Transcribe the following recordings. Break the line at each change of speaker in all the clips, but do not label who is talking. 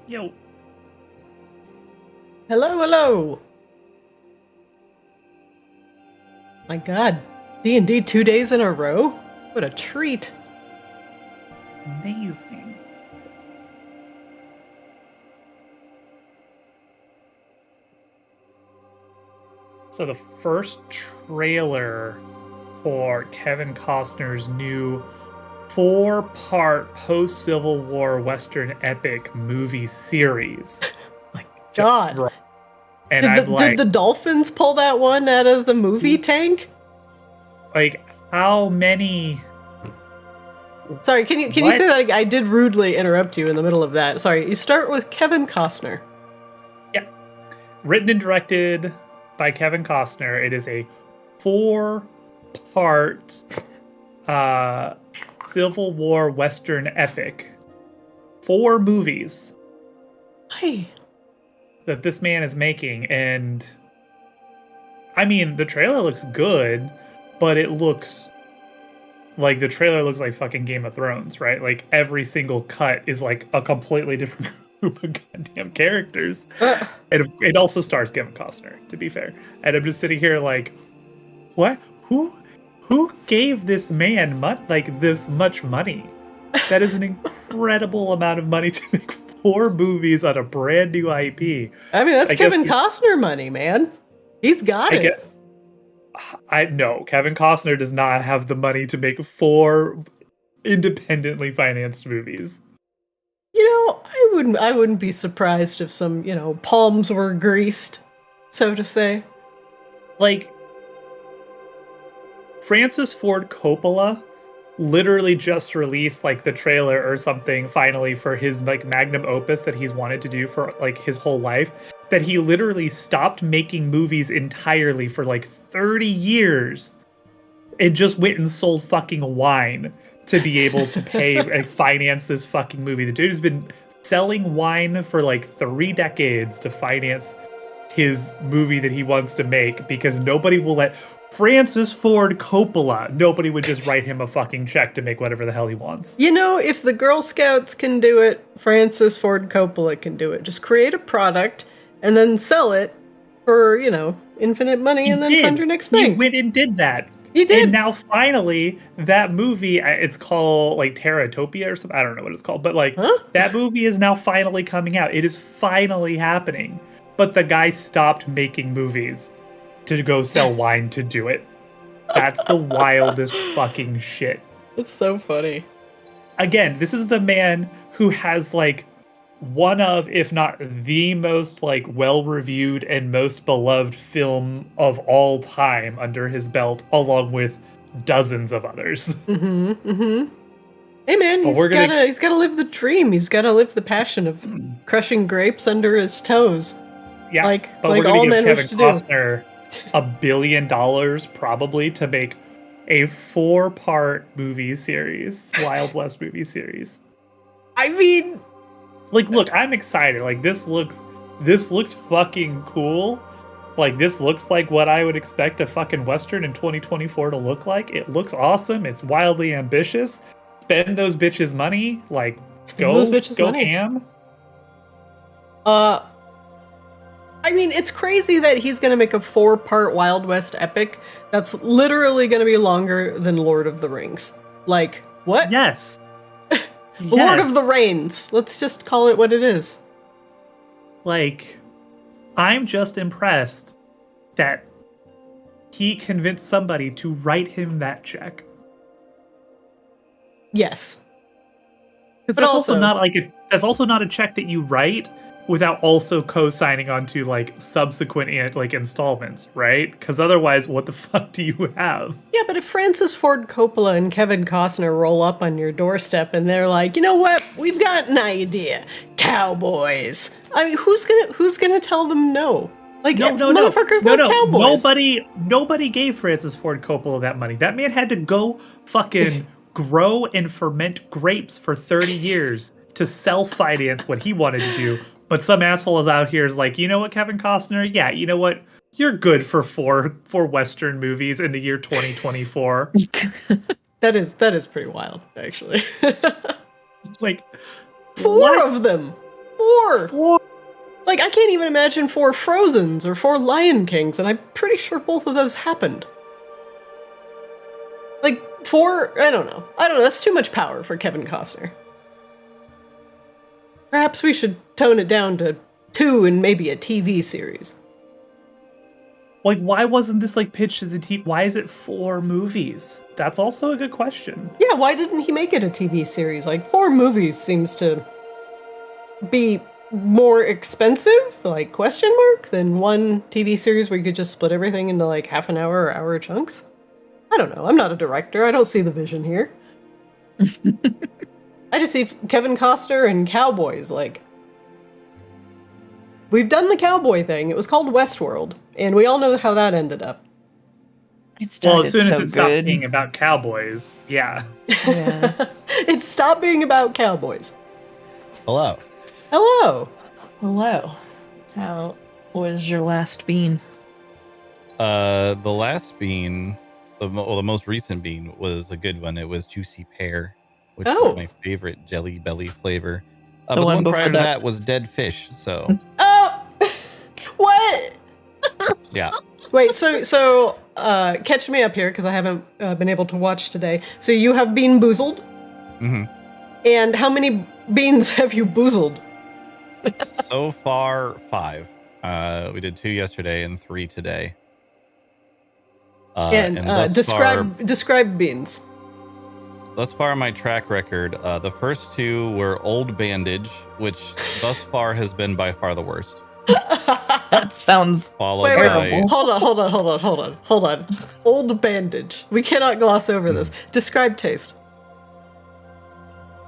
Yo.
Hello, hello. My God, D&D 2 days in a row? What a treat.
Amazing. So the first trailer for Kevin Costner's new 4-part post-Civil War Western epic movie series.
My God.
And
Did the dolphins pull that one out of the movie tank?
Like, how many...
Sorry, can you say that again? I did rudely interrupt you in the middle of that. Sorry, you start with Kevin Costner.
Yeah. Written and directed by Kevin Costner. It is a 4-part Civil War Western epic. 4 movies.
Hey.
That this man is making, and I mean, the trailer looks good, but it looks like the trailer looks like fucking Game of Thrones, right? Like every single cut is like a completely different group of goddamn characters. And it also stars Kevin Costner, to be fair. And I'm just sitting here like, what? Who gave this man this much money? That is an incredible amount of money to make 4 movies on a brand new IP.
I mean, that's Kevin Costner money, man. He's got it.
No, Kevin Costner does not have the money to make 4 independently financed movies.
You know, I wouldn't be surprised if some, palms were greased, so to say.
Like, Francis Ford Coppola literally just released the trailer or something finally for his magnum opus that he's wanted to do for his whole life, that he literally stopped making movies entirely for 30 years and just went and sold fucking wine to be able to pay finance this fucking movie. The dude has been selling wine for 3 decades to finance his movie that he wants to make because nobody will let Francis Ford Coppola. Nobody would just write him a fucking check to make whatever the hell he wants.
You know, if the Girl Scouts can do it, Francis Ford Coppola can do it. Just create a product and then sell it for, infinite money and then fund your next thing.
He went and did that.
He did.
And now finally, that movie, it's called Terratopia or something. I don't know what it's called, but that movie is now finally coming out. It is finally happening. But the guy stopped making movies to go sell wine to do it. That's the wildest fucking shit.
It's so funny.
Again, this is the man who has one of, if not the most well-reviewed and most beloved film of all time under his belt, along with dozens of others.
Mm-hmm. Mm-hmm. Hey man, he's gotta live the dream. He's gotta live the passion of crushing grapes under his toes.
Yeah, but we're gonna give Kevin Costner $1 billion probably to make a 4-part movie series, Wild West movie series.
I mean,
look, I'm excited. This looks fucking cool. This looks like what I would expect a fucking Western in 2024 to look like. It looks awesome. It's wildly ambitious. Spend those bitches' money. Go ham.
I mean, it's crazy that he's going to make a 4-part Wild West epic that's literally going to be longer than Lord of the Rings. What?
Yes.
Lord of the Reigns. Let's just call it what it is.
I'm just impressed that he convinced somebody to write him that check.
Yes.
Because that's also not a check that you write without also co-signing onto subsequent installments, right? Because otherwise, what the fuck do you have?
Yeah, but if Francis Ford Coppola and Kevin Costner roll up on your doorstep and they're like, you know what, we've got an idea, cowboys. I mean, who's gonna tell them no? Motherfuckers love cowboys.
Nobody gave Francis Ford Coppola that money. That man had to go fucking grow and ferment grapes for 30 years to self-finance what he wanted to do. But some asshole is out here is you know what, Kevin Costner? Yeah, you know what? You're good for 4 Western movies in the year 2024.
That is pretty wild, actually. 4 of them. 4. Like, I can't even imagine 4 Frozens or 4 Lion Kings, and I'm pretty sure both of those happened. Like, 4, I don't know. That's too much power for Kevin Costner. Perhaps we should tone it down to 2 and maybe a TV series.
Like, why wasn't this, like, pitched as a TV? Why is it 4 movies? That's also a good question.
Yeah, why didn't he make it a TV series? Like, 4 movies seems to be more expensive, like, question mark, than 1 TV series where you could just split everything into, like, half an hour or hour chunks. I don't know. I'm not a director. I don't see the vision here. I just see Kevin Costner and cowboys, like... We've done the cowboy thing. It was called Westworld, and we all know how that ended up.
Well, as soon as it stopped being about cowboys, yeah.
It stopped being about cowboys.
Hello.
Hello.
Hello. How was your last bean?
The last bean, the most recent bean was a good one. It was Juicy Pear, which is my favorite Jelly Belly flavor. But the one prior to that was Dead Fish, so...
Oh! What?
Yeah.
Wait, so catch me up here, because I haven't been able to watch today. So you have been boozled?
Mm-hmm.
And how many beans have you boozled?
So far, 5. We did 2 yesterday and 3 today.
And describe beans.
Thus far, my track record, the first 2 were Old Bandage, which thus far has been by far the worst.
That sounds
followed by...
Hold on. Old Bandage. We cannot gloss over this. Describe taste.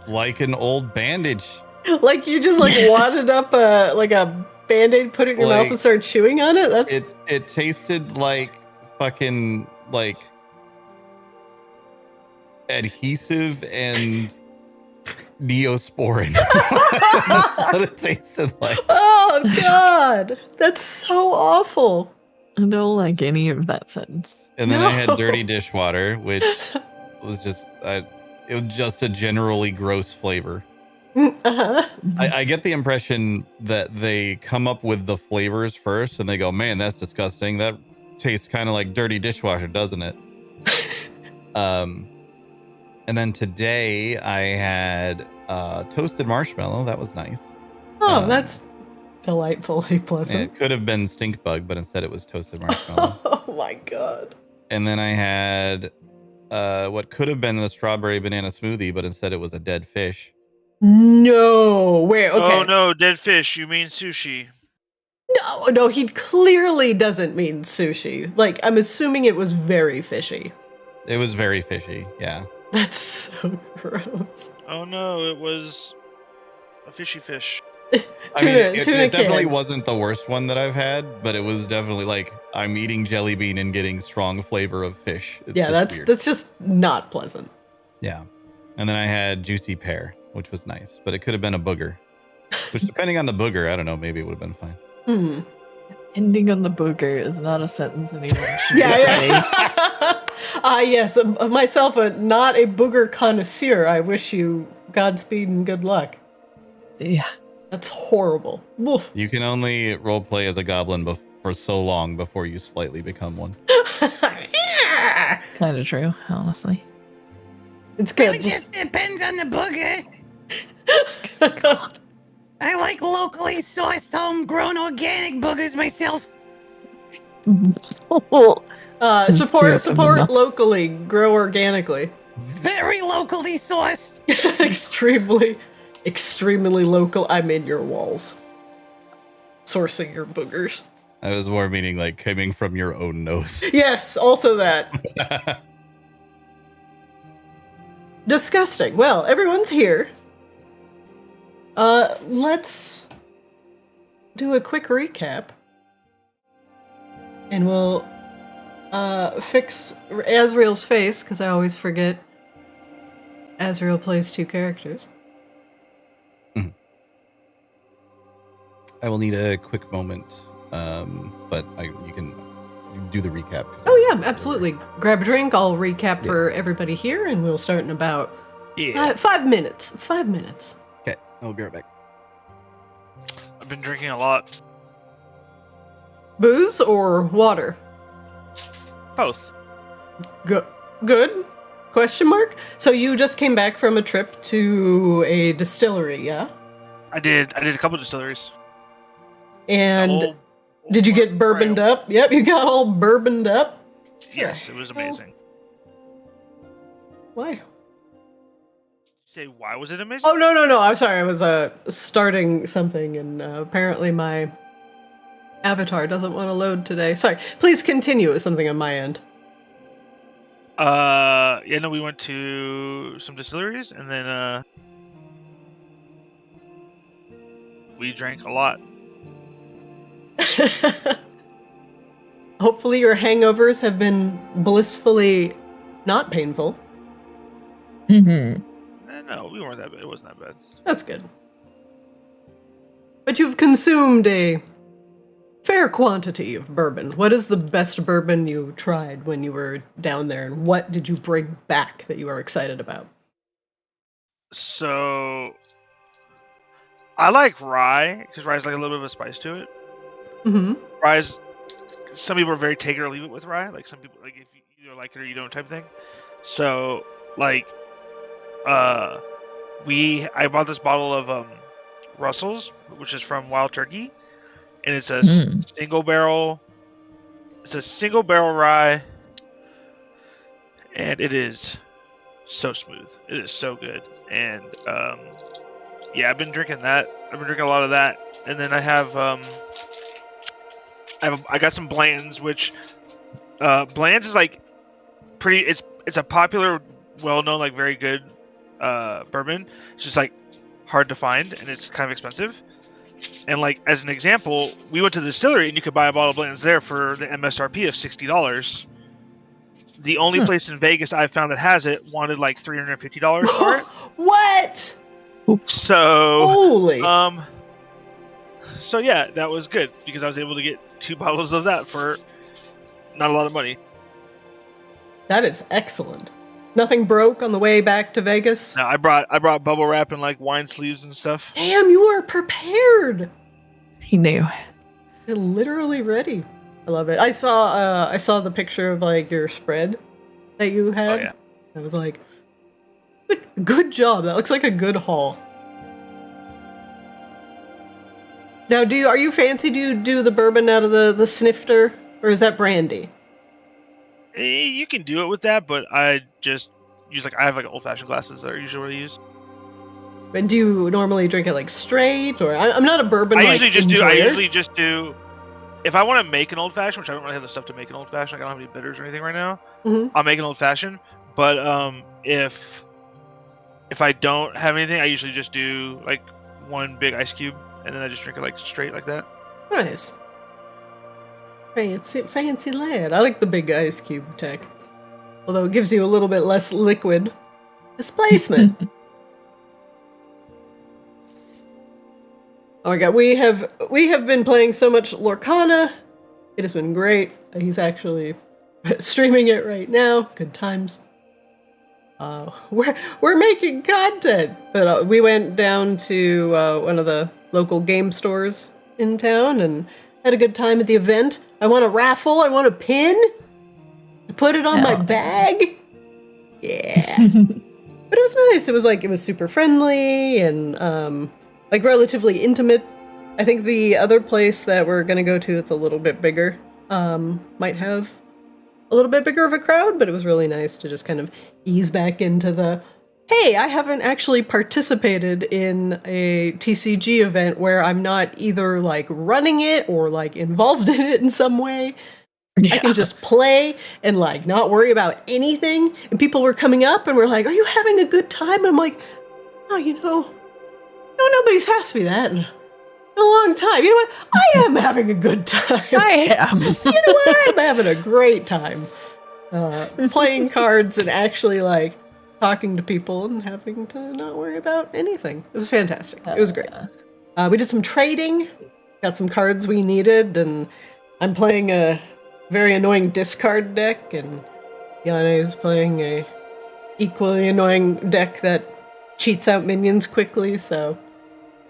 Like an old bandage.
Like you just like wadded up a Band-Aid, put it in your mouth and started chewing on it?
It tasted like fucking like adhesive and Neosporin. That's what it tasted like.
Oh God, that's so awful.
I don't like any of that sentence.
And then I had dirty dishwater, which was just it was just a generally gross flavor.
Uh-huh.
I get the impression that they come up with the flavors first and they go, man, that's disgusting. That tastes kind of like dirty dishwasher, doesn't it? And then today I had toasted marshmallow. That was nice.
Oh, that's delightfully pleasant.
It could have been stink bug, but instead it was toasted marshmallow.
Oh my God.
And then I had what could have been the strawberry banana smoothie, but instead it was a dead fish.
No, wait, okay.
Oh no, dead fish. You mean sushi?
No, he clearly doesn't mean sushi. Like, I'm assuming it was very fishy.
It was very fishy, yeah.
That's so gross.
Oh no, it was a fishy fish.
It definitely wasn't the worst one that I've had, but it was definitely like I'm eating jelly bean and getting strong flavor of fish.
That's just not pleasant.
Yeah. And then I had juicy pear, which was nice, but it could have been a booger. Which, depending on the booger, I don't know, maybe it would have been fine.
Hmm.
Ending on the booger is not a sentence anyone should
say. Yes, myself, not a booger connoisseur. I wish you Godspeed and good luck.
Yeah.
That's horrible. Oof.
You can only roleplay as a goblin for so long before you slightly become one.
Kind of true, honestly.
It's good.
It just depends on the booger. I like locally sourced, homegrown, organic boogers myself.
Support locally, grow organically.
Very locally sourced.
extremely local. I'm in your walls. Sourcing your boogers.
I was more meaning like coming from your own nose.
Yes, also that. Disgusting. Well, everyone's here. Let's do a quick recap. And we'll fix Azrael's face, because I always forget Azrael plays 2 characters.
Mm-hmm. I will need a quick moment, but you can do the recap.
Oh yeah, absolutely. Grab a drink, I'll recap for everybody here, and we'll start in about 5 minutes. 5 minutes.
Okay, I'll be right back.
I've been drinking a lot.
Booze or water?
Both.
Good? Question mark? So you just came back from a trip to a distillery, yeah?
I did a couple distilleries.
And did you get bourboned up? Yep, you got all bourboned up?
Yes, it was amazing.
Why?
Say why was it amazing?
Oh, no. I'm sorry. I was starting something, and apparently my avatar doesn't want to load today. Sorry. Please continue with something on my end.
We went to some distilleries, and then we drank a lot.
Hopefully your hangovers have been blissfully not painful.
Mm-hmm.
No, we weren't that bad. It wasn't that bad.
That's good. But you've consumed a fair quantity of bourbon. What is the best bourbon you tried when you were down there, and what did you bring back that you are excited about?
So, I like rye, because rye's like a little bit of a spice to it.
Mm-hmm.
Rye's, some people are very take it or leave it with rye. Like some people, like if you either like it or you don't type thing. So, like, I bought this bottle of Russell's, which is from Wild Turkey, and it's a single barrel. It's a single barrel rye, and it is so smooth. It is so good, and I've been drinking that. I've been drinking a lot of that, and then I have I got some Bland's, which Bland's is like pretty. It's a popular, well-known, like very good bourbon. It's just like hard to find, and it's kind of expensive. And like as an example, we went to the distillery, and you could buy a bottle of Bland's there for the MSRP of $60. The only place in Vegas I've found that has it wanted like $350 for it.
What?
So
holy.
So yeah, that was good because I was able to get 2 bottles of that for not a lot of money.
That is excellent. Nothing broke on the way back to Vegas?
No, I brought bubble wrap and like wine sleeves and stuff.
Damn, you are prepared.
He knew.
You're literally ready. I love it. I saw the picture of like your spread that you had.
Oh, yeah.
I was like, good job. That looks like a good haul. Now, are you fancy? Do you do the bourbon out of the snifter, or is that brandy?
You can do it with that, but I just use I have like old fashioned glasses that are usually what I use.
And do you normally drink it like straight, or I'm not a bourbon?
I usually just do. If I want to make an old fashioned, which I don't really have the stuff to make an old fashioned, I don't have any bitters or anything right now.
Mm-hmm.
I'll make an old fashioned. But if I don't have anything, I usually just do like one big ice cube, and then I just drink it like straight like that.
Nice. Fancy lad. I like the big ice cube tech. Although it gives you a little bit less liquid displacement. Oh my god, we have been playing so much Lorcana. It has been great. He's actually streaming it right now. Good times. We're making content. But we went down to one of the local game stores in town and had a good time at the event. I want a raffle. I want a pin. I put it on my bag. Yeah. But it was nice. It was super friendly and like relatively intimate. I think the other place that we're gonna go to that's a little bit bigger might have a little bit bigger of a crowd, but it was really nice to just kind of ease back into the, hey, I haven't actually participated in a TCG event where I'm not either like running it or like involved in it in some way. Yeah. I can just play and like not worry about anything. And people were coming up and were like, are you having a good time? And I'm like, oh, nobody's asked me that in a long time. You know what? I am having a good time.
I am.
You know what? I'm having a great time. Playing cards and actually like talking to people and having to not worry about anything. It was fantastic. It was great. We did some trading, got some cards we needed, and I'm playing a very annoying discard deck, and Yana is playing a equally annoying deck that cheats out minions quickly, so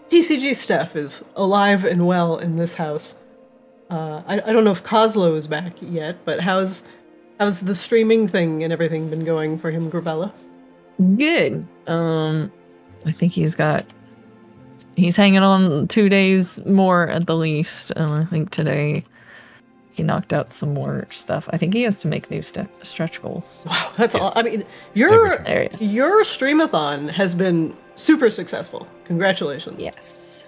TCG stuff is alive and well in this house. I don't know if Kozlo is back yet, but how's the streaming thing and everything been going for him, Grabella?
Good. I think he's hanging on 2 days more at the least. I think today he knocked out some more stuff. I think he has to make new stretch goals.
Wow, that's all. I mean, your streamathon has been super successful. Congratulations.
Yes.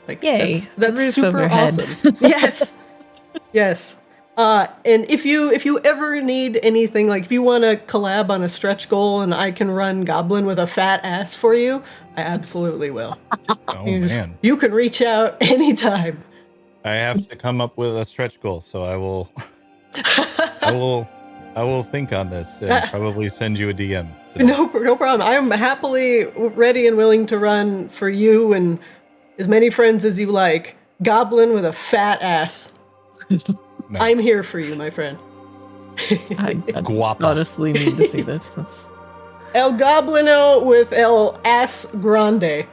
Like,
yay.
That's super awesome. Yes. Yes. And if you ever need anything, like if you want to collab on a stretch goal and I can run Goblin with a fat ass for you, I absolutely will.
Oh, man.
You can reach out anytime.
I have to come up with a stretch goal, so I will I will think on this and probably send you a DM today.
No problem. I am happily ready and willing to run for you and as many friends as you like. Goblin with a fat ass. Nice. I'm here for you, my friend.
I honestly need to see this.
El Goblino with El Ass Grande.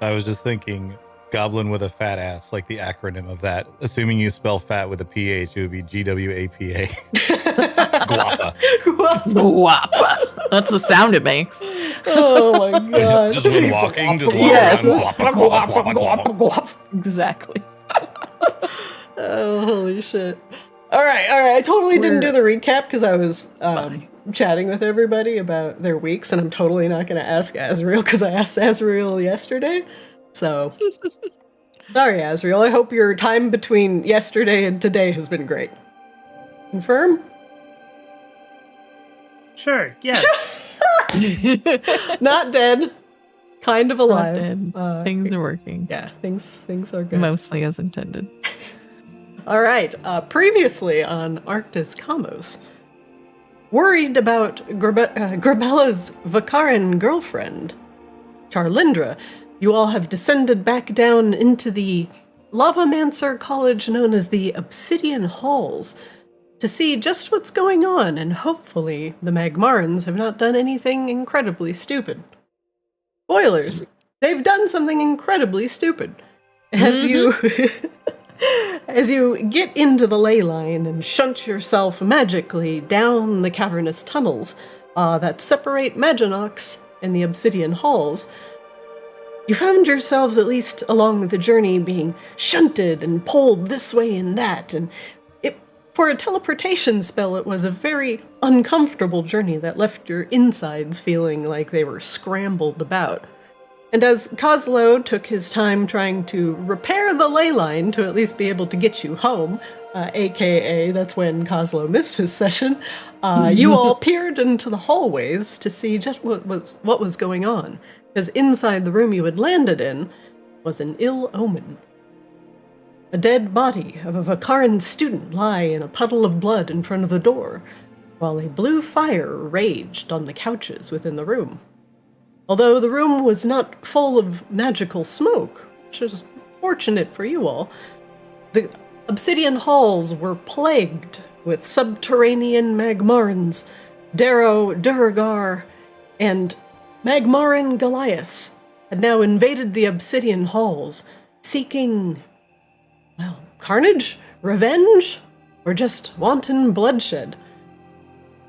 I was just thinking Goblin with a fat ass, like the acronym of that. Assuming you spell fat with a PH, it would be GWAPA. Guapa.
Guapa. That's the sound it makes.
Oh my god.
Just when walking, just walk
yes.
around. Guapa.
Exactly.
Oh, holy shit. All right. I totally didn't do the recap because I was chatting with everybody about their weeks, and I'm totally not going to ask Azriel because I asked Azriel yesterday. So, sorry, Azriel. I hope your time between yesterday and today has been great. Confirm?
Sure, yes.
Not dead. Kind of alive.
Things are working.
Yeah, things are good.
Mostly as intended.
All right. Previously on Arctis Kaamos, worried about Grabella's Vakaran girlfriend, Charlindra, you all have descended back down into the Lavamancer College known as the Obsidian Halls to see just what's going on, and hopefully the Magmarans have not done anything incredibly stupid. Spoilers! They've done something incredibly stupid. As you get into the ley line and shunt yourself magically down the cavernous tunnels that separate Maginox and the Obsidian Halls, you found yourselves, at least along the journey, being shunted and pulled this way and that, and for a teleportation spell, it was a very uncomfortable journey that left your insides feeling like they were scrambled about. And as Kozlo took his time trying to repair the ley line to at least be able to get you home, aka that's when Kozlo missed his session, you all peered into the hallways to see just what was going on, because inside the room you had landed in was an ill omen. A dead body of a Vakaran student lay in a puddle of blood in front of the door, while a blue fire raged on the couches within the room. Although the room was not full of magical smoke, which is fortunate for you all, the Obsidian Halls were plagued with subterranean Magmarans, Darrow Duragar, and Magmaran Goliath had now invaded the Obsidian Halls, seeking, well, carnage, revenge, or just wanton bloodshed.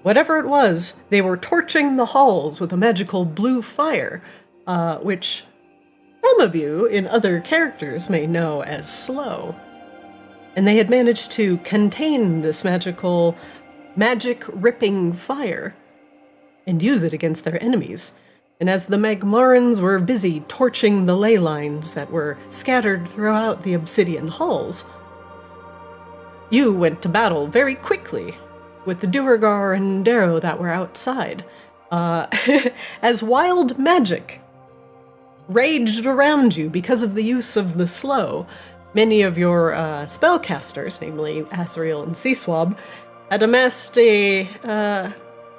Whatever it was, they were torching the halls with a magical blue fire, which some of you in other characters may know as slow. And they had managed to contain this magic-ripping fire and use it against their enemies. And as the Magmarans were busy torching the ley lines that were scattered throughout the Obsidian Halls, you went to battle very quickly with the Duragar and Darrow that were outside, as wild magic raged around you because of the use of the slow. Many of your spellcasters, namely Azriel and Seaswab, had amassed a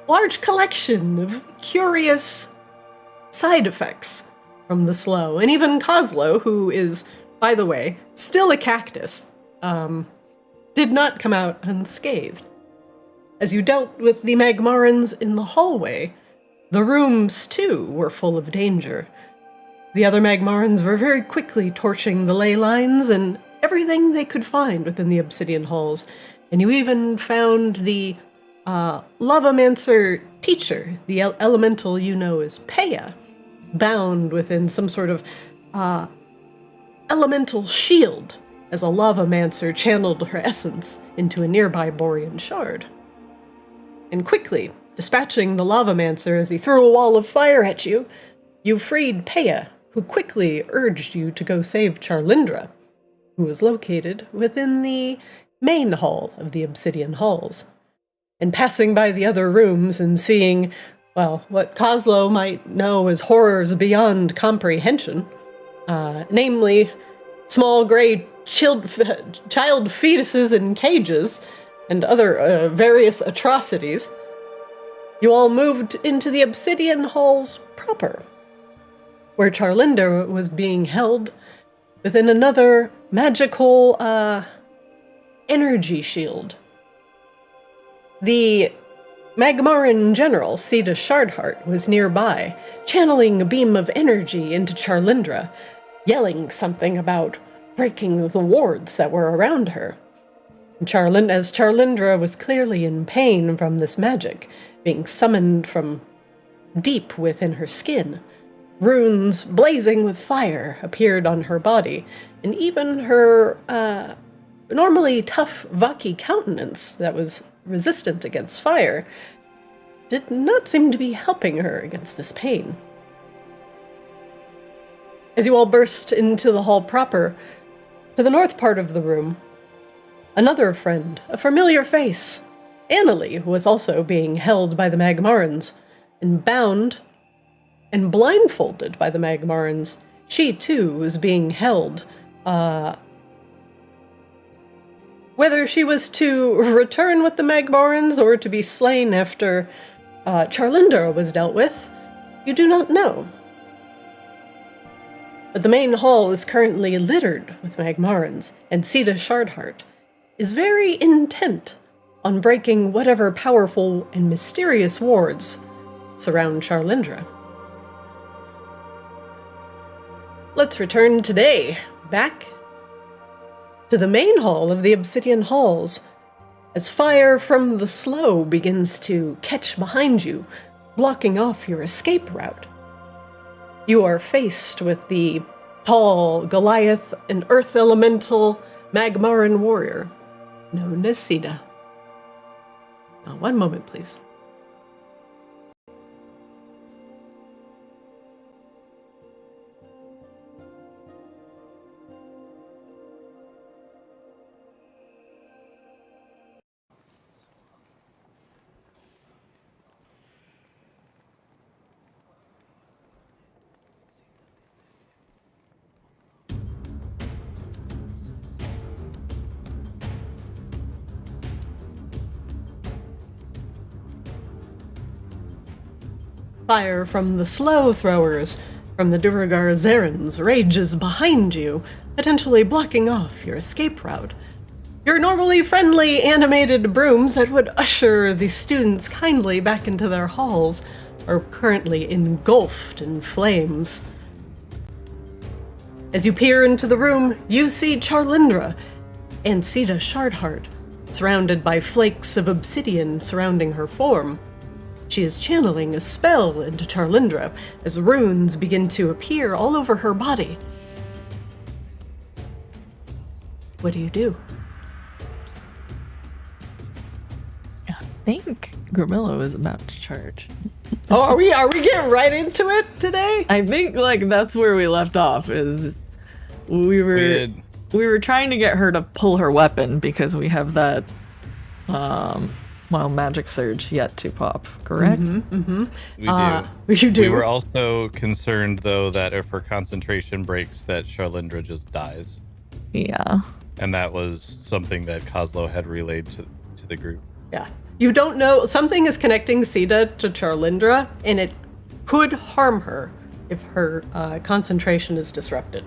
large collection of curious side effects from the slow. And even Kozlo, who is, by the way, still a cactus, did not come out unscathed. As you dealt with the Magmarans in the hallway, the rooms, too, were full of danger. The other Magmarans were very quickly torching the ley lines and everything they could find within the obsidian halls. And you even found the Lavamancer teacher, the elemental you know as Peya, bound within some sort of elemental shield as a Lavamancer channeled her essence into a nearby Borean shard. And quickly, dispatching the Lavamancer as he threw a wall of fire at you, you freed Peya, who quickly urged you to go save Charlindra, who was located within the main hall of the Obsidian Halls. And passing by the other rooms and seeing, well, what Kozlo might know as horrors beyond comprehension, namely small gray child fetuses in cages and other various atrocities, you all moved into the Obsidian Halls proper, where Charlindra was being held within another magical energy shield. The Magmaran general, Sita Shardheart, was nearby, channeling a beam of energy into Charlindra, yelling something about breaking the wards that were around her. As Charlindra was clearly in pain from this magic, being summoned from deep within her skin, runes blazing with fire appeared on her body, and even her normally tough Vaki countenance that was resistant against fire did not seem to be helping her against this pain. As you all burst into the hall proper, to the north part of the room, another friend, a familiar face, Annalie, was also being held by the Magmarans, and bound and blindfolded by the Magmarans. She, too, was being held. Whether she was to return with the Magmarans or to be slain after Charlindra was dealt with, you do not know. But the main hall is currently littered with Magmarans, and Sita Shardheart is very intent on breaking whatever powerful and mysterious wards surround Charlindra. Let's return today, back to the main hall of the Obsidian Halls, as fire from the slow begins to catch behind you, blocking off your escape route. You are faced with the tall Goliath and earth elemental Magmaran warrior, known as Sita. Now, one moment, please. Fire from the slow throwers, from the Duragar Zarens, rages behind you, potentially blocking off your escape route. Your normally friendly animated brooms that would usher the students kindly back into their halls are currently engulfed in flames. As you peer into the room, you see Charlindra and Sita Shardheart, surrounded by flakes of obsidian surrounding her form. She is channeling a spell into Charlindra as runes begin to appear all over her body. What do you do?
I think Gramillo is about to charge.
Oh, are we getting right into it today?
I think that's where we left off. Is we were trying to get her to pull her weapon because we have that magic surge yet to pop, correct?
We do.
You do.
We were also concerned, though, that if her concentration breaks, that Charlindra just dies.
Yeah.
And that was something that Kozlo had relayed to the group.
Yeah. You don't know. Something is connecting Sita to Charlindra, and it could harm her if her concentration is disrupted.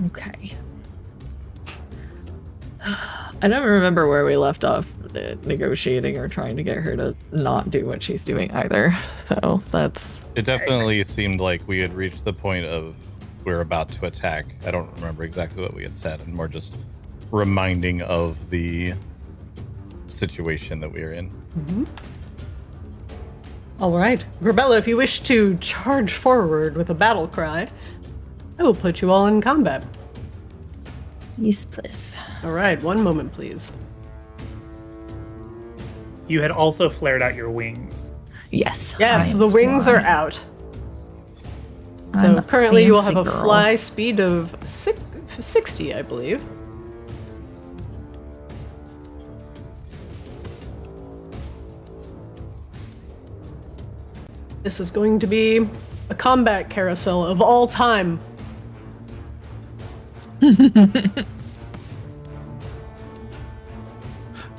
Okay. I don't remember where we left off. negotiating or trying to get her to not do what she's doing either. So that's...
It definitely seemed like we had reached the point of we're about to attack. I don't remember exactly what we had said, and more just reminding of the situation that we are in.
Mm-hmm. All right. Grabella, if you wish to charge forward with a battle cry, I will put you all in combat.
Yes, please.
All right, one moment, please.
You had also flared out your wings.
Yes.
Yes, the wings are out. So currently you will have a fly speed of 60, I believe. This is going to be a combat carousel of all time.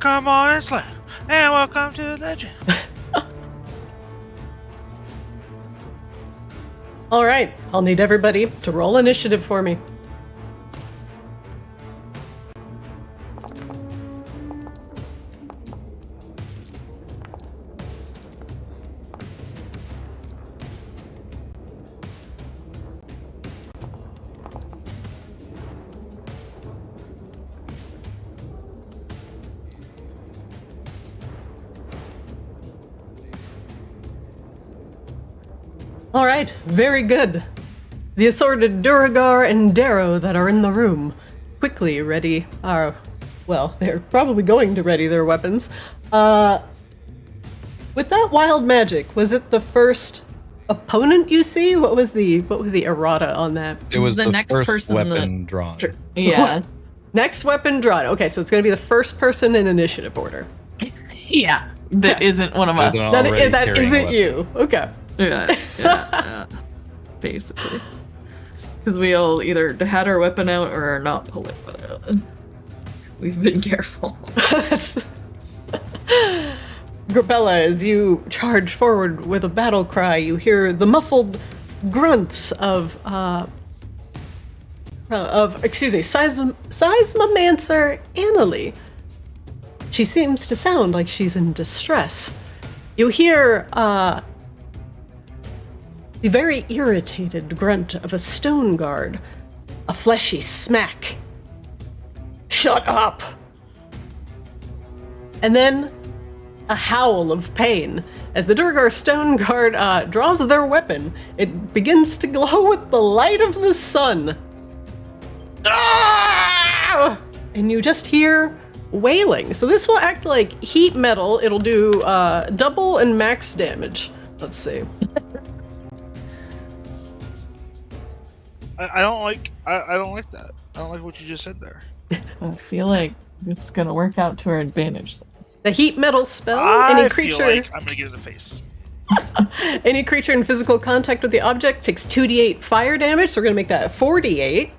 Come on and slay, and welcome to the legend.
All right, I'll need everybody to roll initiative for me. All right, very good. The assorted Duragar and Darrow that are in the room quickly ready well, they're probably going to ready their weapons. With that wild magic, was it the first opponent you see? What was the errata on that?
It was
the next
first
person
weapon drawn.
Yeah.
Next weapon drawn. Okay, so it's going to be the first person in initiative order.
Yeah. That isn't one of us.
That isn't you. Okay.
Yeah. Basically. Because we all either had our weapon out or are not pulling it out. We've been careful.
Grabella, as you charge forward with a battle cry, you hear the muffled grunts of Seismomancer Annalie. She seems to sound like she's in distress. You hear the very irritated grunt of a stone guard, a fleshy smack. Shut up! And then a howl of pain as the Durgar stone guard draws their weapon. It begins to glow with the light of the sun. Ah! And you just hear wailing. So this will act like heat metal. It'll do double and max damage. Let's see.
I don't like that. I don't like what you just said there.
I feel like it's gonna work out to our advantage.
The heat metal spell,
I feel like I'm gonna get in the face.
Any creature in physical contact with the object takes 2d8 fire damage, so we're gonna make that 4d8.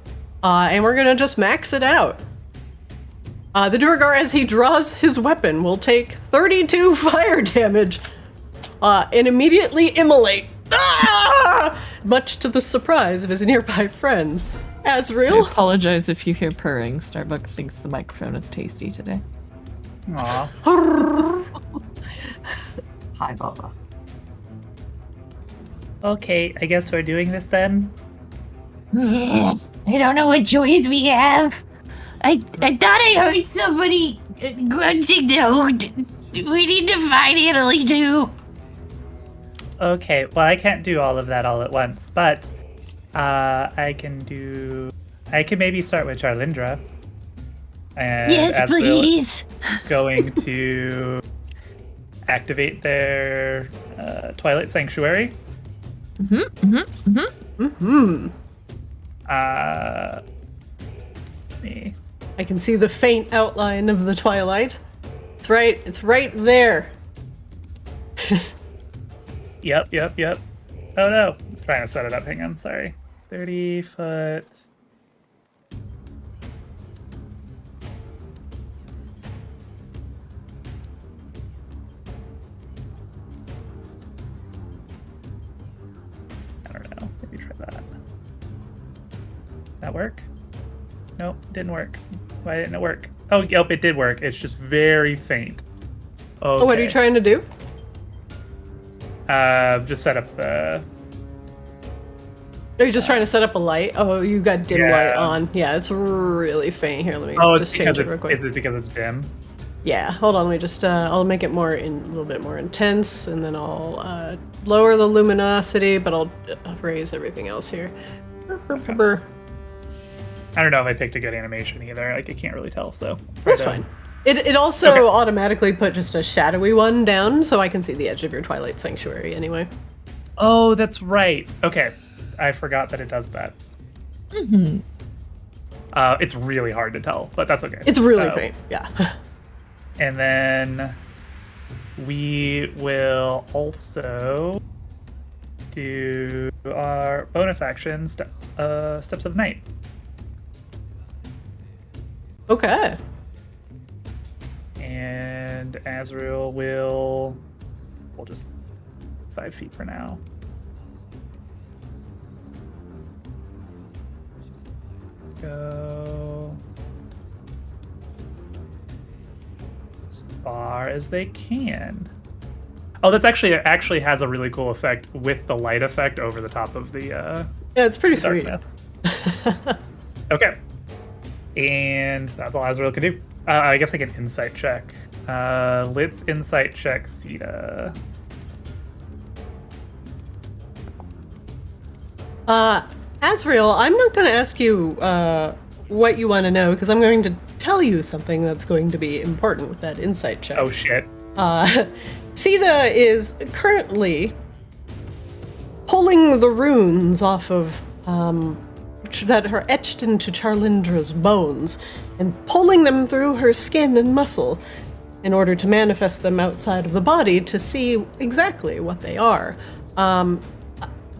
And we're gonna just max it out. The Durgar, as he draws his weapon, will take 32 fire damage and immediately immolate. Ah! Much to the surprise of his nearby friends. Asriel?
I apologize if you hear purring. Starbucks thinks the microphone is tasty today.
Aw.
Hi, Baba.
Okay, I guess we're doing this then.
I don't know what choice we have. I thought I heard somebody grunting though. We need to find Italy too.
Okay, well, I can't do all of that all at once, but I can maybe start with Charlindra. And
Yes, please.
Going to activate their Twilight Sanctuary. Me.
I can see the faint outline of the twilight. It's right there.
Yep. Oh no. I'm trying to set it up. Hang on, sorry. 30 foot. I don't know. Maybe try that. That work? Nope, didn't work. Why didn't it work? Oh, yep, it did work. It's just very faint. Okay.
What are you trying to do?
Just set up the...
Are you just trying to set up a light? Oh, you got dim light
Yeah.
on. Yeah, it's really faint. Here, let me
Oh, it's
just change
because
it real quick.
is it because it's dim?
Yeah, hold on. Let me just, I'll make it a little bit more intense, and then I'll lower the luminosity, but I'll raise everything else here.
Okay. I don't know if I picked a good animation either. Like, I can't really tell, so.
That's fine. It also automatically put just a shadowy one down, so I can see the edge of your Twilight Sanctuary anyway.
Oh, that's right. Okay. I forgot that it does that.
Mm-hmm.
It's really hard to tell, but that's okay.
It's really faint, yeah.
And then we will also do our bonus action, Steps of Night.
Okay.
And Azrael we'll just 5 feet for now. Go as far as they can. Oh, that's actually has a really cool effect with the light effect over the top of the
Yeah, it's pretty sweet.
Okay. And that's all Azrael can do. I guess I can insight check. Let's insight check Sita.
Azrael, I'm not going to ask you what you want to know, because I'm going to tell you something that's going to be important with that insight check.
Oh, shit.
Sita is currently pulling the runes off of that are etched into Charlindra's bones and pulling them through her skin and muscle in order to manifest them outside of the body to see exactly what they are.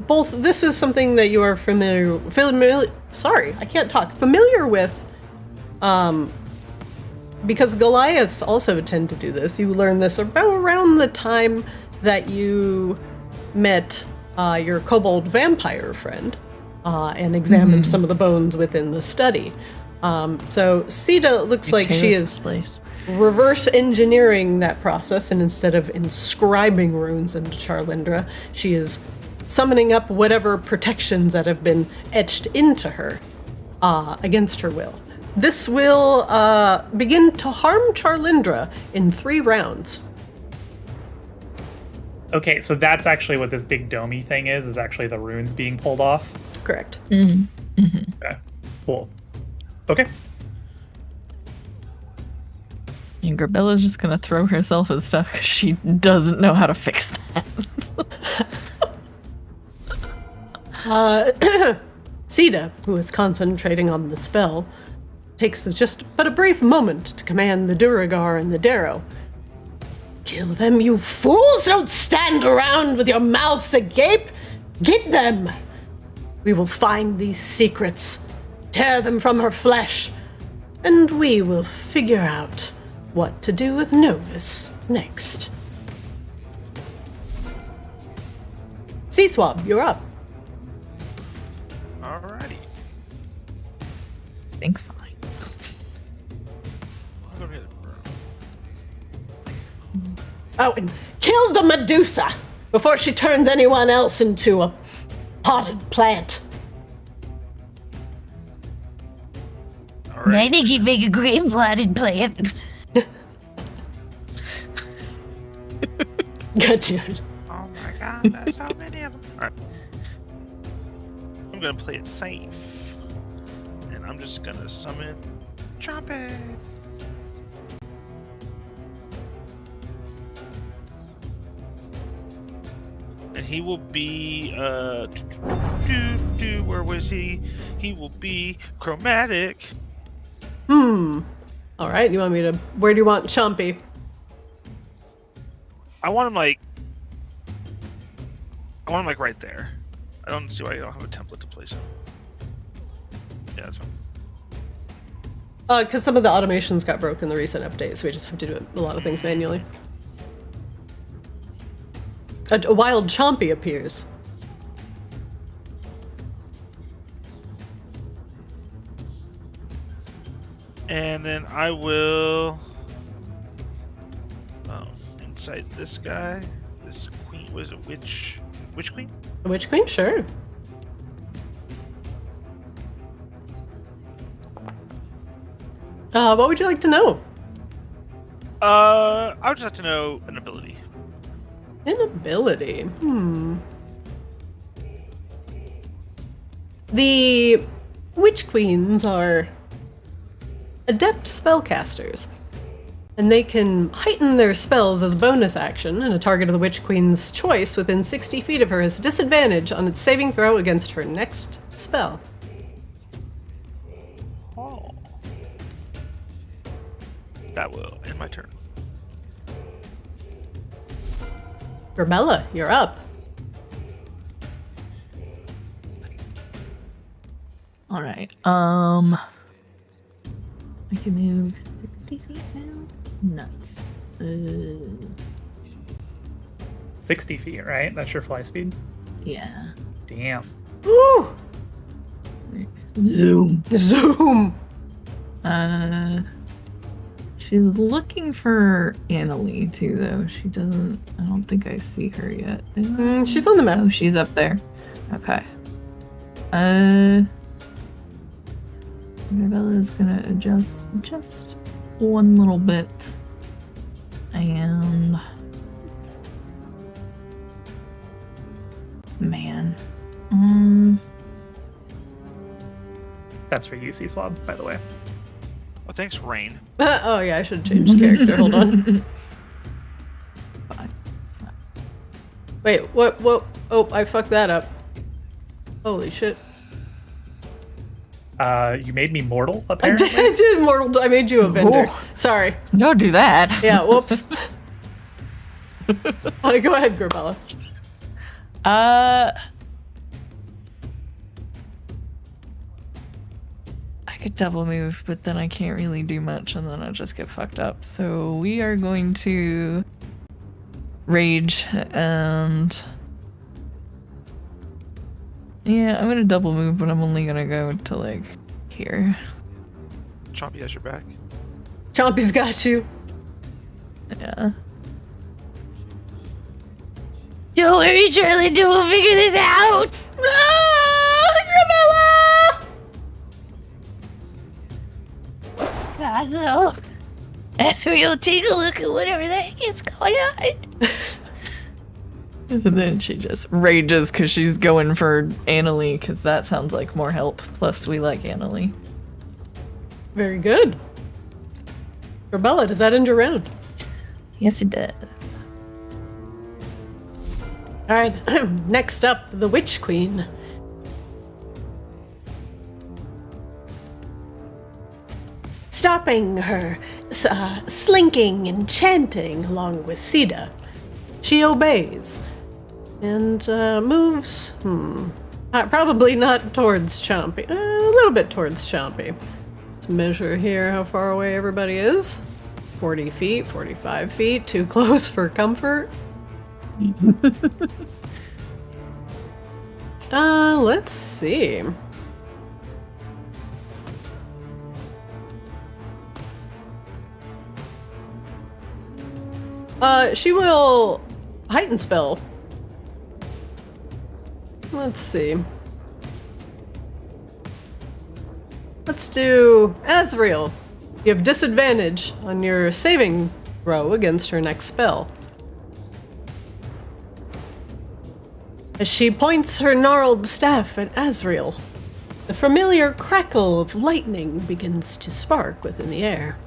Both this is something that you are familiar with, because Goliaths also tend to do this. You learn this around the time that you met your kobold vampire friend and examined some of the bones within the study. So Sita looks like she is reverse engineering that process, and instead of inscribing runes into Charlindra, she is summoning up whatever protections that have been etched into her against her will. This will begin to harm Charlindra in 3 rounds.
Okay, so that's actually what this big domey thing is actually the runes being pulled off?
Correct.
Mm-hmm. Mm-hmm.
Okay, cool. Okay.
And Grabella's just gonna throw herself at stuff because she doesn't know how to fix that.
Sita, who is concentrating on the spell, takes just but a brief moment to command the Duragar and the Darrow. Kill them, you fools! Don't stand around with your mouths agape! Get them! We will find these secrets, tear them from her flesh, and we will figure out what to do with Novus next. C-Swab, you're up.
Alrighty.
Things fine.
I'll go near the room.
Oh, and kill the Medusa before she turns anyone else into a potted plant.
I think you'd make a great plotted plant.
Good dude.
Oh my god, that's how many of them. Alright. I'm gonna play it safe. And I'm just gonna summon Chompy. And he will be where was he? He will be chromatic.
Alright, you want me to where do you want Chompy?
I want him like right there. I don't see why you don't have a template to place him. Yeah, that's fine.
Because some of the automations got broken in the recent update, so we just have to do a lot of things manually. A wild Chompy appears.
And then I will... Oh, inside this guy. This queen was a witch queen?
The Witch Queen, sure. What would you like to know?
I would just like to know an ability.
An ability. The Witch Queens are adept spellcasters, and they can heighten their spells as a bonus action, and a target of the Witch Queen's choice within 60 feet of her has disadvantage on its saving throw against her next spell.
Oh. That will end my turn.
Garbella, you're up.
All right. I can move 60 feet now. Nuts.
60 feet, right? That's your fly speed?
Yeah.
Damn.
Woo!
Zoom.
Zoom!
She's looking for Annalie too, though. She doesn't. I don't think I see her yet.
She's on the map.
Oh, she's up there. Okay. Arabella's gonna adjust just one little bit. And man.
That's for you, C-Swab, by the way.
Oh, thanks, Rain.
Oh yeah, I should have changed character. Hold on.
Fine.
Wait, what? Oh, I fucked that up. Holy shit.
You made me mortal,
I
apparently.
did mortal. I made you a vendor.
Oh.
Sorry.
Don't do that.
Yeah, whoops. Go ahead, Garbella.
I could double move, but then I can't really do much, and then I'll just get fucked up. So we are going to rage, and yeah, I'm gonna double move, but I'm only gonna go to like here.
Chompy has your back.
Chompy's got you.
Yeah.
Don't worry, Charlie. We'll figure this out. So, that's where you'll take a look at whatever the heck is going on.
And then she just rages because she's going for Annalie, because that sounds like more help. Plus, we like Annalie.
Very good. Garbella, does that end your round?
Yes, it does.
Alright, next up, the Witch Queen. Stopping her slinking and chanting along with Sida, she obeys and moves, probably not towards Chompy, a little bit towards Chompy. Let's measure here how far away everybody is. 40 feet, 45 feet, too close for comfort. Let's see. She will heighten spell. Let's see. Let's do Azrael. You have disadvantage on your saving throw against her next spell. As she points her gnarled staff at Azrael, the familiar crackle of lightning begins to spark within the air.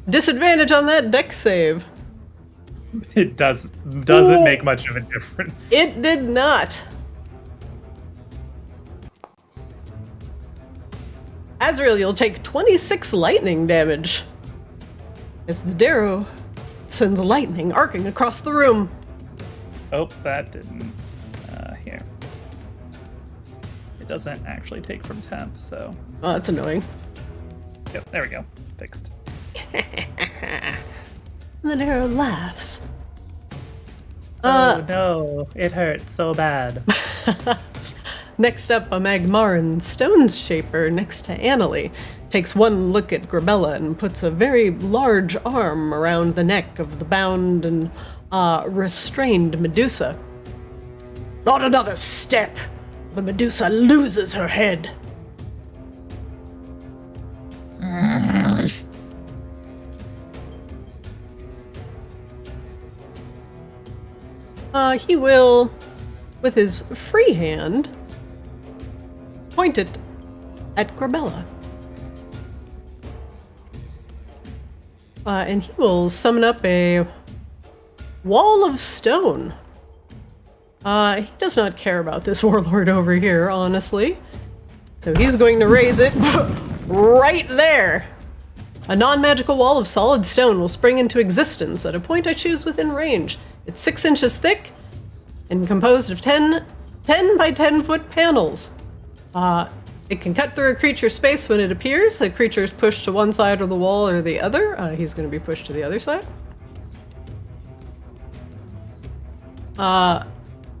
Disadvantage on that dex save.
It doesn't make much of a difference.
It did not. Azrael, you'll take 26 lightning damage as the Darrow sends lightning arcing across the room.
Oh, that didn't. Here. It doesn't actually take from temp, so.
Oh, that's annoying.
Yep, there we go. Fixed.
And the Darrow laughs.
Oh no, it hurts so bad.
Next up, a Magmaran Stone Shaper next to Annalie takes one look at Grabella and puts a very large arm around the neck of the bound and restrained Medusa. Not another step! The Medusa loses her head. He will, with his free hand, point it at Grabella. And he will summon up a wall of stone. He does not care about this warlord over here, honestly. So he's going to raise it right there. A non-magical wall of solid stone will spring into existence at a point I choose within range. It's 6 inches thick and composed of 10 by 10 foot panels. It can cut through a creature's space when it appears. A creature is pushed to one side of the wall or the other. He's going to be pushed to the other side.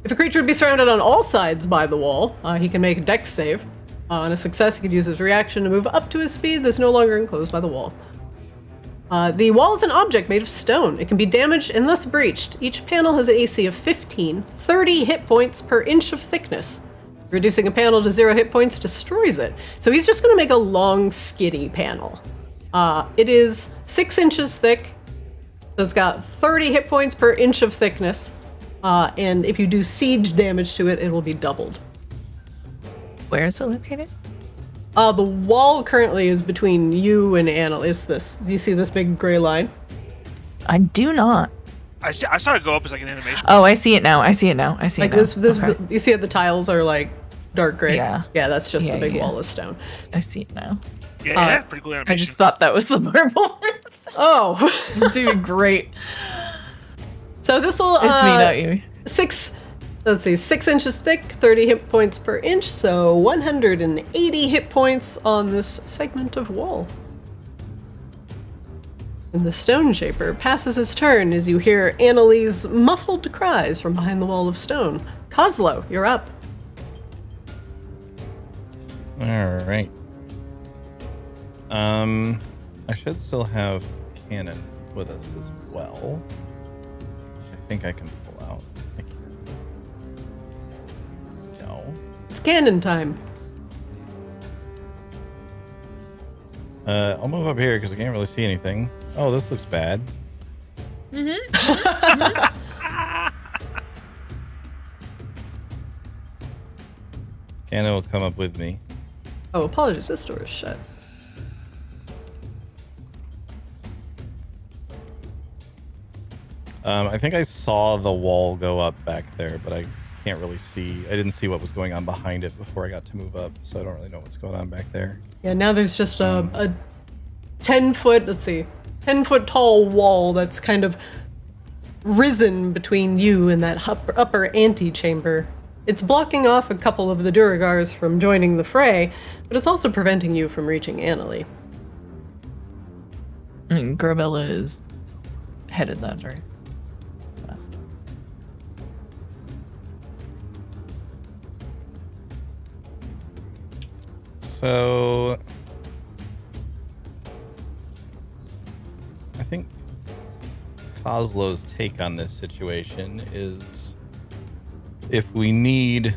If a creature would be surrounded on all sides by the wall, he can make a dex save. On a success, he could use his reaction to move up to his speed that's no longer enclosed by the wall. The wall is an object made of stone. It can be damaged and thus breached. Each panel has an AC of 15, 30 hit points per inch of thickness. Reducing a panel to 0 hit points destroys it. So he's just going to make a long, skinny panel. It is 6 inches thick, so it's got 30 hit points per inch of thickness. And if you do siege damage to it, it will be doubled.
Where is it located?
The wall currently is between you and Annalie. Is this? Do you see this big gray line?
I do not.
I saw it go up as like an animation.
Oh, I see it now. I see it now.
This. Okay. You see how the tiles are like dark gray?
Yeah.
Yeah, that's just the big wall of stone.
I see it now.
Yeah, pretty cool animation.
I just thought that was the marble.
Oh,
you're doing great.
So this will.
It's me, not you.
6 inches thick, 30 hit points per inch, so 180 hit points on this segment of wall. And the Stone Shaper passes his turn as you hear Annalie's muffled cries from behind the wall of stone. Kozlo, you're up.
All right. I should still have Cannon with us as well. I think I can pull out.
It's cannon time.
I'll move up here because I can't really see anything. Oh, this looks bad. Cannon will come up with me.
Oh, apologies. This door is shut.
I think I saw the wall go up back there, but I can't really see. I didn't see what was going on behind it before I got to move up, so I don't really know what's going on back there.
Yeah, now there's just a 10-foot, 10-foot tall wall that's kind of risen between you and that upper antechamber. It's blocking off a couple of the Duragars from joining the fray, but it's also preventing you from reaching Annalie.
I mean, Grabella is headed that way.
So I think Kozlo's take on this situation is if we need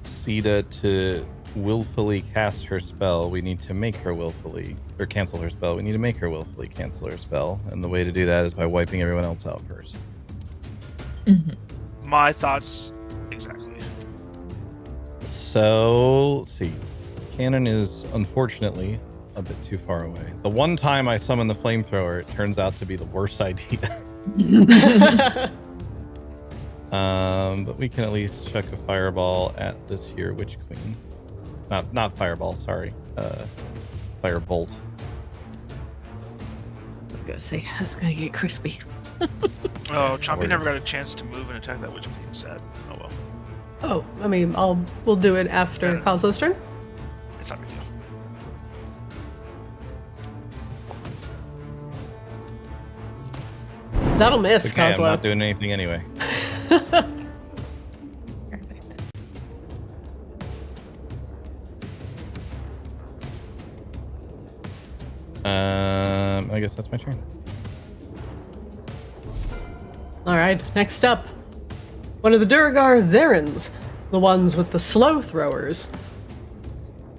Sita to willfully cast her spell, we need to make her willfully, or cancel her spell. We need to make her willfully cancel her spell. And the way to do that is by wiping everyone else out first.
Mm-hmm.
My thoughts exactly.
So, let's see. Cannon is unfortunately a bit too far away. The one time I summon the flamethrower, it turns out to be the worst idea. But we can at least chuck a fireball at this here witch queen. Not fireball, sorry. Firebolt.
I was gonna say, that's gonna get crispy.
Oh, Chompy never got a chance to move and attack that witch queen. Sad. Oh well.
Oh, I mean, we'll do it after Kozlo's turn.
It's not a big deal.
That'll miss,
okay, I'm
Kozlo.
not doing anything anyway. I guess that's my turn.
Alright, next up. One of the Durgar Zerans, the ones with the slow throwers,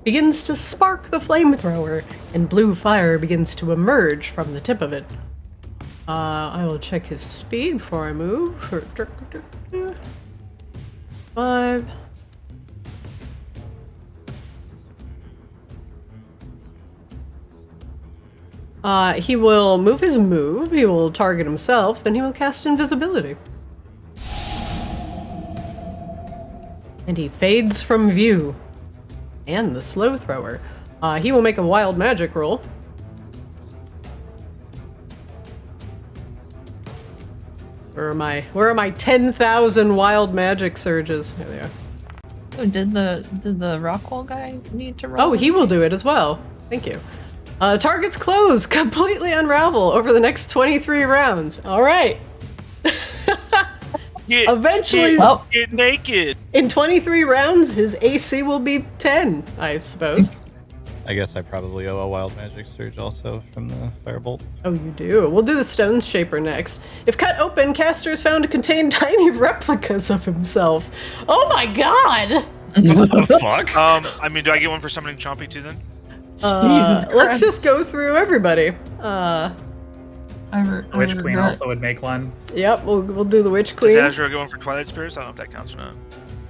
begins to spark the flamethrower, and blue fire begins to emerge from the tip of it. I will check his speed before I move. 5. He will move his move, he will target himself, then he will cast invisibility. And he fades from view. And the slow thrower. He will make a wild magic roll. Where are my 10,000 wild magic surges? Here they are.
Oh, did the Rockwall guy need to roll?
Oh, he will do it as well. Thank you. Target's close completely unravel over the next 23 rounds. All right. Eventually,
get naked.
In 23 rounds, his AC will be 10, I suppose.
I guess I probably owe a wild magic surge also from the firebolt.
Oh, you do? We'll do the Stone Shaper next. If cut open, caster is found to contain tiny replicas of himself. Oh my god!
What the fuck?
I mean, do I get one for summoning Chompy too then?
Jesus Christ.
Let's just go through everybody.
Witch Queen also would make one.
Yep, we'll do the Witch
Does
Queen.
Azure get one for Twilight Spirits? I don't know if that counts or not.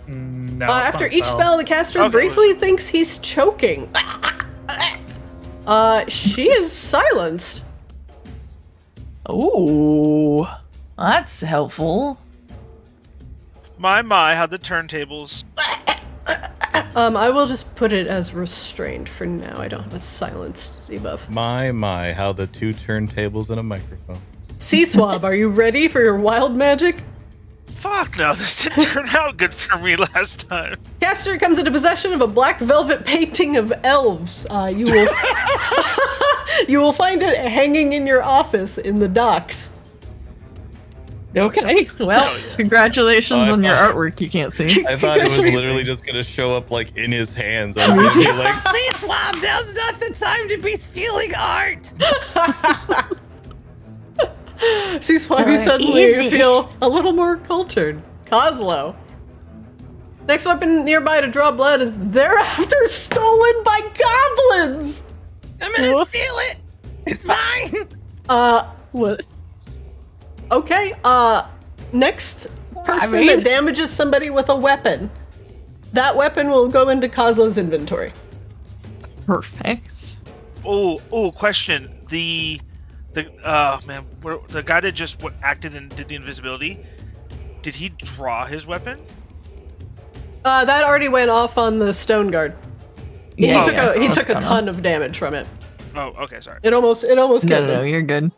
No.
After each spell, the caster briefly thinks he's choking. She is silenced.
Oh, that's helpful.
My, how the turntables.
I will just put it as restrained for now. I don't have a silenced debuff.
My, how the 2 turntables and a microphone.
C-Swab, are you ready for your wild magic?
Fuck no, this didn't turn out good for me last time.
Caster comes into possession of a black velvet painting of elves. You will you will find it hanging in your office in the docks.
Okay, well, congratulations on your artwork you can't see.
I thought it was literally just gonna show up like in his hands. I was gonna be like,
C-Swab, now's not the time to be stealing art!
C-Swab, you suddenly feel a little more cultured. Kozlo. Next weapon nearby to draw blood is thereafter stolen by goblins!
I'm gonna steal it! It's mine!
What?
Okay, next person that damages somebody with a weapon, that weapon will go into Kozlo's inventory.
Perfect.
Oh, question. The guy that just acted and did the invisibility, did he draw his weapon?
That already went off on the stone guard. He took a ton of damage from it.
Oh, okay, sorry.
It almost killed him.
No, you're good.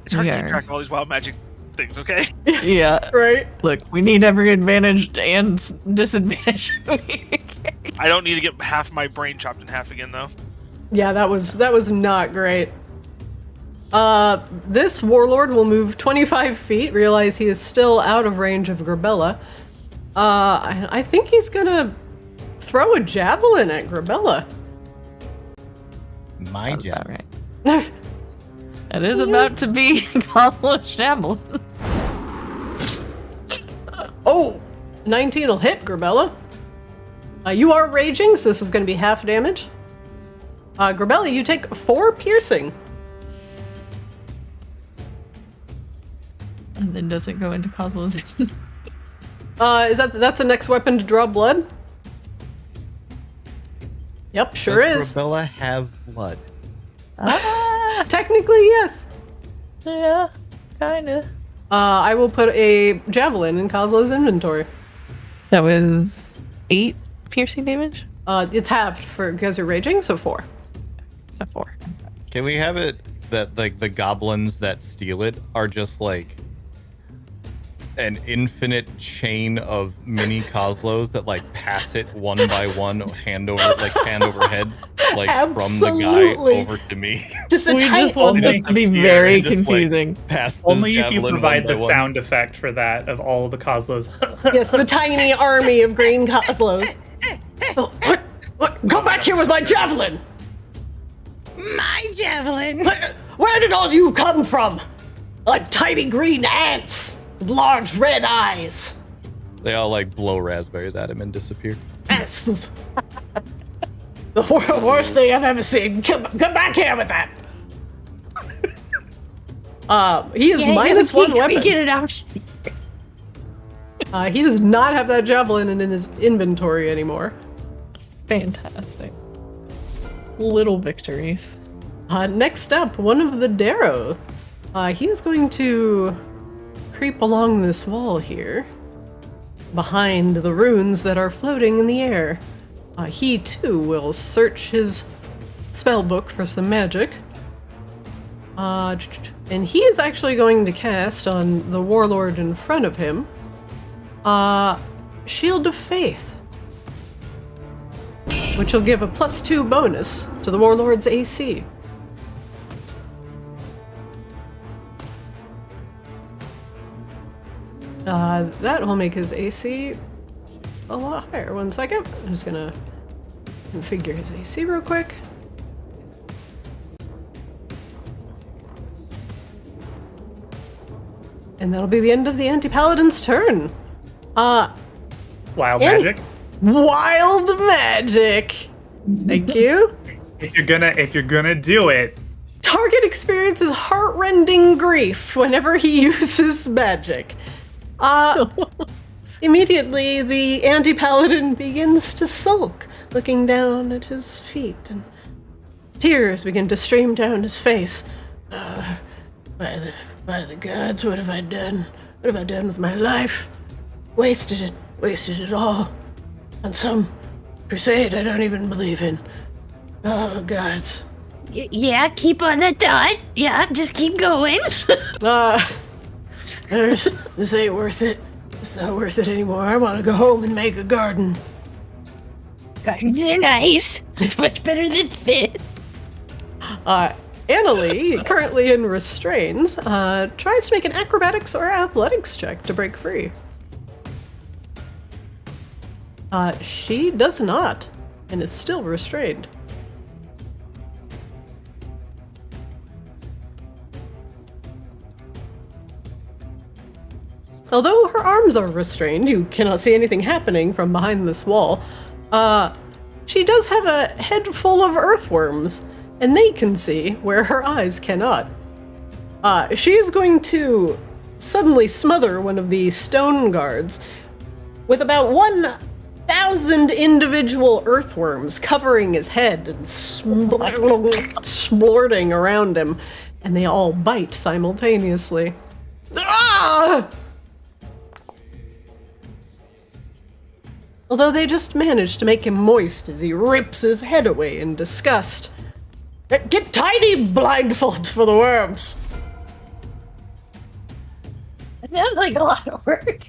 It's hard to keep track of all these wild magic things, okay?
Yeah.
Right?
Look, we need every advantage and disadvantage.
I don't need to get half my brain chopped in half again, though.
Yeah, that was not great. This warlord will move 25 feet, realize he is still out of range of Grabella. I think he's gonna throw a javelin at Grabella.
My javelin.
Right. It is about to be Kozlo javelin.
Oh, 19 will hit Grabella. You are raging, so this is gonna be half damage. Grabella, you take 4 piercing.
And then does it go into Kozlo's?
That's the next weapon to draw blood? Yep, sure
Does
is.
Grabella have blood?
Technically, yes.
Yeah, kinda.
I will put a javelin in Kozlo's inventory.
That was 8 piercing damage?
It's halved because you're raging, so 4.
So 4.
Can we have it that like the goblins that steal it are just like an infinite chain of mini Coslos that like pass it one by one, hand over head, like from the guy over to me.
Just
we just want this to be very confusing.
Like, pass
only if you provide the sound effect for that of all of the Coslos.
Yes, the tiny army of green Coslos. Oh, what? Come back here with my javelin!
My javelin!
Where did all you come from? Like tiny green ants with large red eyes.
They all like blow raspberries at him and disappear.
That's the worst thing I've ever seen. Come back here with that. He is minus one weapon.
Get it out.
He does not have that javelin in his inventory anymore.
Fantastic. Little victories.
Next up, one of the Darrow. He is going to creep along this wall here, behind the runes that are floating in the air. He too will search his spell book for some magic. And he is actually going to cast on the warlord in front of him, Shield of Faith, which will give a +2 bonus to the warlord's AC. That will make his AC a lot higher. 1 second. I'm just gonna configure his AC real quick. And that'll be the end of the anti-paladin's turn.
Wild magic.
Wild magic. Thank you.
If you're gonna do it,
Target experiences heart-rending grief whenever he uses magic. Immediately, the anti-paladin begins to sulk, looking down at his feet, and tears begin to stream down his face. By the gods, what have I done? What have I done with my life? Wasted it all on some crusade I don't even believe in. Oh, gods.
Yeah, keep on the dot. Yeah, just keep going.
This ain't worth it. It's not worth it anymore. I want to go home and make a garden.
Gardens are nice. It's much better than this.
Annalie, currently in restraints, tries to make an acrobatics or athletics check to break free. She does not, and is still restrained. Although her arms are restrained, you cannot see anything happening from behind this wall. She does have a head full of earthworms, and they can see where her eyes cannot. She is going to suddenly smother one of the stone guards with about 1,000 individual earthworms covering his head and splorting around him, and they all bite simultaneously. Ah! Although they just manage to make him moist as he rips his head away in disgust. Get tiny blindfolds for the worms!
It sounds like a lot of work.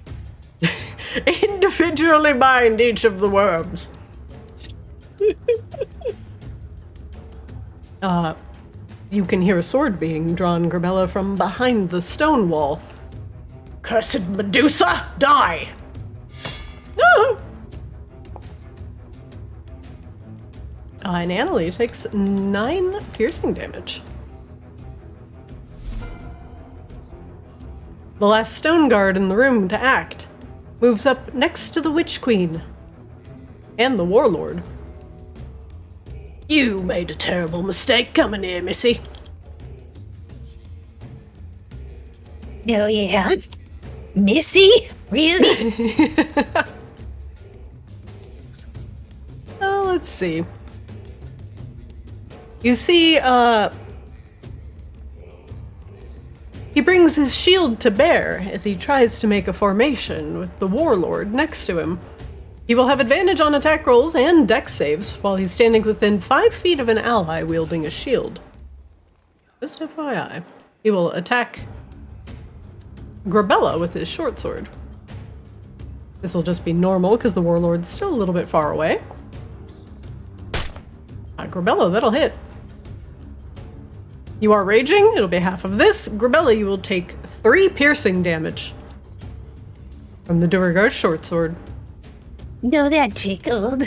Individually bind each of the worms. You can hear a sword being drawn, Grabella, from behind the stone wall. Cursed Medusa, die! Ah! And Annalie takes 9 piercing damage. The last stone guard in the room to act moves up next to the Witch Queen and the Warlord. You made a terrible mistake coming here, Missy.
Oh, yeah? Missy? Really?
Let's see. You see, he brings his shield to bear as he tries to make a formation with the Warlord next to him. He will have advantage on attack rolls and dex saves while he's standing within 5 feet of an ally wielding a shield. Just FYI. He will attack Grabella with his short sword. This will just be normal because the warlord's still a little bit far away. Grabella, that'll hit. You are raging, it'll be half of this. Grabella, you will take 3 piercing damage from the Duergar's short sword.
No, that tickled.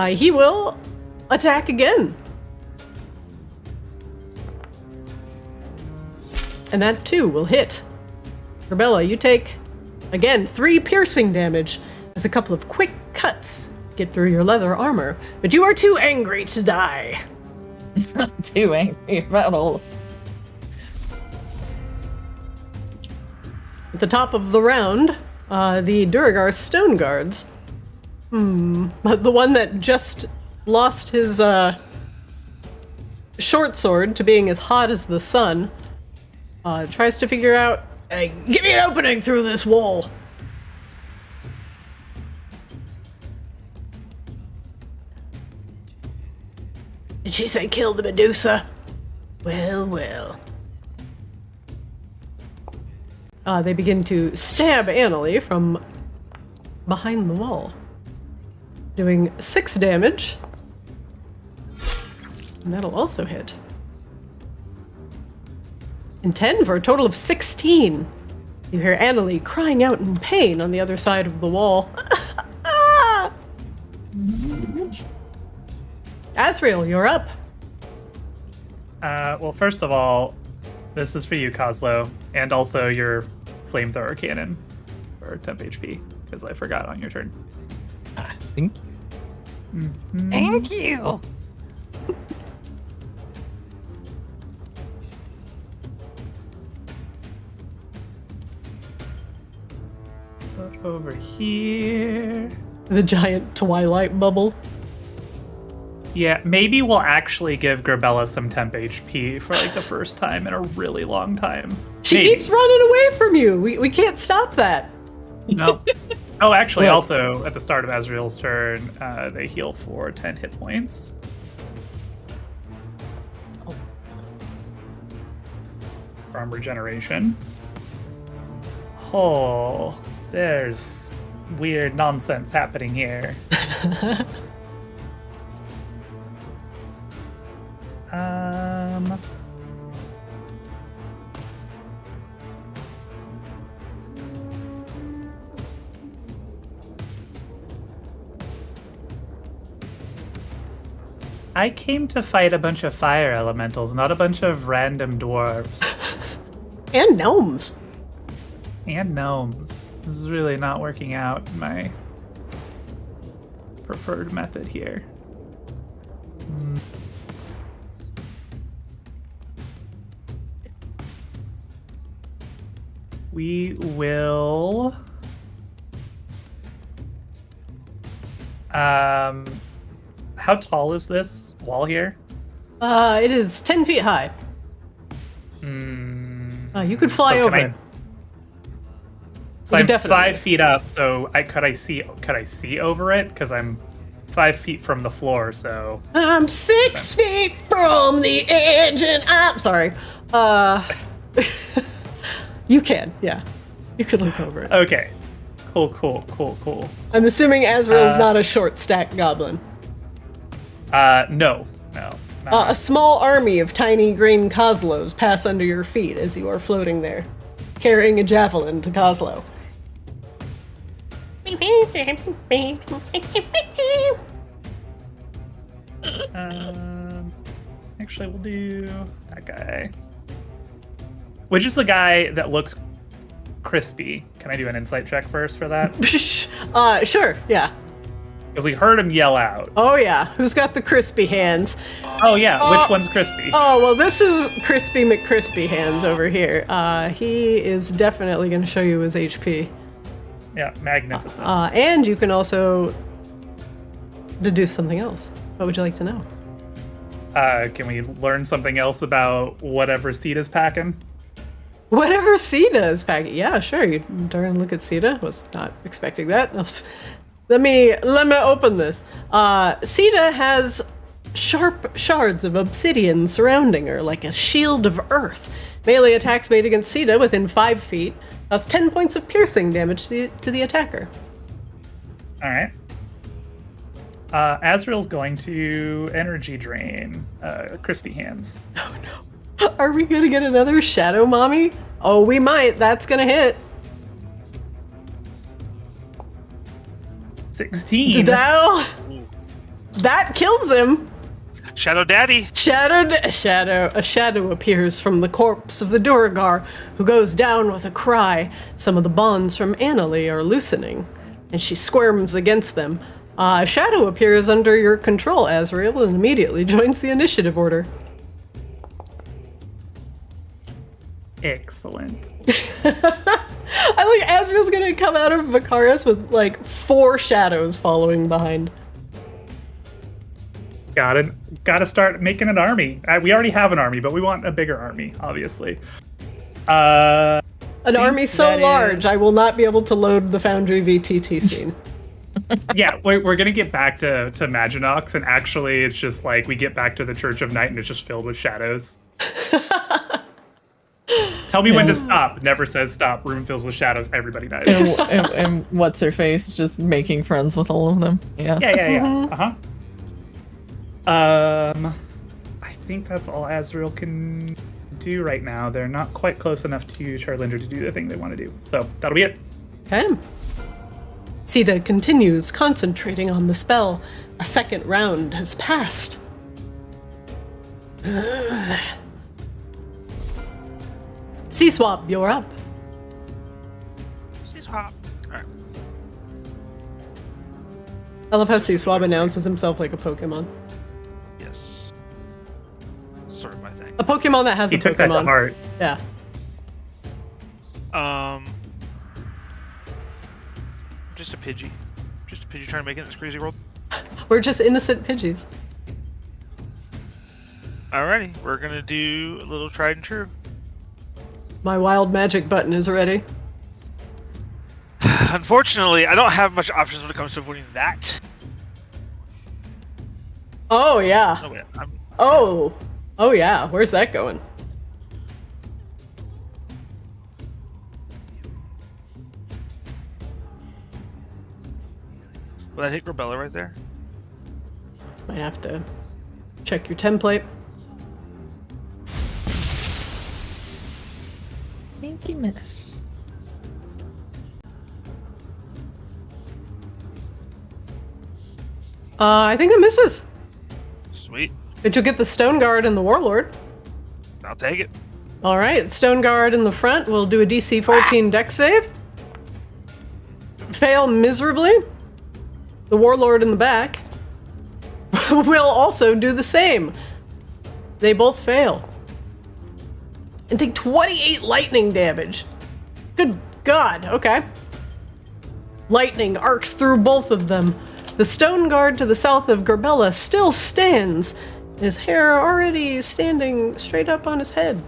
He will attack again. And that too will hit. Grabella, you take, again, 3 piercing damage as a couple of quick cuts get through your leather armor. But you are too angry to die.
Not too angry about all.
At the top of the round, the Duergar Stone Guards. The one that just lost his short sword to being as hot as the sun, tries to figure out, hey, give me an opening through this wall. Did she say kill the Medusa? Well, well. They begin to stab Annalie from behind the wall, doing 6 damage. And that'll also hit. And 10 for a total of 16. You hear Annalie crying out in pain on the other side of the wall. Asriel, you're up.
Well, first of all, this is for you, Kozlo, and also your flamethrower cannon for temp HP, because I forgot on your turn.
Thank you.
Mm-hmm. Thank you.
Put over here.
The giant twilight bubble.
Yeah, maybe we'll actually give Grabella some temp HP for like the first time in a really long time.
She keeps running away from you. We can't stop that.
No. Oh, actually, also at the start of Asriel's turn, they heal for 10 hit points. From regeneration. Oh, there's weird nonsense happening here. I came to fight a bunch of fire elementals, not a bunch of random dwarves.
And gnomes.
And gnomes. This is really not working out in my preferred method here. We will... how tall is this wall here?
It is 10 feet high. You could fly over it.
So I'm 5 feet up, so could I see over it? Because I'm 5 feet from the floor, so...
I'm 6 feet from the edge and I'm... Sorry. You can, yeah. You could look over it.
Okay. Cool.
I'm assuming Asriel's not a short stack goblin.
No.
A small army of tiny green Kozlos pass under your feet as you are floating there, carrying a javelin to Kozlo.
Actually, we'll do that guy. Which is the guy that looks crispy? Can I do an insight check first for that?
Sure, yeah.
Because we heard him yell out.
Oh yeah, who's got the crispy hands?
Oh yeah, which one's crispy?
Oh, well this is Crispy McCrispy hands over here. He is definitely going to show you his HP.
Yeah, magnificent.
And you can also deduce something else. What would you like to know?
Can we learn something else about whatever Sita's packing?
Whatever Sita is packing. Yeah, sure. You turn and look at Sita. Was not expecting that. Let me open this. Sita has sharp shards of obsidian surrounding her, like a shield of earth. Melee attacks made against Sita within 5 feet. That's 10 points of piercing damage to the attacker.
All right. Azrael's going to energy drain Crispy Hands.
Oh no. Are we gonna get another Shadow Mommy? Oh, we might. That's gonna hit.
16.
That kills him.
Shadow Daddy.
A shadow appears from the corpse of the Duragar, who goes down with a cry. Some of the bonds from Annalie are loosening, and she squirms against them. A shadow appears under your control, Azrael, and immediately joins the initiative order.
Excellent.
I like Azrael's gonna come out of Vicaris with like 4 shadows following behind.
Gotta start making an army. We already have an army, but we want a bigger army, obviously.
An army so large, I will not be able to load the Foundry VTT scene.
Yeah, we're gonna get back to Maginox, and actually it's just like we get back to the Church of Night and it's just filled with shadows. Tell me when to stop. Never says stop. Room fills with shadows. Everybody dies.
And what's her face? Just making friends with all of them. Yeah.
Yeah. I think that's all Azrael can do right now. They're not quite close enough to Charlinder to do the thing they want to do. So that'll be it.
Okay. Sita continues concentrating on the spell. A second round has passed. C-Swap, you're up.
C-Swap. Alright.
I love how C-Swap announces himself like a Pokemon.
Yes. That's sort of my thing.
A Pokemon that has
He
a
took
Pokemon.
that to heart.
Yeah.
Just a Pidgey. Just a Pidgey trying to make it in this crazy world.
We're just innocent Pidgeys.
Alrighty, we're gonna do a little tried and true.
My wild magic button is ready.
Unfortunately, I don't have much options when it comes to avoiding that.
Oh, yeah.
Oh, wait,
Oh, yeah. Where's that going?
Will that hit Grabella right there?
Might have to check your template.
Pinky miss.
I think it misses.
Sweet.
But you'll get the Stone Guard and the Warlord.
I'll take it.
All right, Stone Guard in the front will do a DC 14 Dex save. Fail miserably. The Warlord in the back will also do the same. They both fail. And take 28 lightning damage. Good God, okay. Lightning arcs through both of them. The Stone Guard to the south of Grabella still stands, his hair already standing straight up on his head.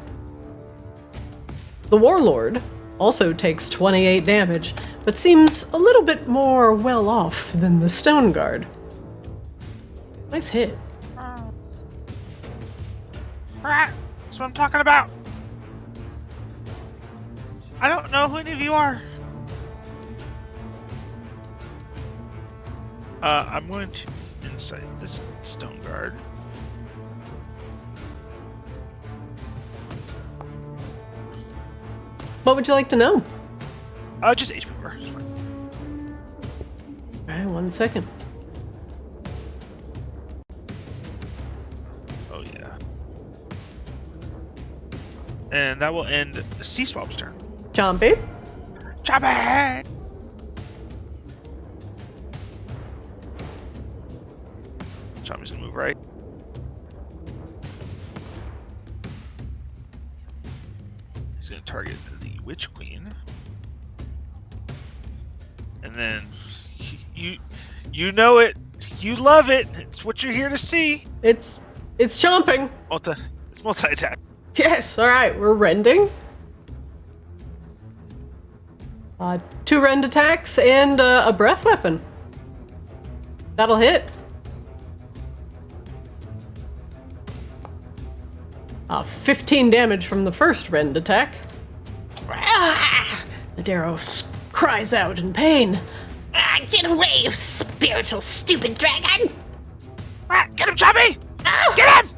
The Warlord also takes 28 damage, but seems a little bit more well off than the Stone Guard. Nice hit.
That's what I'm talking about. I don't know who any of you are. I'm going to insight this Stone Guard.
What would you like to know?
Just HP bar. It's fine.
Alright, 1 second.
Oh yeah. And that will end C-Swap's turn.
Chompy.
Chompy! Chompy's gonna move right. He's gonna target the Witch Queen. And then you know it, you love it. It's what you're here to see.
It's chomping.
It's multi-attack.
Yes, alright, we're rending. 2 rend attacks and a breath weapon. That'll hit. 15 damage from the first rend attack. The Darrow cries out in pain.
Get away, you spiritual stupid dragon!
Get him, Choppy! Get him!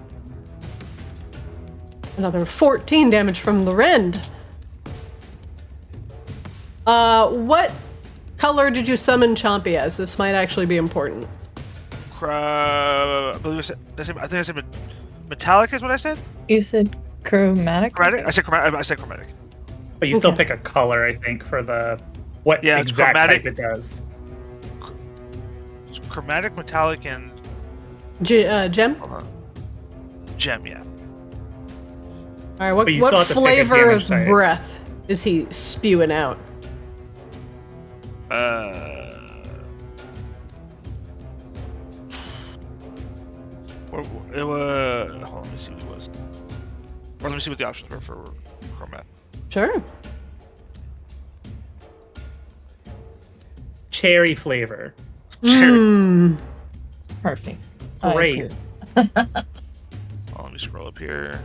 Another 14 damage from the rend. What color did you summon Chompy as? This might actually be important.
I believe I said metallic is what I said?
You said chromatic?
Chromatic? I said chromatic.
But you still pick a color, I think, for the what exact type it does.
It's chromatic, metallic, and
gem?
Gem, yeah.
Alright, what flavor of breath is he spewing out?
It was. Hold on, let me see what it was. Or let me see what the options were for chromatic.
Sure.
Cherry flavor.
Perfect.
Great.
Let me scroll up here.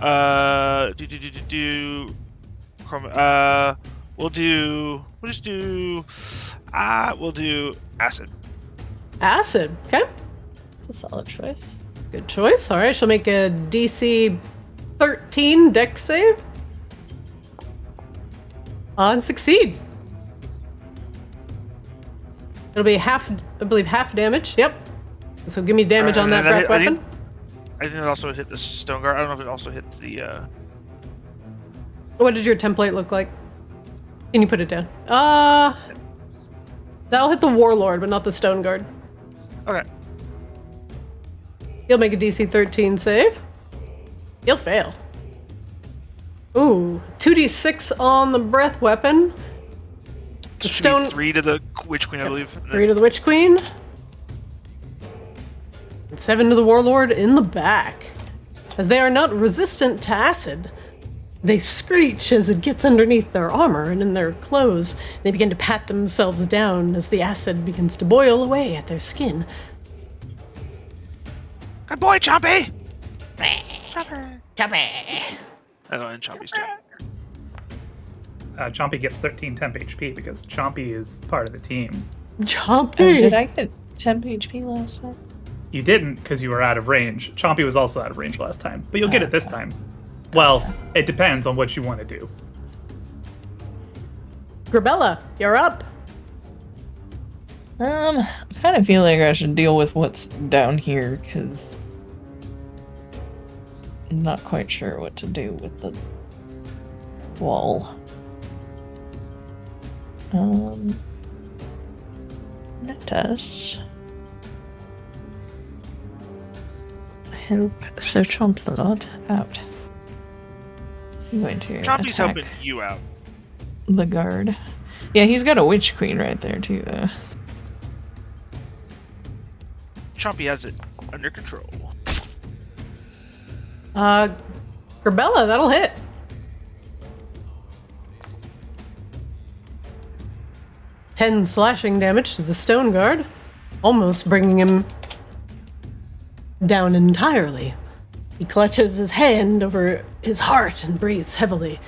We'll do acid.
Acid, okay.
It's a solid choice.
Good choice. Alright, she'll make a DC 13 dex save. And succeed. It'll be half damage. Yep. So give me damage on that breath weapon.
I think it also hit the stone guard. I don't know if it also hit the.
What did your template look like? Can you put it down? That'll hit the warlord, but not the stone guard.
Okay.
He'll make a DC 13 save. He'll fail. Ooh, 2d6 on the breath weapon. The stone.
3 to the Witch Queen, I believe.
3 to the Witch Queen. And 7 to the Warlord in the back. As they are not resistant to acid, they screech as it gets underneath their armor and in their clothes. They begin to pat themselves down as the acid begins to boil away at their skin.
Good boy, Chompy!
Chompy.
I don't end Chompy's turn.
Chompy gets 13 temp HP because Chompy is part of the team.
Chompy!
Did I get temp HP last time?
You didn't because you were out of range. Chompy was also out of range last time, but you'll get it this time. Well, it depends on what you want to do.
Grabella, you're up.
I kind of feel like I should deal with what's down here because I'm not quite sure what to do with the wall. Let us help Sir Chompsalot out. I'm going to
Chompy's helping you out.
The guard. Yeah, he's got a Witch Queen right there too, though.
Chompy has it under control.
Grabella, that'll hit. Ten slashing damage to the stone guard, almost bringing him down entirely. He clutches his hand over his heart and breathes heavily.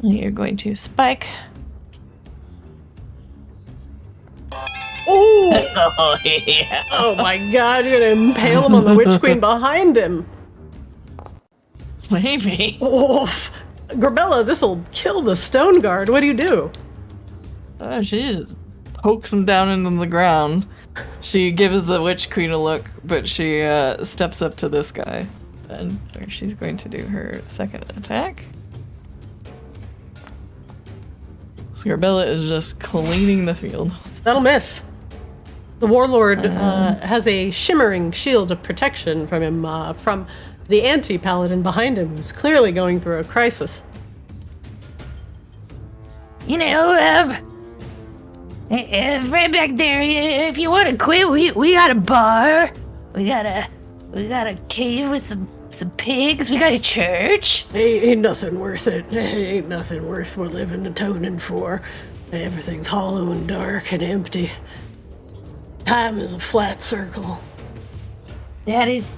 You're going to spike.
Oh!
Yeah.
Oh my god, you're gonna impale him on the Witch Queen behind him.
Maybe.
Oof. Grabella, this'll kill the stone guard. What do you do?
She just pokes him down into the ground. She gives the Witch Queen a look, but she steps up to this guy. And she's going to do her second attack. Grabella is just cleaning the field.
That'll miss. The warlord has a shimmering shield of protection from him, from the anti-paladin behind him, who's clearly going through a crisis.
You know, right back there, if you want to quit, we got a bar. We got a cave with some pigs. We got a church.
Ain't nothing worth it. Ain't nothing worth we're living atoning for. Everything's hollow and dark and empty. Time is a flat circle.
That is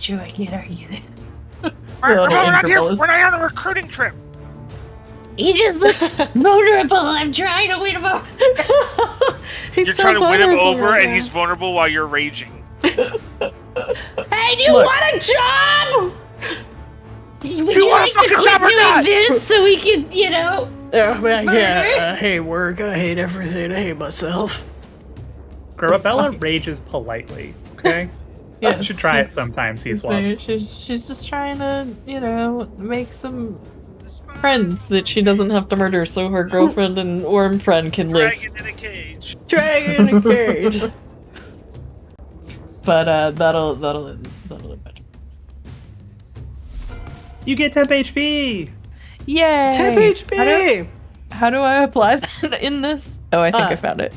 true. I can't argue that.
We're not on a recruiting trip.
He just looks vulnerable. I'm trying to win him over.
You're trying to win him over, and he's vulnerable while you're raging.
Hey, do you want a job?
Would you like to quit doing this so we can,
I hate work. I hate everything. I hate myself.
Grabella rages politely, okay?
Yeah,
You should try it sometime, C-Swap.
She's just trying to, make some friends that she doesn't have to murder so her girlfriend and worm friend can live.
Dragon in a cage.
Dragon in a cage.
But that'll match.
You get temp HP!
Yay!
Temp HP!
How do I apply that in this? Oh, I think I found it.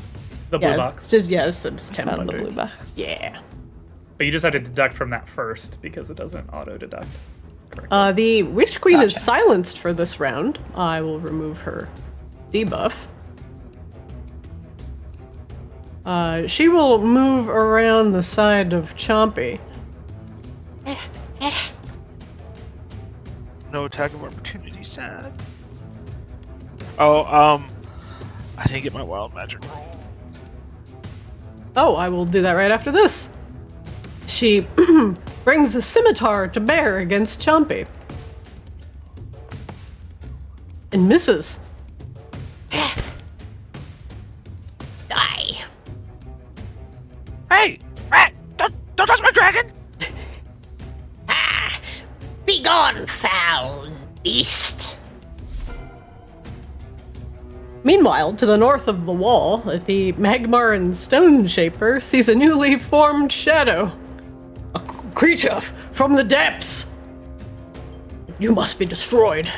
The blue box.
It's temp
Found the
under.
blue box.
Yeah.
But you just had to deduct from that first because it doesn't auto-deduct.
The Witch Queen is silenced for this round. I will remove her debuff. She will move around the side of Chompy.
No attack of opportunity, sad. Oh, I didn't get my wild magic roll.
Oh, I will do that right after this. She brings the scimitar to bear against Chompy. And misses.
Die.
Hey! Rat! Don't touch my dragon!
Be gone, foul beast.
Meanwhile, to the north of the wall, the Magmaran Stone Shaper sees a newly formed shadow. A creature from the depths! You must be destroyed.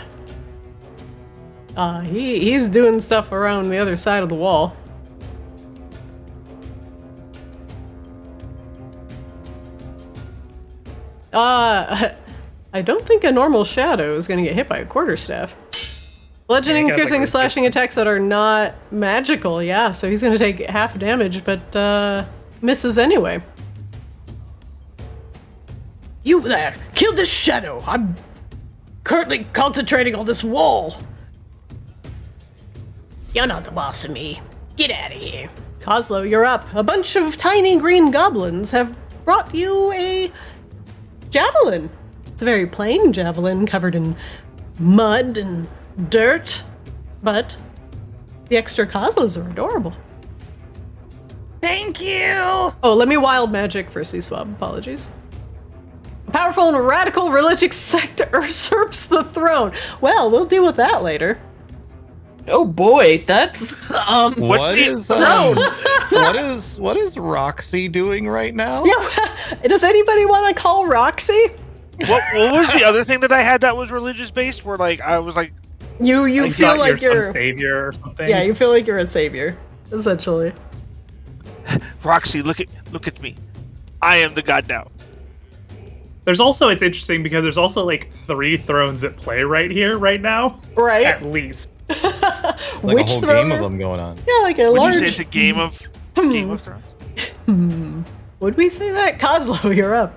He's doing stuff around the other side of the wall. I don't think a normal shadow is gonna get hit by a quarterstaff. Bludgeoning, piercing, slashing attacks that are not magical, yeah, so he's gonna take half damage, but misses anyway. You there! Kill this shadow! I'm currently concentrating on this wall!
You're not the boss of me. Get out of here.
Kozlo, you're up. A bunch of tiny green goblins have brought you a javelin. It's a very plain javelin covered in mud and dirt, but the extra Kozlos are adorable.
Thank you!
Oh, let me wild magic for C-Swab. Apologies. A powerful and radical religious sect usurps the throne. Well, we'll deal with that later.
Oh boy, that's
What's
what is Roxy doing right now?
Yeah, does anybody want to call Roxy?
What was the other thing that I had that was religious based? Where I was like,
you feel like you're
some savior or something.
Yeah, you feel like you're a savior, essentially.
Roxy, look at me. I am the god now.
There's also, it's interesting because there's also like 3 thrones at play right here, right now.
Right.
At least.
Like
Which
a whole
throne?
game of them going on.
Yeah, like a
Would
large.
you say it's a Game of Thrones?
Would we say that? Kozlo, you're up.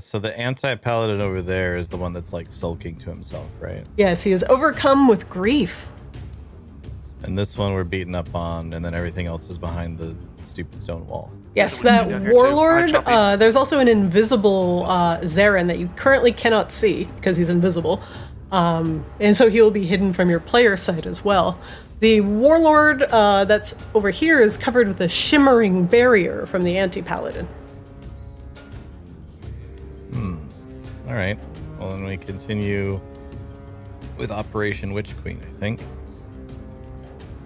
So the anti-paladin over there is the one that's like sulking to himself, right?
Yes, he is overcome with grief.
And this one we're beating up on, and then everything else is behind the stupid stone wall.
Yes, that warlord. There's also an invisible Zarin that you currently cannot see because he's invisible. And so he'll be hidden from your player side as well. The warlord that's over here is covered with a shimmering barrier from the anti-paladin.
All right. Well, then we continue with Operation Witch Queen, I think.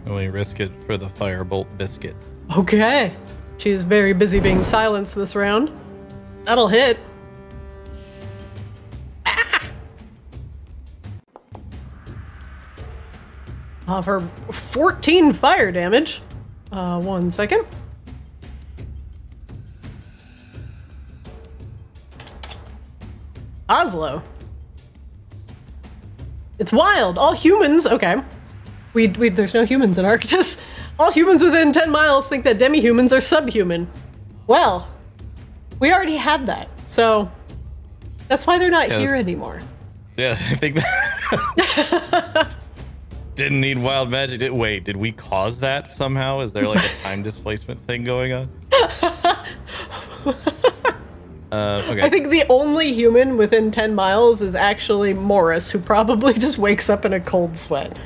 And we risk it for the Firebolt Biscuit.
Okay. She is very busy being silenced this round. That'll hit. For 14 fire damage. 1 second. Oslo. It's wild. All humans. Okay. There's no humans in Arctis. All humans within 10 miles think that demi-humans are subhuman. Well, We already had that, so that's why they're not here anymore.
Yeah, I think that didn't need wild magic. Did we cause that somehow? Is there like a time displacement thing going on? Okay.
I think the only human within 10 miles is actually Morris, who probably just wakes up in a cold sweat.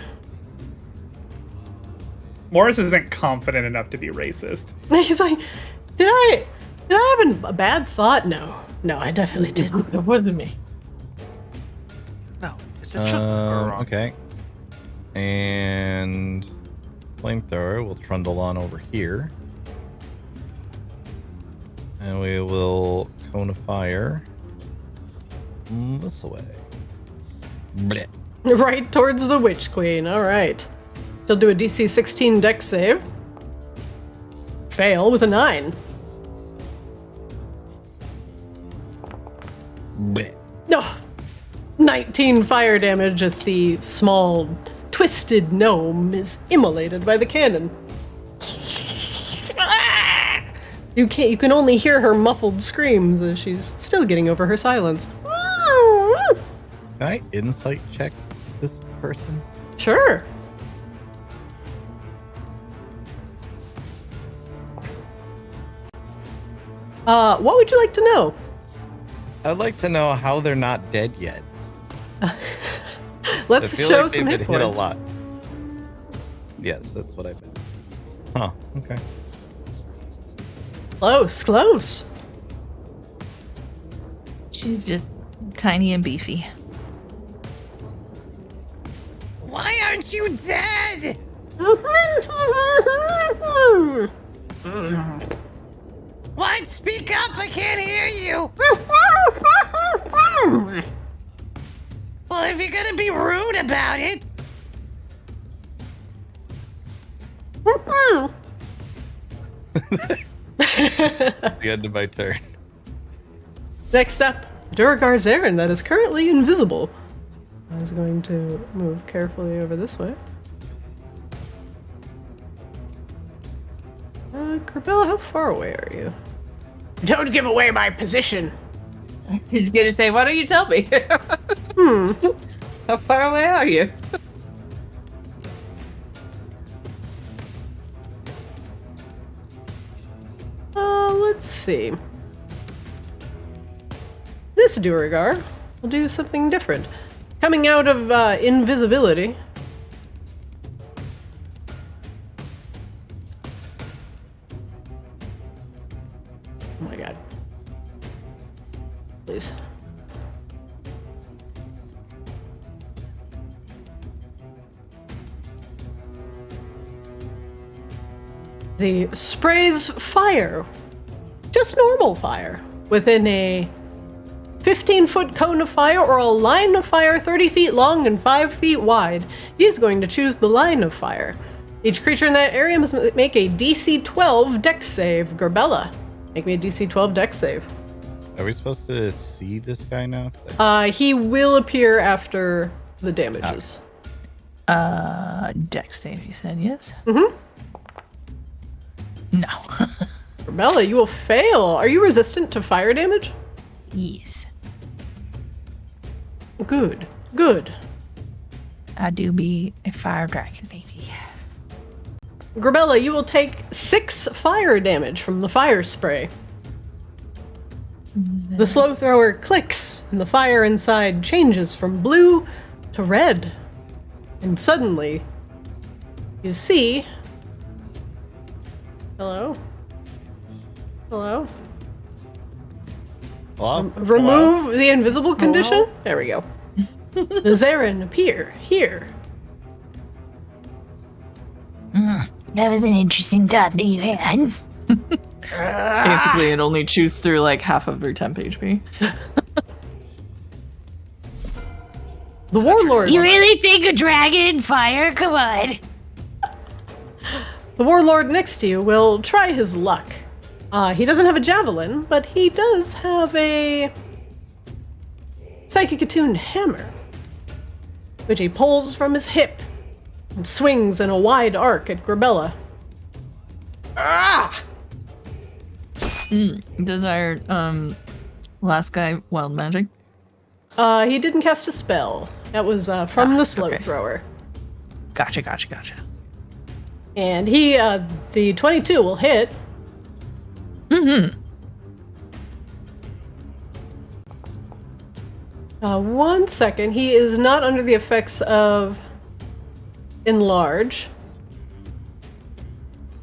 Morris isn't confident enough to be racist.
He's like, did I have a bad thought? No, I definitely didn't.
It wasn't me.
No, it's the chunk.
Okay. And flamethrower will trundle on over here. And we will cone of fire this way. Blech.
Right towards the Witch Queen. All right. She'll do a DC 16 dex save. Fail with a 9.
Blech.
No. 19 fire damage as the small, twisted gnome is immolated by the cannon. You can only hear her muffled screams as she's still getting over her silence.
Can I insight check this person?
Sure. What would you like to know?
I'd like to know how they're not dead yet.
Let's
I feel
show
like
some
they've
hit
been hit a
points.
lot. Yes, that's what I meant. Huh, okay.
Close.
She's just tiny and beefy.
Why aren't you dead? What? Speak up! I can't hear you! Well, if you're gonna be rude about it...
That's the end of my turn.
Next up, Duragar Zarin, that is currently invisible. I was going to move carefully over this way. Corbella, how far away are you? Don't give away my position!
He's gonna say, why don't you tell me? How far away are you?
Let's see. This Duragar will do something different. Coming out of invisibility. Oh my god. Please. He sprays fire. Just normal fire. Within a 15-foot cone of fire or a line of fire 30 feet long and 5 feet wide. He's going to choose the line of fire. Each creature in that area must make a DC 12 dex save. Gorbella, make me a DC 12 dex save.
Are we supposed to see this guy now?
He will appear after the damages.
Dex save, you said, yes?
Mm-hmm.
No.
Gorbella, you will fail. Are you resistant to fire damage?
Yes.
Good.
I do be a fire dragon lady.
Gorbella, you will take 6 fire damage from the fire spray. The slow thrower clicks, and the fire inside changes from blue to red. And suddenly, you see... Hello?
Hello?
Remove the invisible condition? Hello? There we go. The Zarin appear here.
That was an interesting thought that you had.
Basically, it only chews through like half of your temp HP.
The Warlord.
You really think a dragon fire? Come on.
The Warlord next to you will try his luck. He doesn't have a javelin, but he does have a psychic attuned hammer, which he pulls from his hip and swings in a wide arc at Gorbella. Ah!
Desired, last guy, wild magic?
He didn't cast a spell. That was from the slow thrower.
Gotcha.
And he, the 22 will hit.
Mm-hmm.
1 second. He is not under the effects of enlarge.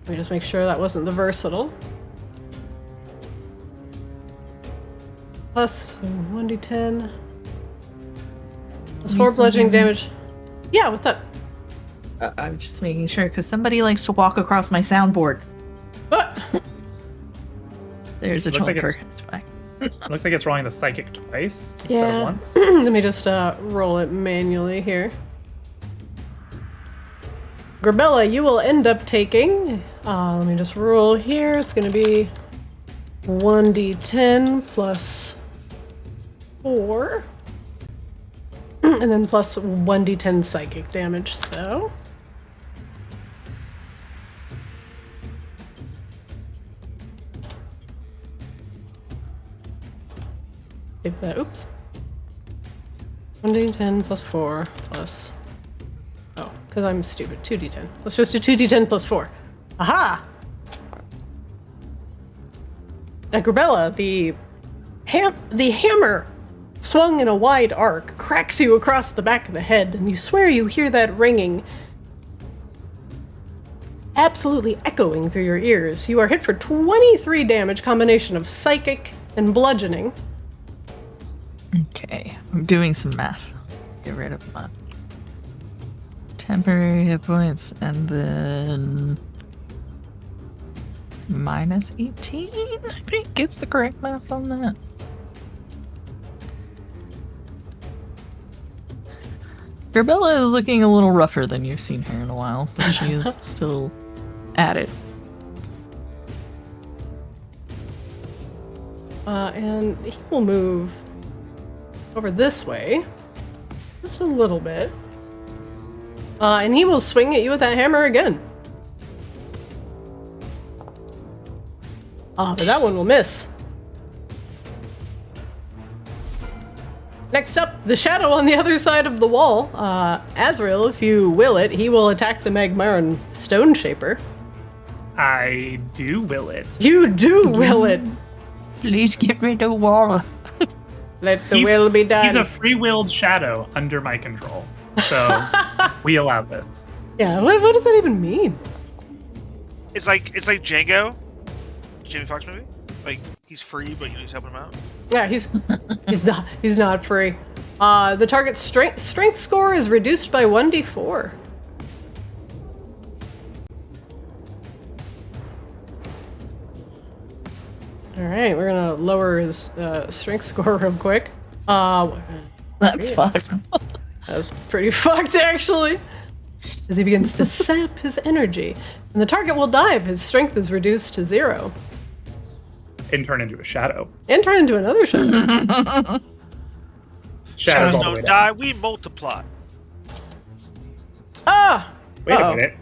Let me just make sure that wasn't the versatile. Plus 1d10. Plus 4 bludgeoning damage. Yeah, what's up?
I'm just making sure, because somebody likes to walk across my soundboard. There's a chunker. It's fine.
Looks like it's rolling the psychic twice instead of once.
Let me just roll it manually here. Grabella, you will end up taking... let me just roll here. It's going to be 1d10 plus 4. And then plus 1d10 psychic damage, so... Save that, oops. 1d10 plus 4 plus... Oh, because I'm stupid. 2d10. Let's just do 2d10 plus 4. Aha! Grabella, the hammer swung in a wide arc cracks you across the back of the head, and you swear you hear that ringing absolutely echoing through your ears. You are hit for 23 damage, combination of psychic and bludgeoning.
Okay, I'm doing some math. Get rid of my temporary hit points, and then minus 18, I think it's the correct math on that. Grabella is looking a little rougher than you've seen her in a while, but she is still at it.
And he will move over this way, just a little bit. And he will swing at you with that hammer again. But that one will miss. Next up, the shadow on the other side of the wall. Azrael, if you will it, he will attack the Magmaran Stone Shaper.
I do will it.
You do will it.
Please get rid of Walla.
Let the will be done.
He's a free-willed shadow under my control. So we allow this.
Yeah, what does that even mean?
It's like Django, Jamie Foxx movie. Like he's free, but he's helping him out.
Yeah, he's not free. The target's strength score is reduced by 1d4. All right, we're gonna lower his strength score real quick.
That's fucked.
That was pretty fucked, actually. As he begins to sap his energy. And the target will die if his strength is reduced to 0.
And turn into a shadow.
And turn into another shadow.
Shadows all the way
don't
down.
die, we multiply.
Ah!
Wait a minute.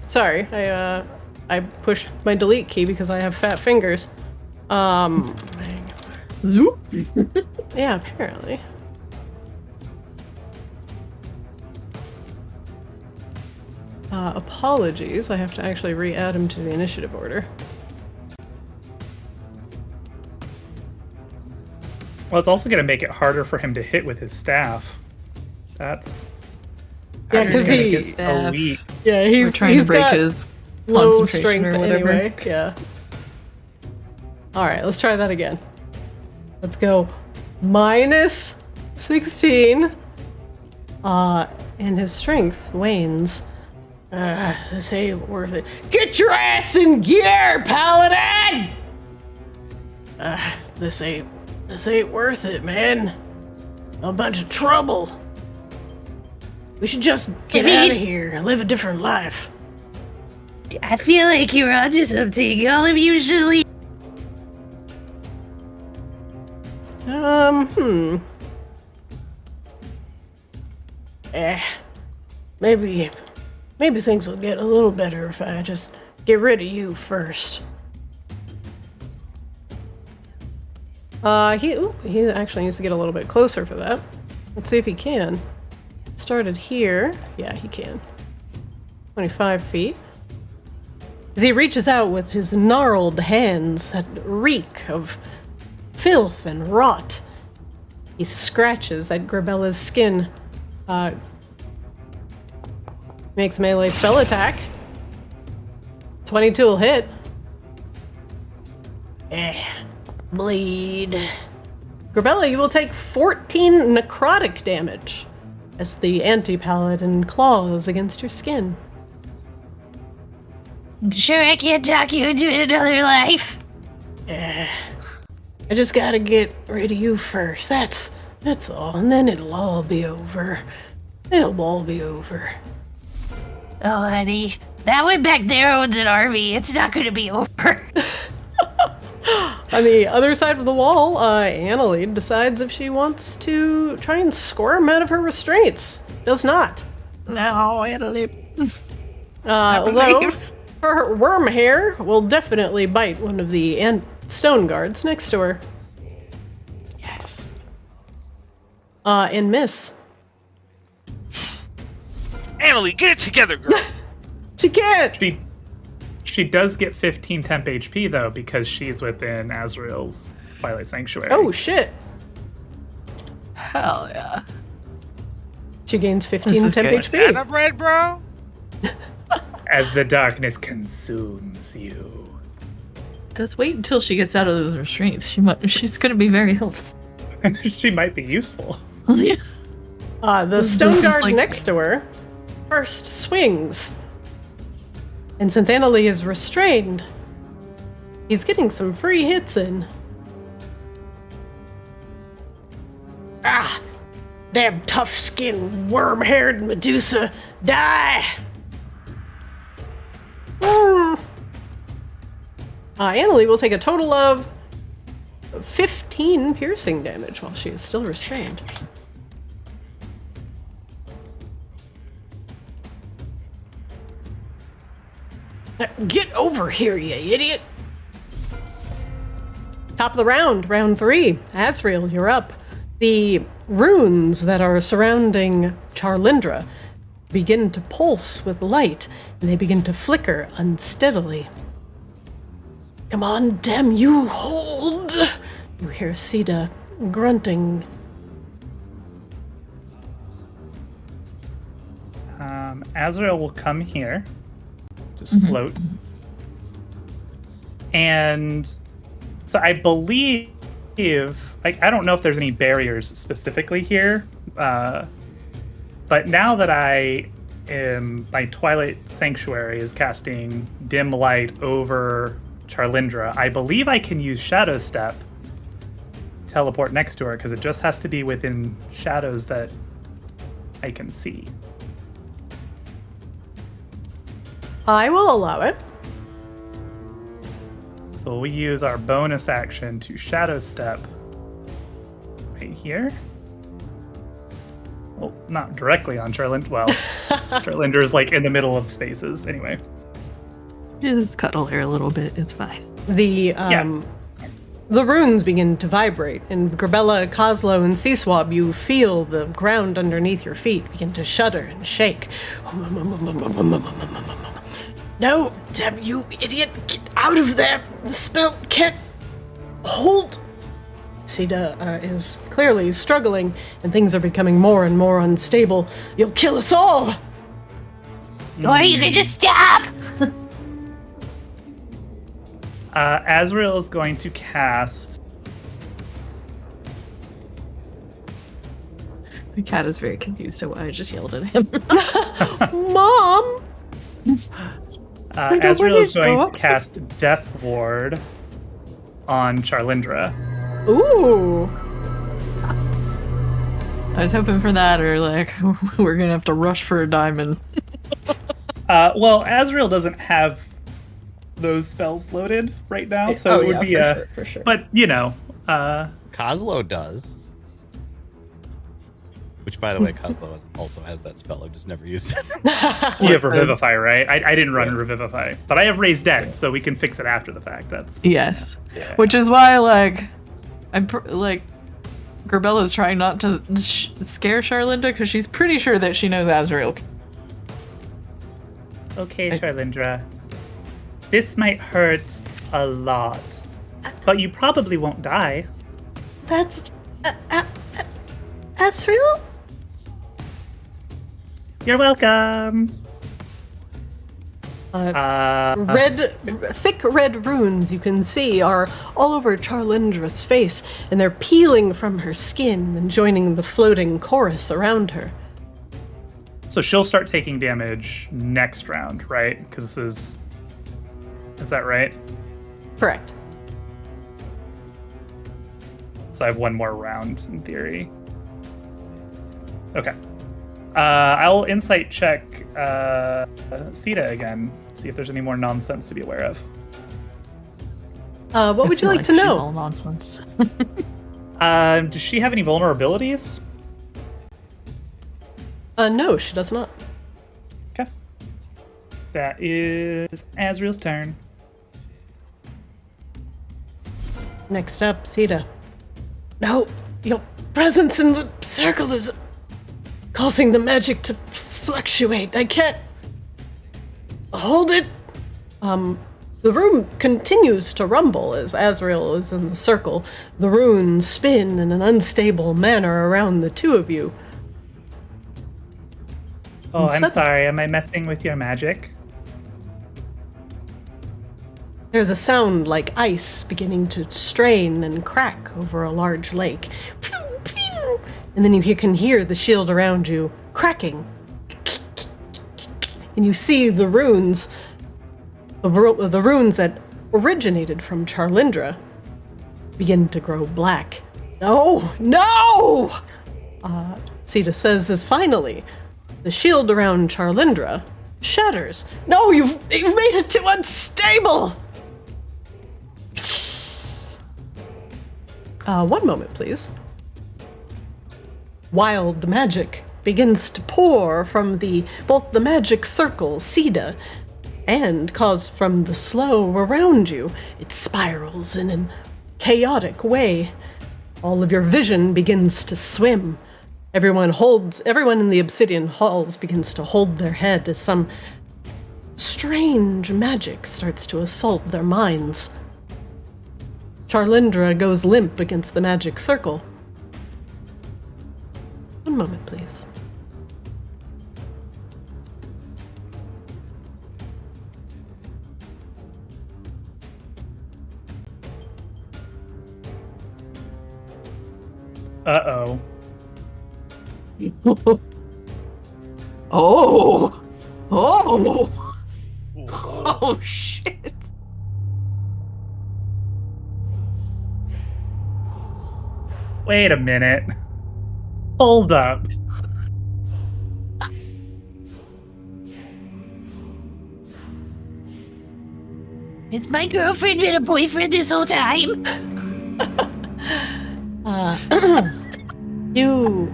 Sorry, I pushed my delete key because I have fat fingers.
Zoop.
Yeah, apparently. Apologies, I have to actually re-add him to the initiative order.
Well, it's also going to make it harder for him to hit with his staff. That's...
Yeah, because
he's so weak.
Yeah,
We're trying to break
got
his
low
concentration
strength
or whatever.
anyway. Yeah. All right, let's try that again. Let's go. Minus 16. And his strength wanes. This ain't worth it. Get your ass in gear, Paladin! This ain't worth it, man. A bunch of trouble. We should just get out of here and live a different life.
I feel like you're onto something. All of you should leave.
Maybe things will get a little better if I just get rid of you first. He actually needs to get a little bit closer for that. Let's see if he can. Started here. Yeah, he can. 25 feet. As he reaches out with his gnarled hands that reek of filth and rot, he scratches at Grabella's skin. Makes melee spell attack. 22 will hit. Bleed. Grabella, you will take 14 necrotic damage as the anti-paladin claws against your skin.
Sure, I can't talk you into another life.
I just gotta get rid of you first. That's all, and then it'll all be over. It'll all be over.
Oh, honey, that one back there owns an army. It's not gonna be over.
On the other side of the wall, Annalie decides if she wants to try and squirm out of her restraints. Does not.
No, Annalie.
Although her worm hair will definitely bite one of the stone guards next to her.
Yes.
And miss.
Annalie, get it together, girl.
She can't.
She does get 15 temp HP though because she's within Azrael's Twilight Sanctuary.
Oh shit.
Hell yeah.
She gains 15 temp
good.
HP.
Anna bread, bro.
As the darkness consumes you.
Just wait until she gets out of those restraints. She's gonna be very helpful.
She might be useful.
Yeah.
The stone guard next to her first swings. And since Annalie is restrained, he's getting some free hits in. Ah! Damn tough-skinned, worm-haired Medusa! Die! Annalie will take a total of 15 piercing damage while she is still restrained. Get over here, you idiot! Top of the round, round 3. Azrael, you're up. The runes that are surrounding Charlindra begin to pulse with light, and they begin to flicker unsteadily. Come on, damn you, hold! You hear Sita grunting.
Azrael will come here. Just float. And so I believe, like, I don't know if there's any barriers specifically here, but now that my Twilight Sanctuary is casting dim light over Charlindra, I believe I can use Shadow Step, teleport next to her, because it just has to be within shadows that I can see.
I will allow it.
So we use our bonus action to Shadow Step right here. Well, not directly on Charlindra. Well, Charlindra is like in the middle of spaces. Anyway.
Just cuddle her a little bit. It's fine.
The runes begin to vibrate, and Grabella, Kozlo, and Seaswab, you feel the ground underneath your feet begin to shudder and shake. No, damn you idiot, get out of there! The spell can't hold! Sita is clearly struggling, and things are becoming more and more unstable. You'll kill us all!
Or you can just stop!
Azrael is going to cast...
The cat is very confused, so I just yelled at him.
Mom!
Azrael is going to cast Death Ward on Charlindra.
Ooh!
I was hoping for that, or like, we're gonna have to rush for a diamond.
Well, Azrael doesn't have those spells loaded right now, so it would be
for sure.
But, you know...
Kozlo does. Which, by the way, Kozlo also has that spell. I've just never used it.
You have Revivify, right? I didn't run Revivify. But I have Raise Dead, so we can fix it after the fact. That's
Yes.
Yeah.
Which is why, like, Grabella's trying not to scare Charlinda because she's pretty sure that she knows Azrael.
Okay, Charlindra. This might hurt a lot, but you probably won't die.
That's... Azrael?
You're welcome.
Thick red runes you can see are all over Charlindra's face, and they're peeling from her skin and joining the floating chorus around her.
So she'll start taking damage next round, right? Because this is that right?
Correct.
So I have one more round in theory. Okay. I'll insight check Sita again, see if there's any more nonsense to be aware of.
What would you like to know?
She's all nonsense.
Does she have any vulnerabilities?
No, she does not.
Okay. That is Azrael's turn.
Next up, Sita. No, your presence in the circle is causing the magic to fluctuate. I can't hold it. The room continues to rumble as Azrael is in the circle. The runes spin in an unstable manner around the two of you.
Oh, I'm sorry. Am I messing with your magic?
There's a sound like ice beginning to strain and crack over a large lake. And then you can hear the shield around you cracking. And you see the runes, the runes that originated from Charlindra, begin to grow black. No! No! Sita says as finally, the shield around Charlindra shatters. No, you've made it too unstable! 1 moment, please. Wild magic begins to pour from both the magic circle, Sita, and caused from the slow around you. It spirals in a chaotic way. All of your vision begins to swim. Everyone in the obsidian halls begins to hold their head as some strange magic starts to assault their minds. Charlindra goes limp against the magic circle. 1 moment, please.
Uh-oh.
Oh! Oh! Oh, shit.
Wait a minute. Hold up.
Has my girlfriend been a boyfriend this whole time?
You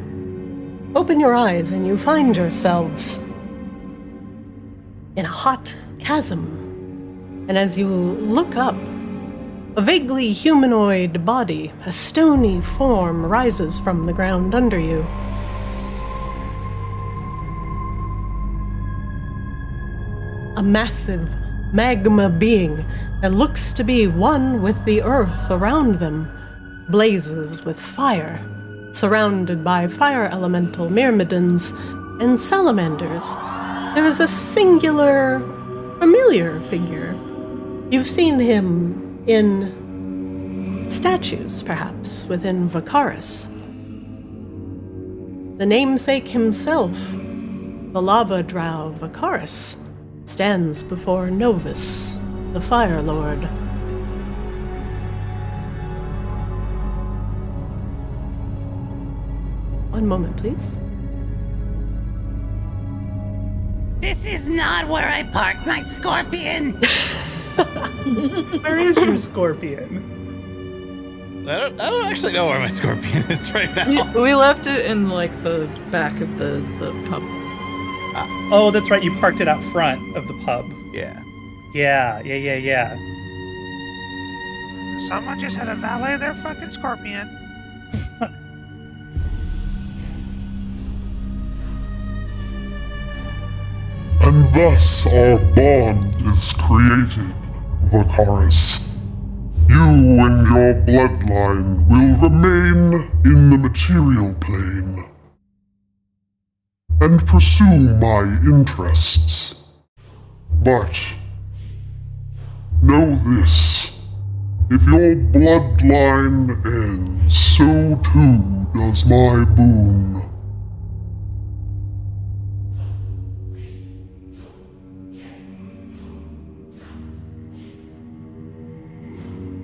open your eyes and you find yourselves in a hot chasm. And as you look up, a vaguely humanoid body, a stony form, rises from the ground under you. A massive magma being that looks to be one with the earth around them, blazes with fire, surrounded by fire elemental myrmidons and salamanders. There is a singular, familiar figure. You've seen him in statues, perhaps, within Vakaris. The namesake himself, the lava drow Vakaris, stands before Novus, the Fire Lord. One moment, please.
This is not where I parked my scorpion.
Where is your scorpion?
I don't actually know where my scorpion is right now.
We left it in like the back of the pub.
Oh, that's right. You parked it out front of the pub.
Yeah.
Yeah.
Someone just had to valet their fucking scorpion.
And thus our bond is created, Vacaris. You and your bloodline will remain in the material plane and pursue my interests. But know this, if your bloodline ends, so too does my boon.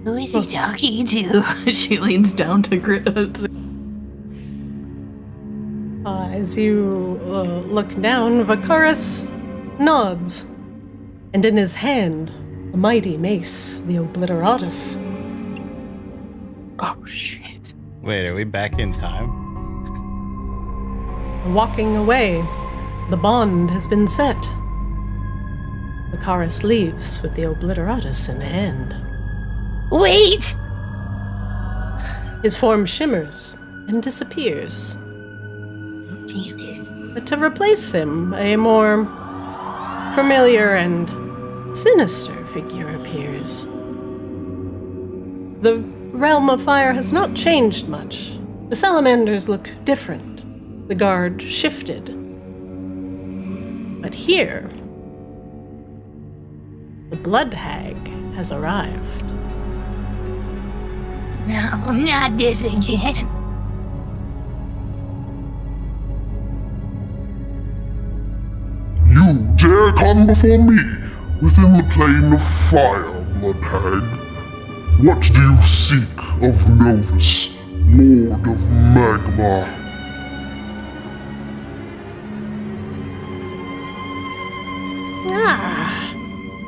Who is he talking to?
She leans down to grit.
As you look down, Vacaris nods, and in his hand, a mighty mace, the Obliteratus.
Oh shit.
Wait, are we back in time?
Walking away, the bond has been set. Vacaris leaves with the Obliteratus in hand.
Wait!
His form shimmers and disappears.
Damn it.
But to replace him, a more familiar and sinister figure appears. The realm of fire has not changed much. The salamanders look different. The guard shifted. But here, the blood hag has arrived.
No, not this again.
You dare come before me within the plane of fire, blood hag? What do you seek of Novus, Lord of Magma?
Ah,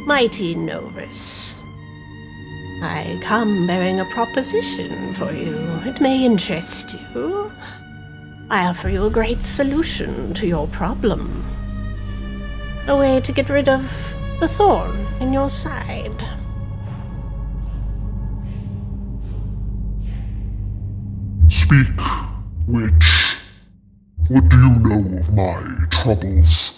mighty Novus. I come bearing a proposition for you. It may interest you. I offer you a great solution to your problem. A way to get rid of the thorn in your side.
Speak, witch. What do you know of my troubles?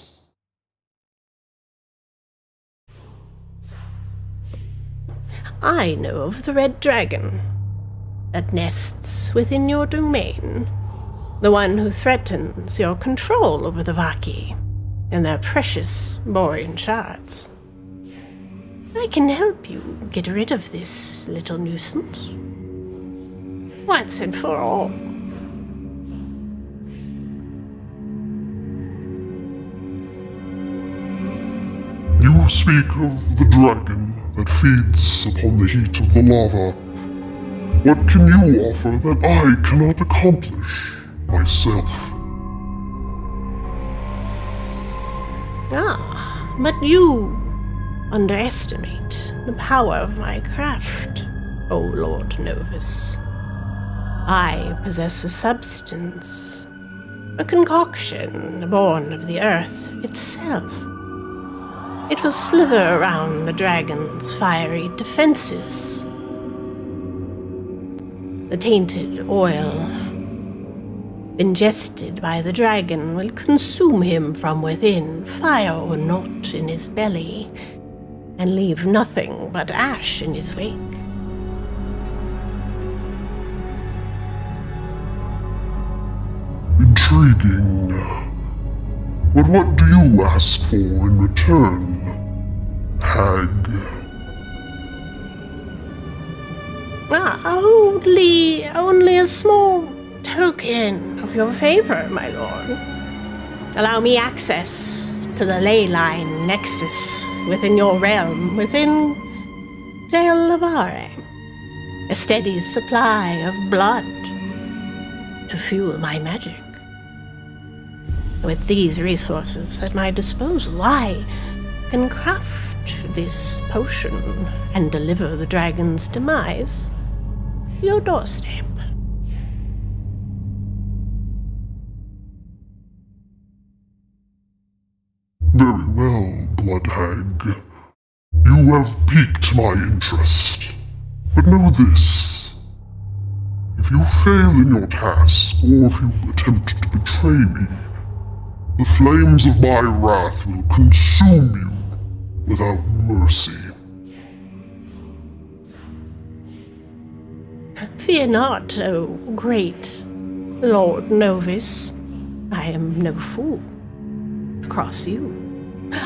I know of the red dragon that nests within your domain. The one who threatens your control over the Vaki and their precious borean shards. I can help you get rid of this little nuisance. Once and for all.
You speak of the dragon that feeds upon the heat of the lava. What can you offer that I cannot accomplish myself?
Ah, but you underestimate the power of my craft, O Lord Novus. I possess a substance, a concoction born of the earth itself. It will slither around the dragon's fiery defenses. The tainted oil, ingested by the dragon, will consume him from within, fire or not, in his belly, and leave nothing but ash in his wake.
Intriguing. But what do you ask for in return, hag?
Only a small token of your favor, my lord. Allow me access to the ley line nexus within your realm, within Dale Lavare. A steady supply of blood to fuel my magic. With these resources at my disposal, I can craft this potion and deliver the dragon's demise to your doorstep.
Very well, blood hag. You have piqued my interest. But know this. If you fail in your task, or if you attempt to betray me, the flames of my wrath will consume you without mercy.
Fear not, O great Lord Novus. I am no fool to cross you.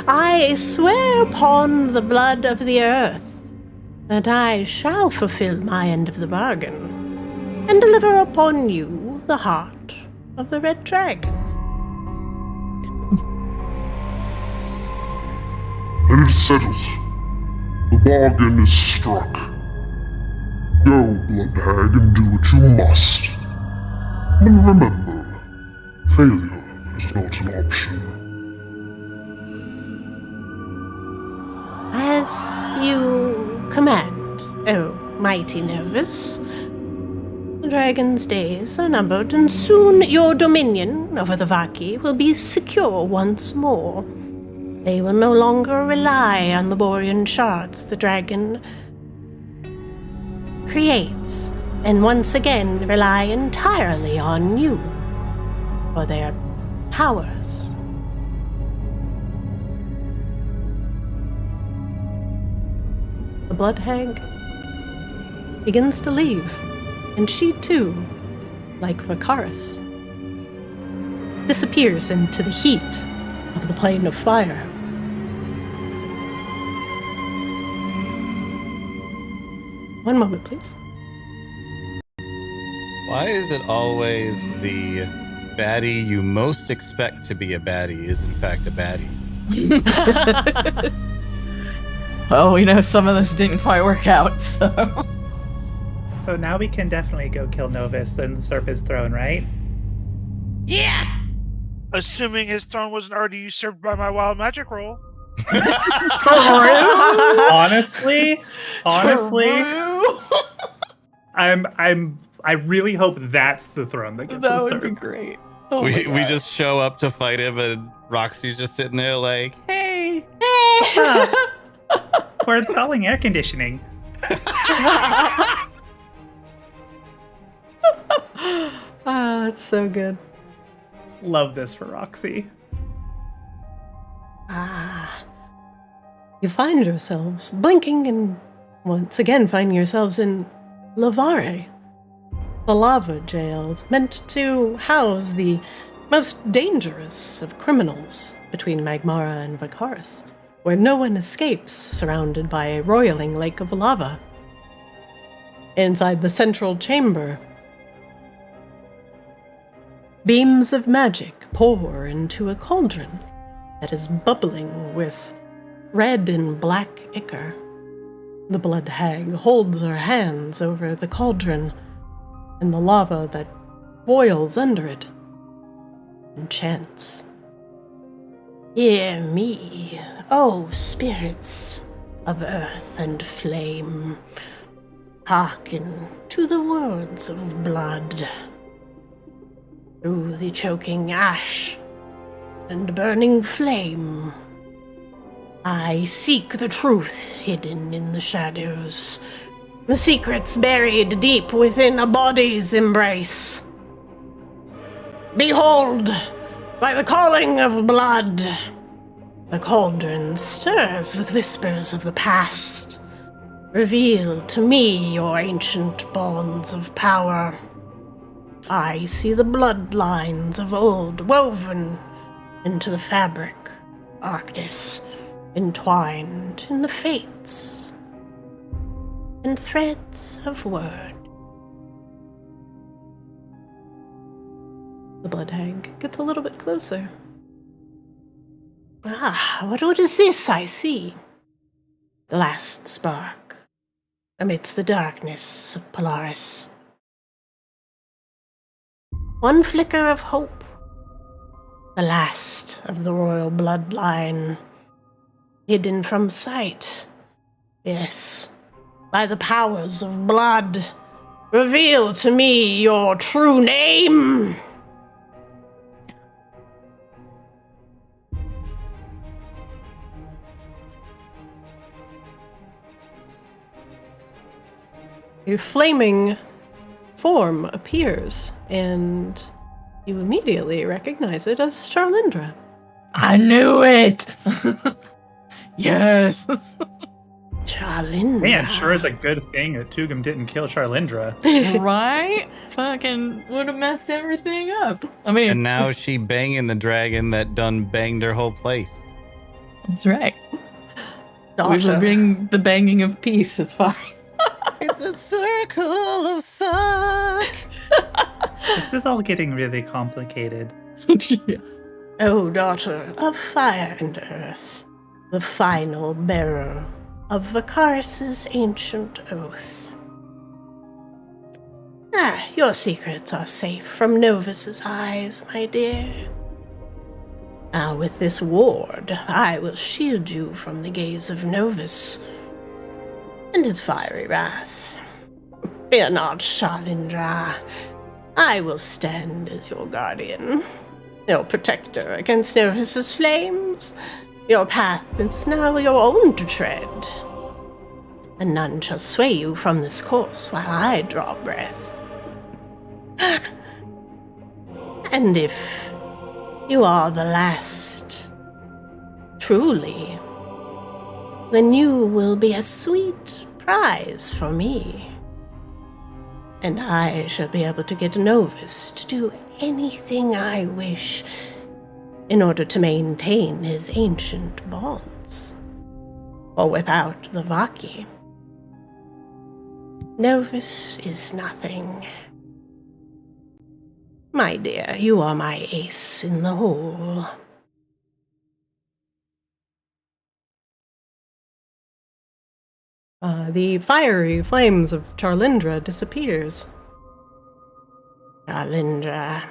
I swear upon the blood of the earth that I shall fulfill my end of the bargain and deliver upon you the heart of the red dragon.
Then it's settled. The bargain is struck. Go, Blood Hag, and do what you must. But remember, failure is not an option.
As you command, O mighty Novus. The dragon's days are numbered, and soon your dominion over the Vaki will be secure once more. They will no longer rely on the Borean shards the dragon creates, and once again rely entirely on you for their powers. The Blood Hag begins to leave, and she too, like Vacaris, disappears into the heat of the plane of fire. One moment, please.
Why is it always the baddie you most expect to be a baddie is in fact a baddie?
Well, we know some of this didn't quite work out, so...
So now we can definitely go kill Novus and usurp his throne, right?
Yeah!
Assuming his throne wasn't already usurped by my wild magic roll.
honestly, I really hope that's the throne that gets
That
usurped.
would be great. Oh
we just show up to fight him and Roxy's just sitting there like, hey,
We're installing air conditioning.
That's so good.
Love this for Roxy.
You find yourselves blinking and once again find yourselves in Lavare, the lava jail meant to house the most dangerous of criminals between Magmara and Vacaris, where no one escapes, surrounded by a roiling lake of lava. Inside the central chamber, beams of magic pour into a cauldron that is bubbling with red and black ichor. The Blood Hag holds her hands over the cauldron, and the lava that boils under it, and chants, "Hear me, O spirits of earth and flame. Hearken to the words of blood. Through the choking ash and burning flame, I seek the truth hidden in the shadows, the secrets buried deep within a body's embrace. Behold, by the calling of blood, the cauldron stirs with whispers of the past. Reveal to me your ancient bonds of power. I see the bloodlines of old woven into the fabric, Arctis, entwined in the fates and threads of word." The Blood Hag gets a little bit closer. What is this I see? The last spark amidst the darkness of Polaris. One flicker of hope, the last of the royal bloodline, hidden from sight. Yes, by the powers of blood, reveal to me your true name! a flaming form appears, and you immediately recognize it as Charlindra.
I knew it! Yes!
Charlindra.
Man, sure is a good thing that Tugum didn't kill Charlindra.
Right? Fucking would have messed everything up. I mean,
And now she banging the dragon that done banged her whole place.
that's right. We
Daughter.
will bring the banging of peace. It's fine.
It's a circle of fuck.
This is all getting really complicated.
Yeah.
O daughter of fire and earth, the final bearer of Vakaris' ancient oath. Your secrets are safe from Novus's eyes, my dear. Now, with this ward, I will shield you from the gaze of Novus and his fiery wrath. Fear not, Charlindra. I will stand as your guardian, your protector against Novus's flames. Your path is now your own to tread, and none shall sway you from this course while I draw breath. And if you are the last, truly, then you will be a sweet prize for me. And I shall be able to get Novus to do anything I wish in order to maintain his ancient bonds. For without the Vaki, Novus is nothing. My dear, you are my ace in the hole. The fiery flames of Charlindra disappears. Charlindra,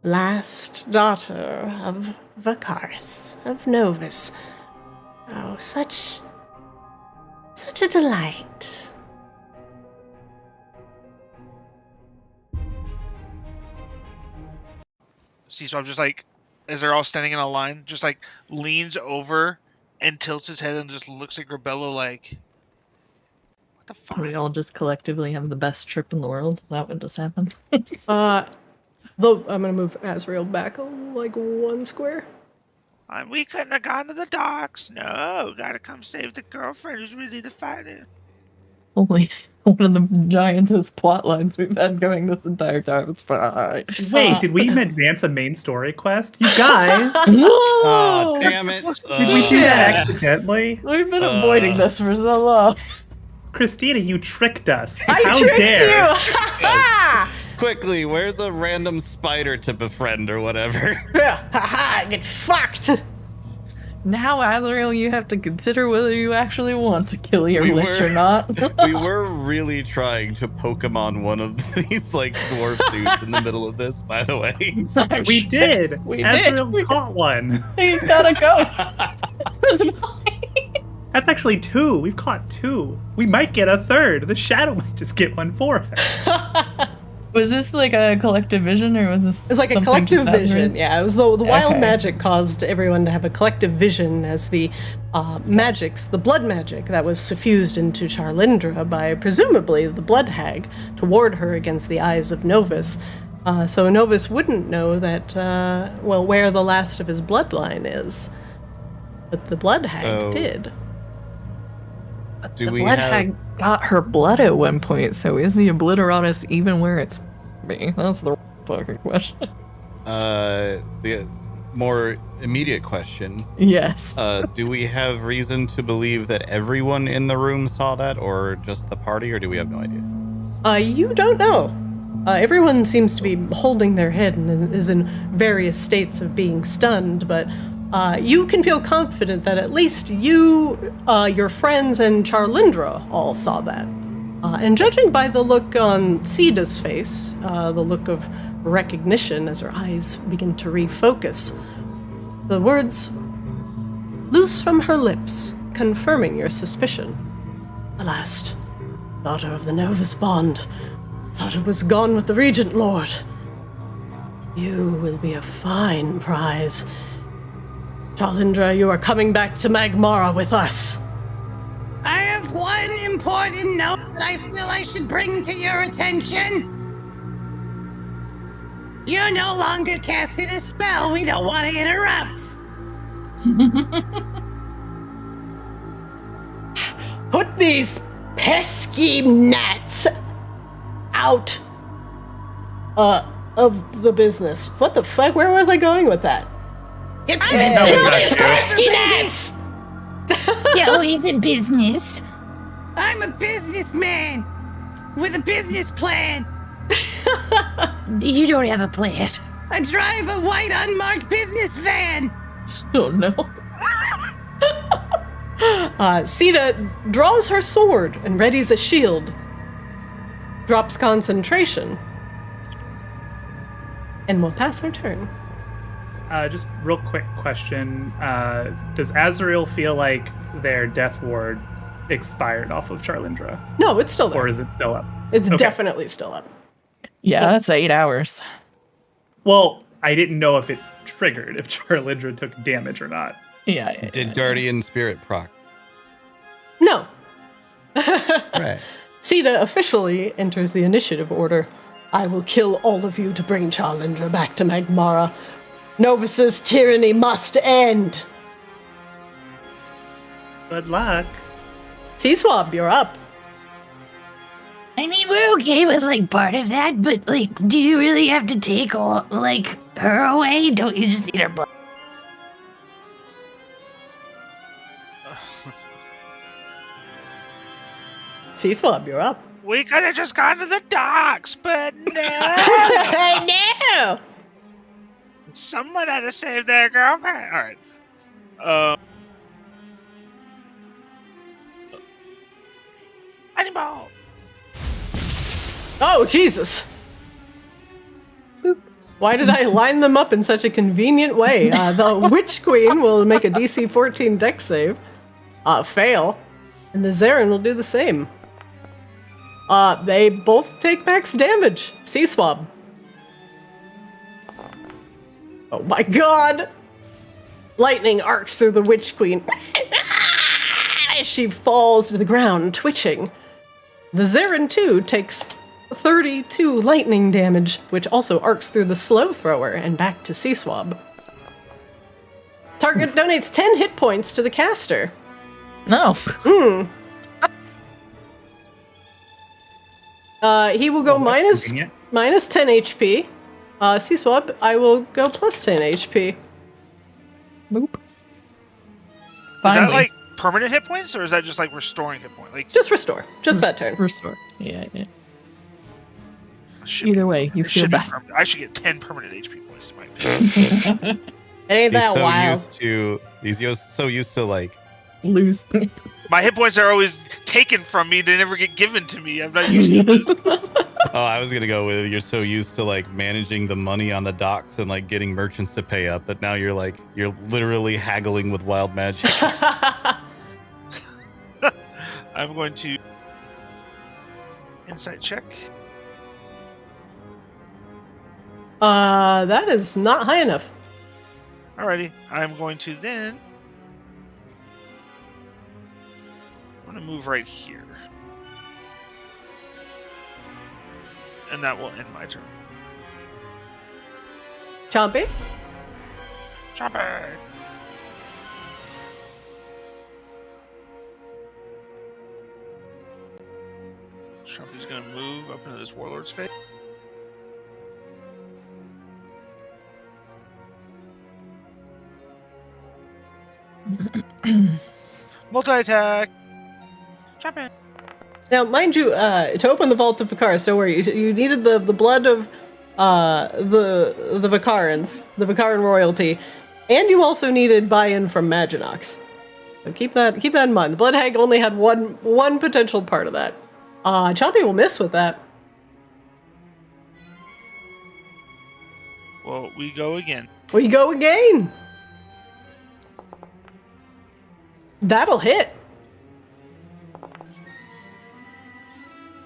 last daughter of Vakaris, of Novus. Oh, such a delight.
See, so I'm just like, as they're all standing in a line, just like leans over and tilts his head and just looks at Grabello like, what the fuck?
We all just collectively have the best trip in the world. That would just happen.
Though I'm gonna move Azrael back like 1 square.
We couldn't have gone to the docks. No, gotta come save the girlfriend who's really the fighter.
Only one of the giantest plot lines we've had going this entire time. It's fine.
Wait, did we even advance a main story quest? You guys!
Oh, damn it.
Did we do that accidentally?
We've been avoiding this for so long.
Christina, you tricked us.
I
How
tricked
dare.
you!
Quickly, where's a random spider to befriend or whatever?
Haha, get fucked!
Now, Azrael, you have to consider whether you actually want to kill your lich or not.
We were really trying to Pokemon one of these, like, dwarf dudes in the middle of this, by the way.
We did.
We
Azrael
did.
caught one.
He's got a ghost.
That's actually 2. We've caught 2. We might get a 3rd. The shadow might just get one for us.
Was this like a collective vision, or was this?
It's like a
something
collective
just
vision.
Azrael?
Yeah, it was the wild
Okay.
magic caused everyone to have a collective vision as the magics, the blood magic that was suffused into Charlindra by presumably the blood hag to ward her against the eyes of Novus. So Novus wouldn't know that, where the last of his bloodline is. But the blood hag
So-
did.
Do
The
we
blood
have...
hag got her blood at one point, so is the obliteratus even where it's be? That's the fucking question.
The more immediate question.
Yes.
Do we have reason to believe that everyone in the room saw that, or just the party, or do we have no idea?
You don't know. Everyone seems to be holding their head and is in various states of being stunned, but you can feel confident that at least you, your friends, and Charlindra all saw that. And judging by the look on Sida's face, the look of recognition as her eyes begin to refocus, the words loose from her lips, confirming your suspicion. The last daughter of the Novus Bond thought it was gone with the Regent Lord. You will be a fine prize. Charlindra, you are coming back to Magmara with us.
I have one important note that I feel I should bring to your attention. You're no longer casting a spell we don't want to interrupt.
Put these pesky gnats out of the business. What the fuck? Where was I going with that? Kill these pesky gnats!
Yeah, he's in business.
I'm a businessman with a business plan.
You don't have a plan.
I drive a white unmarked business van.
Oh no.
Sita draws her sword and readies a shield. Drops concentration. And will pass her turn.
Just real quick question. Does Azrael feel like their death ward expired off of Charlindra?
No, it's still there.
Or is it still up?
It's definitely still up.
Yeah, that's 8 hours.
Well, I didn't know if it triggered, if Charlindra took damage or not.
Yeah.
Did Guardian Spirit proc?
No.
Right.
Sita officially enters the initiative order. I will kill all of you to bring Charlindra back to Magmara. Novus's tyranny must end.
Good luck.
C-Swab, you're up.
I mean, we're okay with, like, part of that, but, like, do you really have to take, all, like, her away? Don't you just need her blood?
C-Swab, you're up.
We could have just gone to the docks, but no.
No!
Someone had to save their girlfriend. All right. Animal.
Oh, Jesus! Boop. Why did I line them up in such a convenient way? The Witch Queen will make a DC 14 dex save. Fail. And the Zarin will do the same. They both take max damage. C-Swab. Oh my god! Lightning arcs through the Witch Queen as she falls to the ground, twitching. The Zarin, too, takes 32 lightning damage, which also arcs through the slow thrower and back to C-Swab. Target donates 10 hit points to the caster.
No.
He will go minus 10 HP. C-Swab, I will go plus 10 HP.
Boop.
Is
Finally.
that like permanent hit points, or is that just like restoring hit points? Like
Just restore. Just that turn.
Restore. Yeah.
should
Either way, you
it
feel
should be
bad.
permanent. I should get 10 permanent HP points to my opinion.
Ain't that
He's so
wild?
so used to like
Lose.
My hit points are always taken from me. They never get given to me. I'm not used to this.
Oh, I was gonna go with you're so used to like managing the money on the docks and like getting merchants to pay up that now you're literally haggling with wild magic.
I'm going to insight check.
That is not high enough.
Alrighty, I'm going to then. I'm going to move right here. And that will end my turn.
Chompy?
Chopper! Chompy's going to move up into this warlord's face. Multi-attack! Chopper!
Now, mind you, to open the Vault of Vikaris, don't worry, you needed the blood of the Vikarans, the Vikaran royalty, and you also needed buy-in from Maginox. So keep that in mind. The Blood Hag only had one potential part of that. Chompy will miss with that.
Well, we go again.
We go again! That'll hit.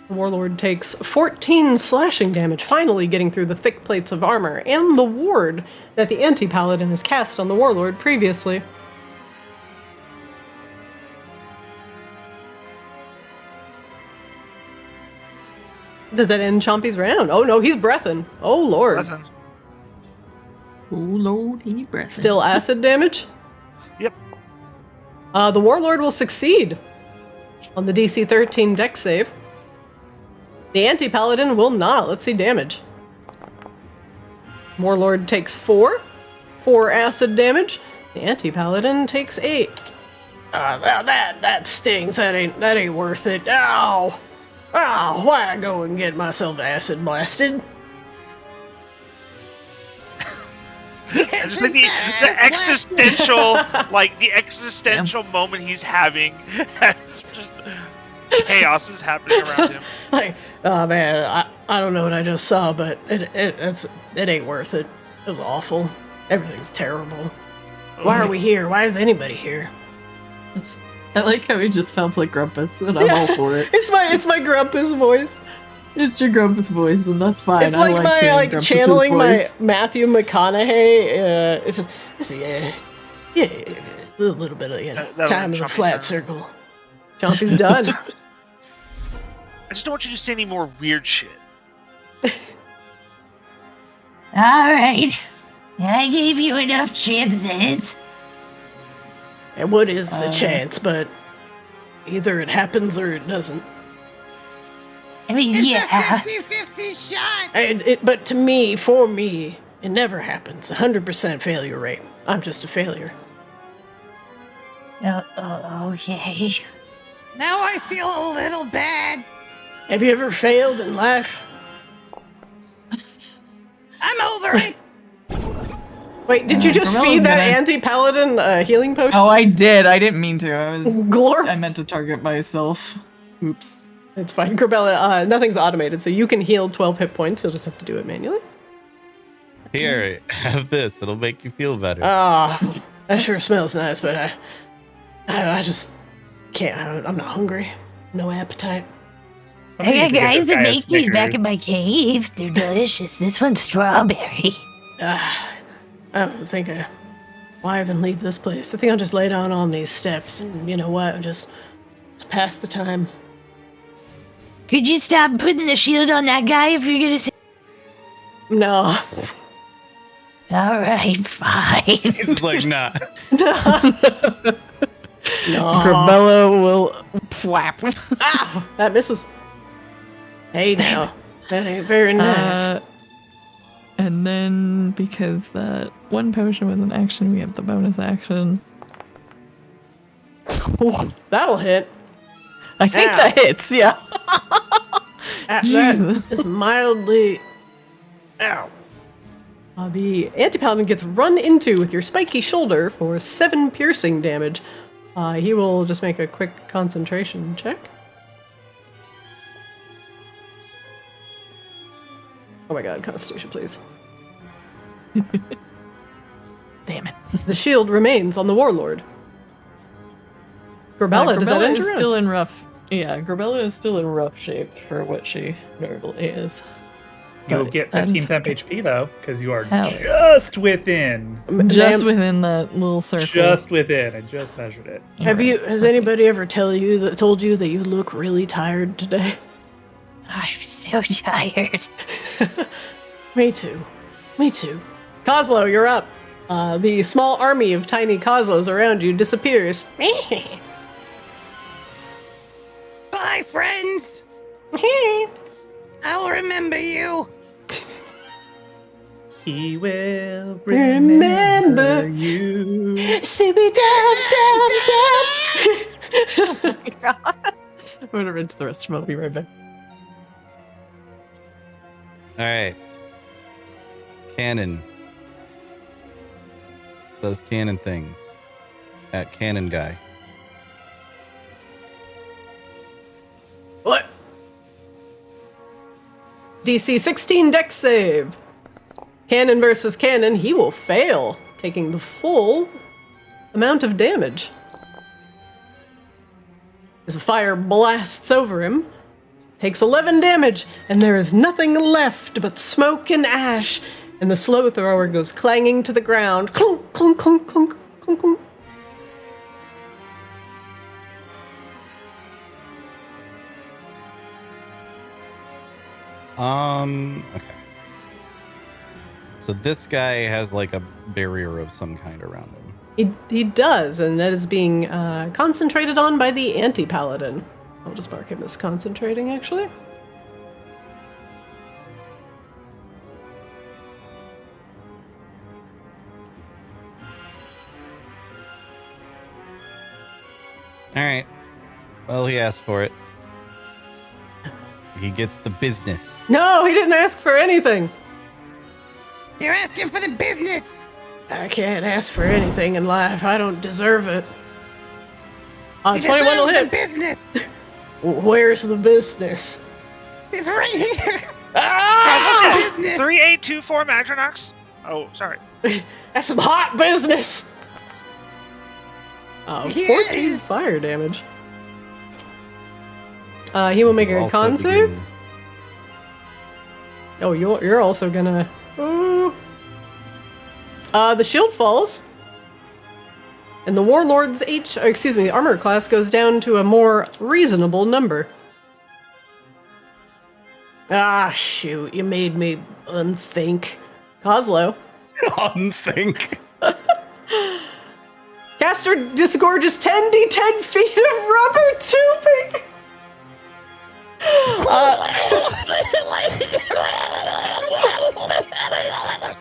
The Warlord takes 14 slashing damage, finally getting through the thick plates of armor and the ward that the anti-paladin has cast on the Warlord previously. Does that end Chompy's round? Oh no, he's breathing. Oh lord.
Listen.
Oh lord, he breath.
Still acid damage?
Yep.
The Warlord will succeed on the DC 13 dex save. The Anti-Paladin will not. Let's see damage. Warlord takes 4 acid damage. The Anti-Paladin takes 8. That stings. That ain't worth it. Ow! Oh, why I go and get myself acid blasted?
I just think the existential, the existential moment he's having, has just chaos is happening around him.
Oh man, I don't know what I just saw, but it ain't worth it. It was awful. Everything's terrible. Why are we here? Why is anybody here?
I like how he just sounds like Grumpus, and I'm all for it.
It's my Grumpus voice.
It's your Grumpus voice, and that's fine.
It's like my channeling
voice.
my Matthew McConaughey. It's just a little bit of time of the flat circle. Chompy's done.
I just don't want you to say any more weird shit.
Alright. I gave you enough chances.
And what is a chance, but either it happens or it doesn't.
I mean,
It's
yeah.
a 50-50 shot.
But to me, for me, it never happens. 100% failure rate. I'm just a failure.
Okay.
Now I feel a little bad.
Have you ever failed in life?
I'm over it.
Wait, did you just
Camilla's
feed that
gonna-
anti-paladin healing potion?
Oh, I did. I didn't mean to.
Glor.
I meant to target myself. Oops.
It's fine. Corbella, nothing's automated, so you can heal 12 hit points. You'll just have to do it manually.
Here, have this. It'll make you feel better.
Ah, that sure smells nice, but I just can't. I'm not hungry. No appetite.
I got guys that make these
Snickers.
back in my cave. They're delicious. This one's strawberry.
I don't think why even leave this place? I think I'll just lay down on these steps, and you know what? Just pass the time.
Could you stop putting the shield on that guy if you're gonna say?
No.
Alright, fine.
He's like, nah.
No.
Corbella will flap.
Ow! That misses. Hey now. That ain't very nice.
And then, because that one potion was an action, we have the bonus action.
Oh, that'll hit.
I think that hits, yeah.
That
Jesus.
is mildly. Ow. The anti-paladin gets run into with your spiky shoulder for 7 piercing damage. He will just make a quick concentration check. Oh my god, Constitution, please.
Damn it.
The shield remains on the Warlord. Corbella, does that
Corbella
end
is
your
still in rough. Yeah, Corbella is still in rough shape for what she normally is.
You'll
But
get
that
15
is
temp HP though, because you are
Hell.
just within.
just
Ma'am,
within that little circle.
Just within. I just measured it.
has anybody ever told you that you look really tired today?
I'm so tired.
Me too. Kozlo, you're up. The small army of tiny Kozlos around you disappears.
Bye, friends. I'll remember you.
He will
Remember
remember you.
Down.
I'm gonna rinse the rest of them. I'll be right back.
All right. Cannon. Does cannon things. At Cannon Guy.
What? DC 16 dex save. Cannon versus cannon, he will fail, taking the full amount of damage. As the fire blasts over him, takes 11 damage, and there is nothing left but smoke and ash, and the slow thrower goes clanging to the ground. Clunk, clunk, clunk, clunk, clunk, clunk.
Okay. So this guy has like a barrier of some kind around him.
He does, and that is being concentrated on by the anti-paladin. I'll just mark him as concentrating, actually.
All right. Well, he asked for it. He gets the business.
No, he didn't ask for anything.
You're asking for the business.
I can't ask for anything in life. I don't deserve it.
You
21 will
deserve
hit.
the business.
Where's the business?
It's right here.
Ah!
That's the business.
3824 Matronox. Oh, sorry.
That's some hot business. 14
Yes.
fire damage. He will make a
Also
con save.
begin-
Oh, you're also gonna. Ooh. The shield falls, and the warlord's the armor class goes down to a more reasonable number. Ah, shoot! You made me unthink. Coslow.
Unthink.
Caster disgorges 10d10 feet of rubber tubing.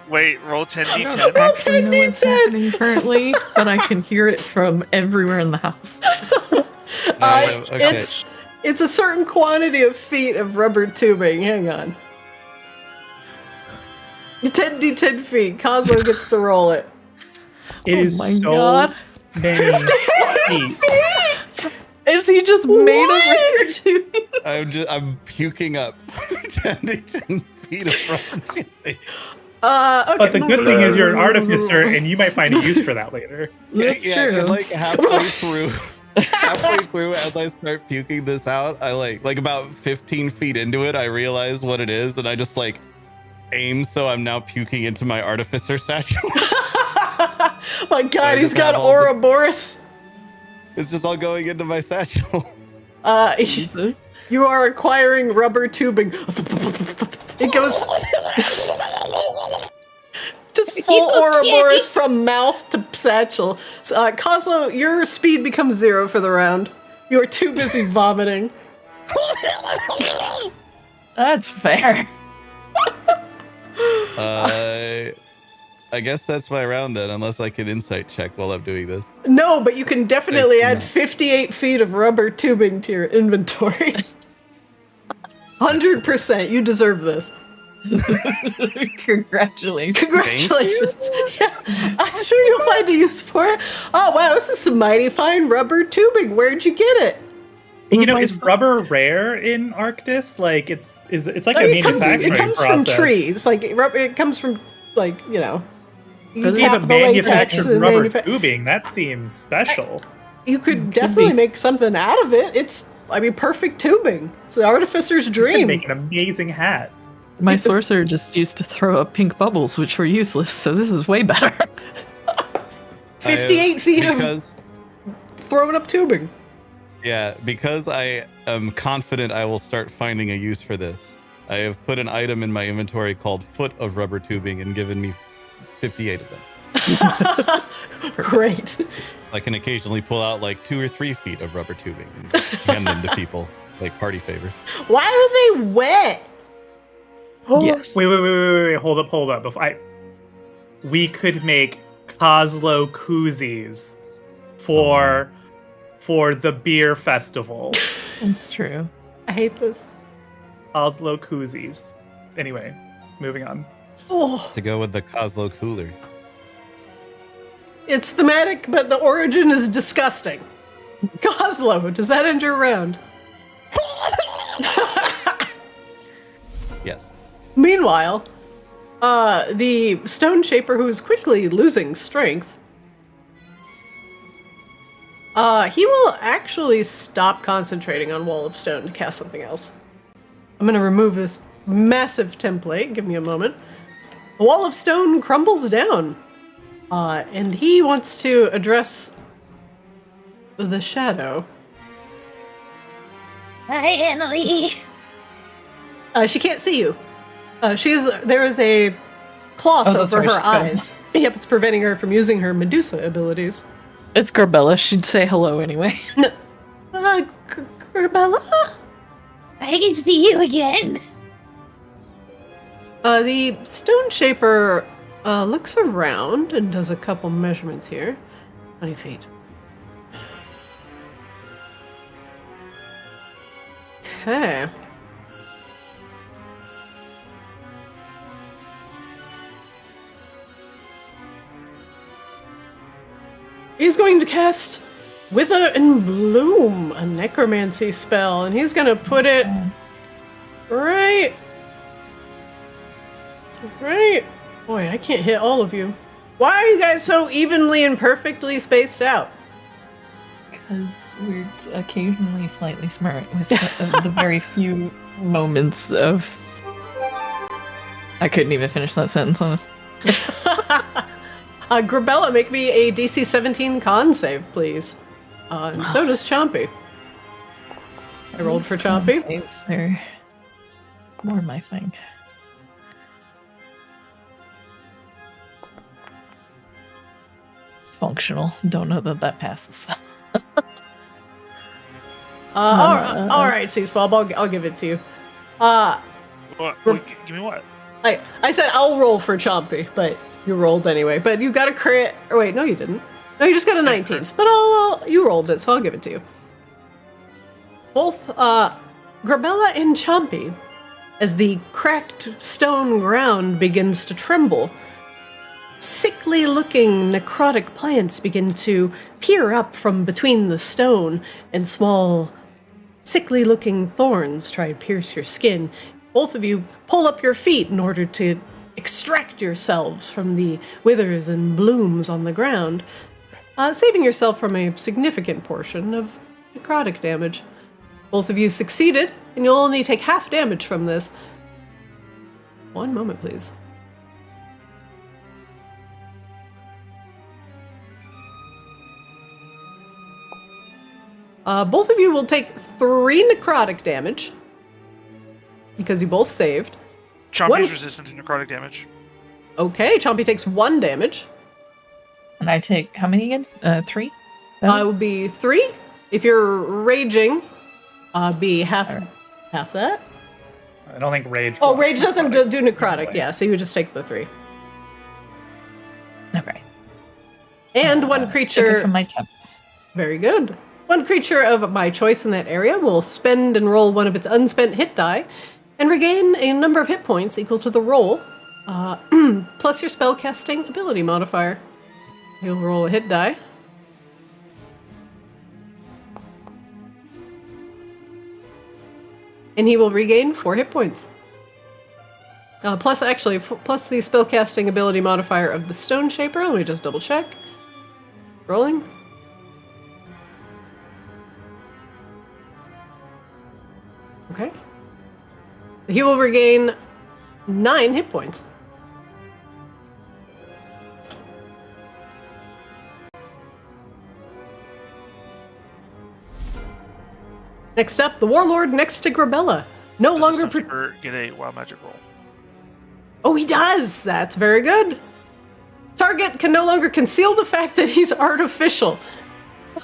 Wait, roll 10d10.
I don't actually know what's
10d10.
happening currently, but I can hear it from everywhere in the house.
Okay.
It's a certain quantity of feet of rubber tubing. Hang on. 10d10 feet. Cosmo gets to roll it.
It is
my
so
God.
many feet.
Is he just made of rubber tubing?
I'm puking up 10 feet of rubber tubing.
Okay.
But the good thing is you're an artificer, and you might find a use for that later.
That's true.
and like halfway through, as I start puking this out, I like about 15 feet into it, I realize what it is, and I just like aim, so I'm now puking into my artificer satchel.
My God,
I
he's
just
got
have all the-
Ouroboros.
It's just all going into my satchel.
You are acquiring rubber tubing. It goes just full Ouroboros from mouth to satchel. Cosmo, your speed becomes 0 for the round. You are too busy vomiting.
That's fair.
I guess that's my round then, unless I can insight check while I'm doing this.
No, but you can definitely add 58 feet of rubber tubing to your inventory. 100%. You deserve this.
Congratulations.
Congratulations. Yeah, I'm sure you'll find a use for it. Oh, wow, this is some mighty fine rubber tubing. Where'd you get it?
You know, is rubber rare in Arctis? Like, it's like a
It
manufacturing
comes
process.
from trees. Like, it comes from, like, you know. You
It's
tap
a
the latex
manufactured
and
rubber tubing. That seems special.
You could definitely make something out of it. It's, perfect tubing. It's the artificer's
You could
dream.
make an amazing hat.
My sorcerer just used to throw up pink bubbles, which were useless, so this is way better.
58 feet
because,
of throwing up tubing.
Yeah, because I am confident I will start finding a use for this. I have put an item in my inventory called Foot of Rubber Tubing and given me 58 of them.
Great.
So I can occasionally pull out like 2 or 3 feet of rubber tubing and hand them to people, like party favors.
Why are they wet?
Yes.
Wait. Hold up. We could make Kozlo koozies for the beer festival.
That's true.
I hate this.
Kozlo koozies. Anyway, moving on.
Oh,
To go with the Kozlo cooler.
it's thematic, but the origin is disgusting. Coslo, does that end your round?
Yes.
Meanwhile, the Stone Shaper, who is quickly losing strength, he will actually stop concentrating on Wall of Stone to cast something else. I'm going to remove this massive template. Give me a moment. The Wall of Stone crumbles down, and he wants to address the shadow.
Hi, Annalie.
She can't see you. There is a cloth over her eyes. Yep, it's preventing her from using her Medusa abilities.
It's Grabella. She'd say hello anyway.
No. Grabella?
I can see you again.
The Stone Shaper looks around and does a couple measurements here. 20 feet. Okay. He's going to cast Wither and Bloom, a necromancy spell, and he's going to put it right. Boy, I can't hit all of you. Why are you guys so evenly and perfectly spaced out?
Because we're occasionally slightly smart with the very few moments of... I couldn't even finish that sentence, honestly.
Grabella, make me a DC 17 con save, please. And so does Chompy. I rolled for Chompy.
Saves, they're more my thing. Functional. Don't know that passes.
All right, Sea Swab, I'll give it to you.
What? Wait, give me what?
I said I'll roll for Chompy, but you rolled anyway. But you got a crit. Or wait, no, you didn't. No, you just got a 19. But you rolled it, so I'll give it to you. Both Grabella and Chompy, as the cracked stone ground begins to tremble, sickly-looking necrotic plants begin to peer up from between the stone, and small, sickly-looking thorns try to pierce your skin. Both of you pull up your feet in order to extract yourselves from the withers and blooms on the ground, saving yourself from a significant portion of necrotic damage. Both of you succeeded, and you'll only take half damage from this. One moment, please. Both of you will take 3 necrotic damage, because you both saved.
Chompy's resistant to necrotic damage.
Okay, Chompy takes 1 damage.
And I take how many again? 3?
It would be 3. If you're raging, be half that.
I don't think rage.
Oh, rage doesn't do necrotic. Yeah, so you would just take the 3.
Okay.
And one creature
from my temp.
Very good. One creature of my choice in that area will spend and roll one of its unspent hit die, and regain a number of hit points equal to the roll, plus your spellcasting ability modifier. He'll roll a hit die. And he will regain 4 hit points. Plus the spellcasting ability modifier of the Stone Shaper. Let me just double check. Rolling. Okay. He will regain 9 hit points. Next up, the Warlord next to Grabella. No longer
get a wild magic roll.
Oh, he does! That's very good. Target can no longer conceal the fact that he's artificial.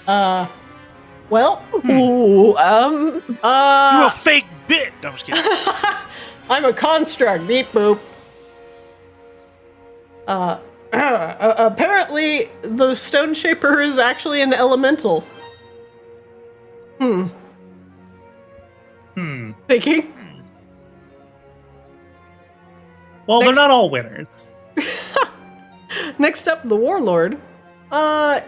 Well,
you a fake bit. No, I'm just kidding.
I'm a construct. Beep boop. Apparently, the Stone Shaper is actually an elemental. Thinking.
Well, they're not all winners.
Next up, the Warlord. Let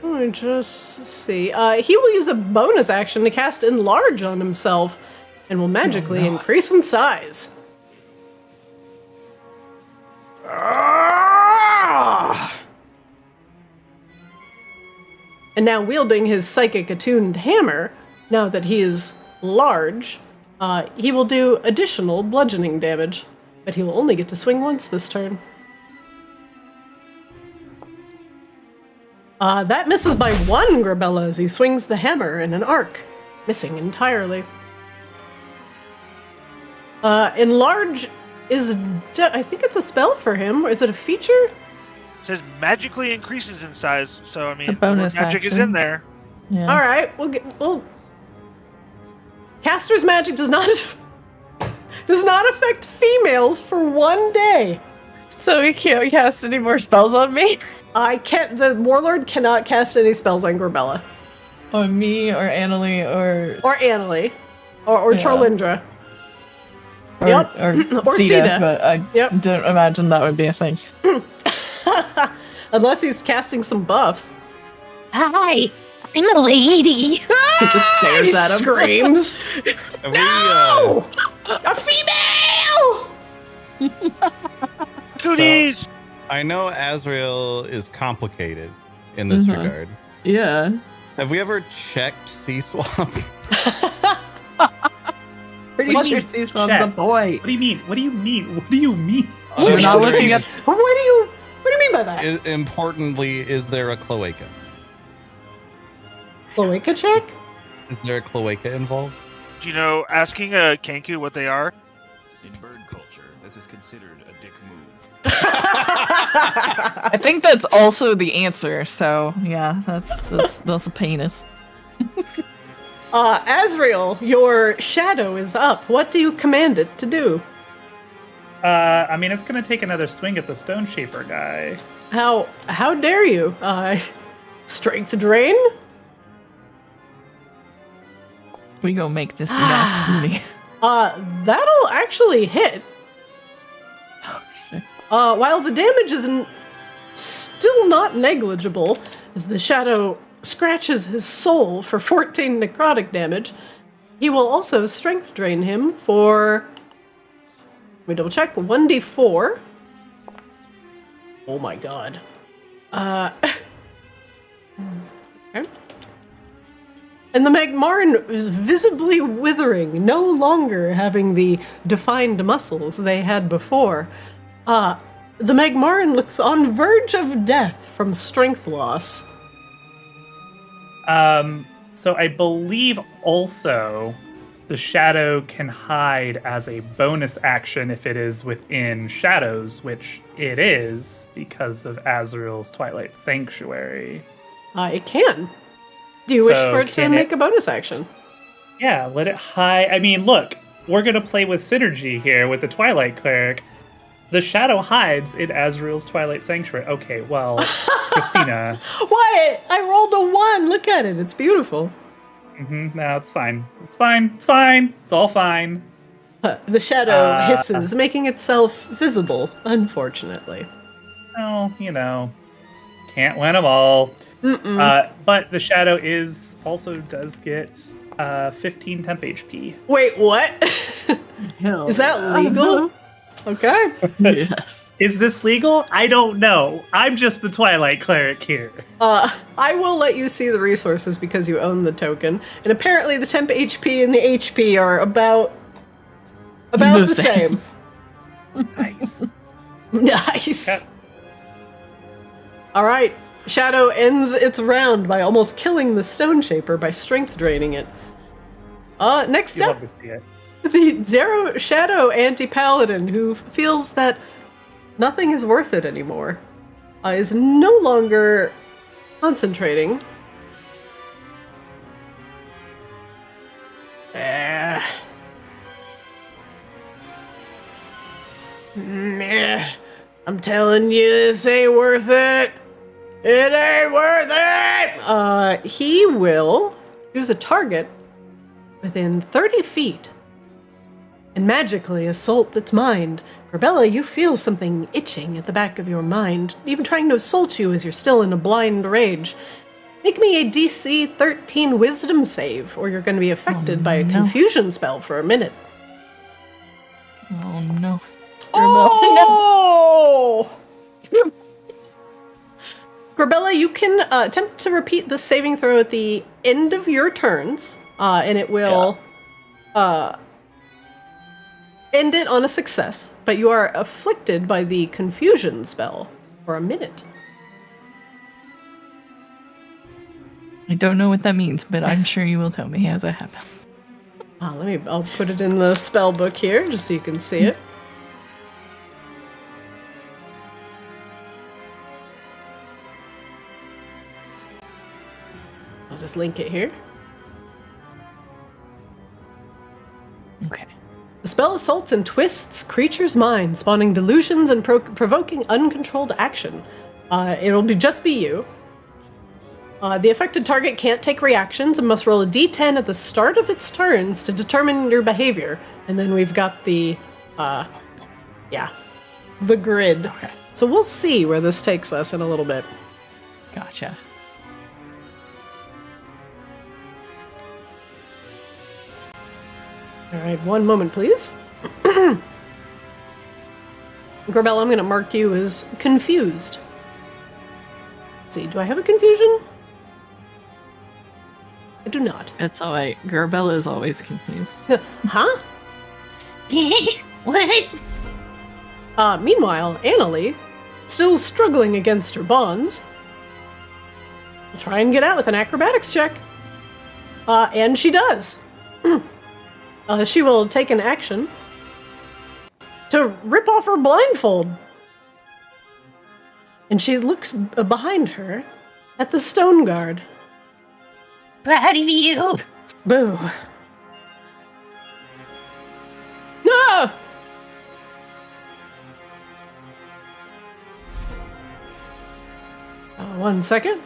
me just see. He will use a bonus action to cast Enlarge on himself, and will magically increase in size. And now wielding his psychic attuned hammer, now that he is large, he will do additional bludgeoning damage, but he will only get to swing once this turn. That misses by 1, Grabella, as he swings the hammer in an arc. missing entirely. Enlarge is, I think it's a spell for him, or is it a feature?
It says magically increases in size, so I mean,
A bonus
magic is
action.
in there.
Yeah.
All right, well, caster's magic does not affect females for 1 day.
So he can't cast any more spells on me?
I can't. The warlord cannot cast any spells on Grabella
On me or Annalie
or Annalie or
Yeah.
Trolindra.
or
Yep. Or
Sita,
Sita.
but I don't imagine that would be a thing.
Unless he's casting some buffs.
Hi, I'm a lady.
He
just stares at him.
Screams.
Have
No! A female!
Cooties!
I know Azrael is complicated in this
Mhm.
regard.
Yeah.
Have we ever checked Sea Swamp?
Pretty
What do
sure
you
Sea Swamp's
check?
a boy.
What do you mean? What do you mean? What do you mean?
You're not looking at.
What do you mean by that?
Importantly, is there a cloaca?
Cloaca check?
Is there a cloaca involved?
Do you know, asking a Kenku what they are?
In bird culture, this is considered a dick move.
I think that's also the answer. So yeah, that's a penis.
Azrael, your shadow is up. What do you command it to do?
I mean, it's gonna take another swing at the Stone Shaper guy.
How dare you? Strength drain?
We gonna make this enough.
That'll actually hit. While the damage is still not negligible, as the shadow scratches his soul for 14 necrotic damage, he will also strength drain him for, let me double check, 1d4. Oh my god. Okay. And the Magmarin is visibly withering, no longer having the defined muscles they had before. The Magmarin looks on verge of death from strength loss.
So I believe also the shadow can hide as a bonus action if it is within shadows, which it is because of Azrael's Twilight Sanctuary.
It can. Do you wish
So
for it to
can
make a bonus action?
Yeah, let it hide. I mean, look, we're going to play with synergy here with the Twilight Cleric. The shadow hides in Azrael's Twilight Sanctuary. Okay, well, Christina.
What? I rolled a 1. Look at it. It's beautiful.
No, it's fine. It's fine. It's fine. It's all fine.
The shadow hisses, making itself visible, unfortunately.
Oh, you know, can't win them all. But the shadow does get 15 temp HP.
Wait, what?
Hell
Is that legal? Okay.
Yes.
Is this legal? I don't know. I'm just the Twilight Cleric here.
I will let you see the resources because you own the token. And apparently the temp HP and the HP are about the same.
Nice.
Nice.
Yeah.
All right. Shadow ends its round by almost killing the Stone Shaper by strength draining it. Next
You
up,
love to see it.
the Shadow Anti-Paladin, who feels that nothing is worth it anymore, is no longer concentrating. I'm telling you, this ain't worth it. It ain't worth it! He will choose a target within 30 feet and magically assault its mind. Corbella, you feel something itching at the back of your mind, even trying to assault you as you're still in a blind rage. Make me a DC 13 wisdom save, or you're going to be affected by a confusion spell for a minute.
Oh no.
Oh! Corbella, you can attempt to repeat the saving throw at the end of your turns, and it will end it on a success, but you are afflicted by the confusion spell for a minute.
I don't know what that means, but I'm sure you will tell me as it happens.
I'll put it in the spell book here, just so you can see it. I'll just link it here.
Okay.
The spell assaults and twists creatures' minds, spawning delusions and provoking uncontrolled action. It'll just be you. The affected target can't take reactions and must roll a d10 at the start of its turns to determine your behavior. And then we've got the grid.
Okay.
So we'll see where this takes us in a little bit.
Gotcha.
All right, one moment, please. Corbella, I'm going to mark you as confused. Let's see, do I have a confusion? I do not.
It's alright. Garbella is always confused.
Huh?
What?
Meanwhile, Annalie, still struggling against her bonds, will try and get out with an acrobatics check. And she does. She will take an action to rip off her blindfold. And she looks behind her at the stone guard.
Proud of you.
Boo. No! 1 second.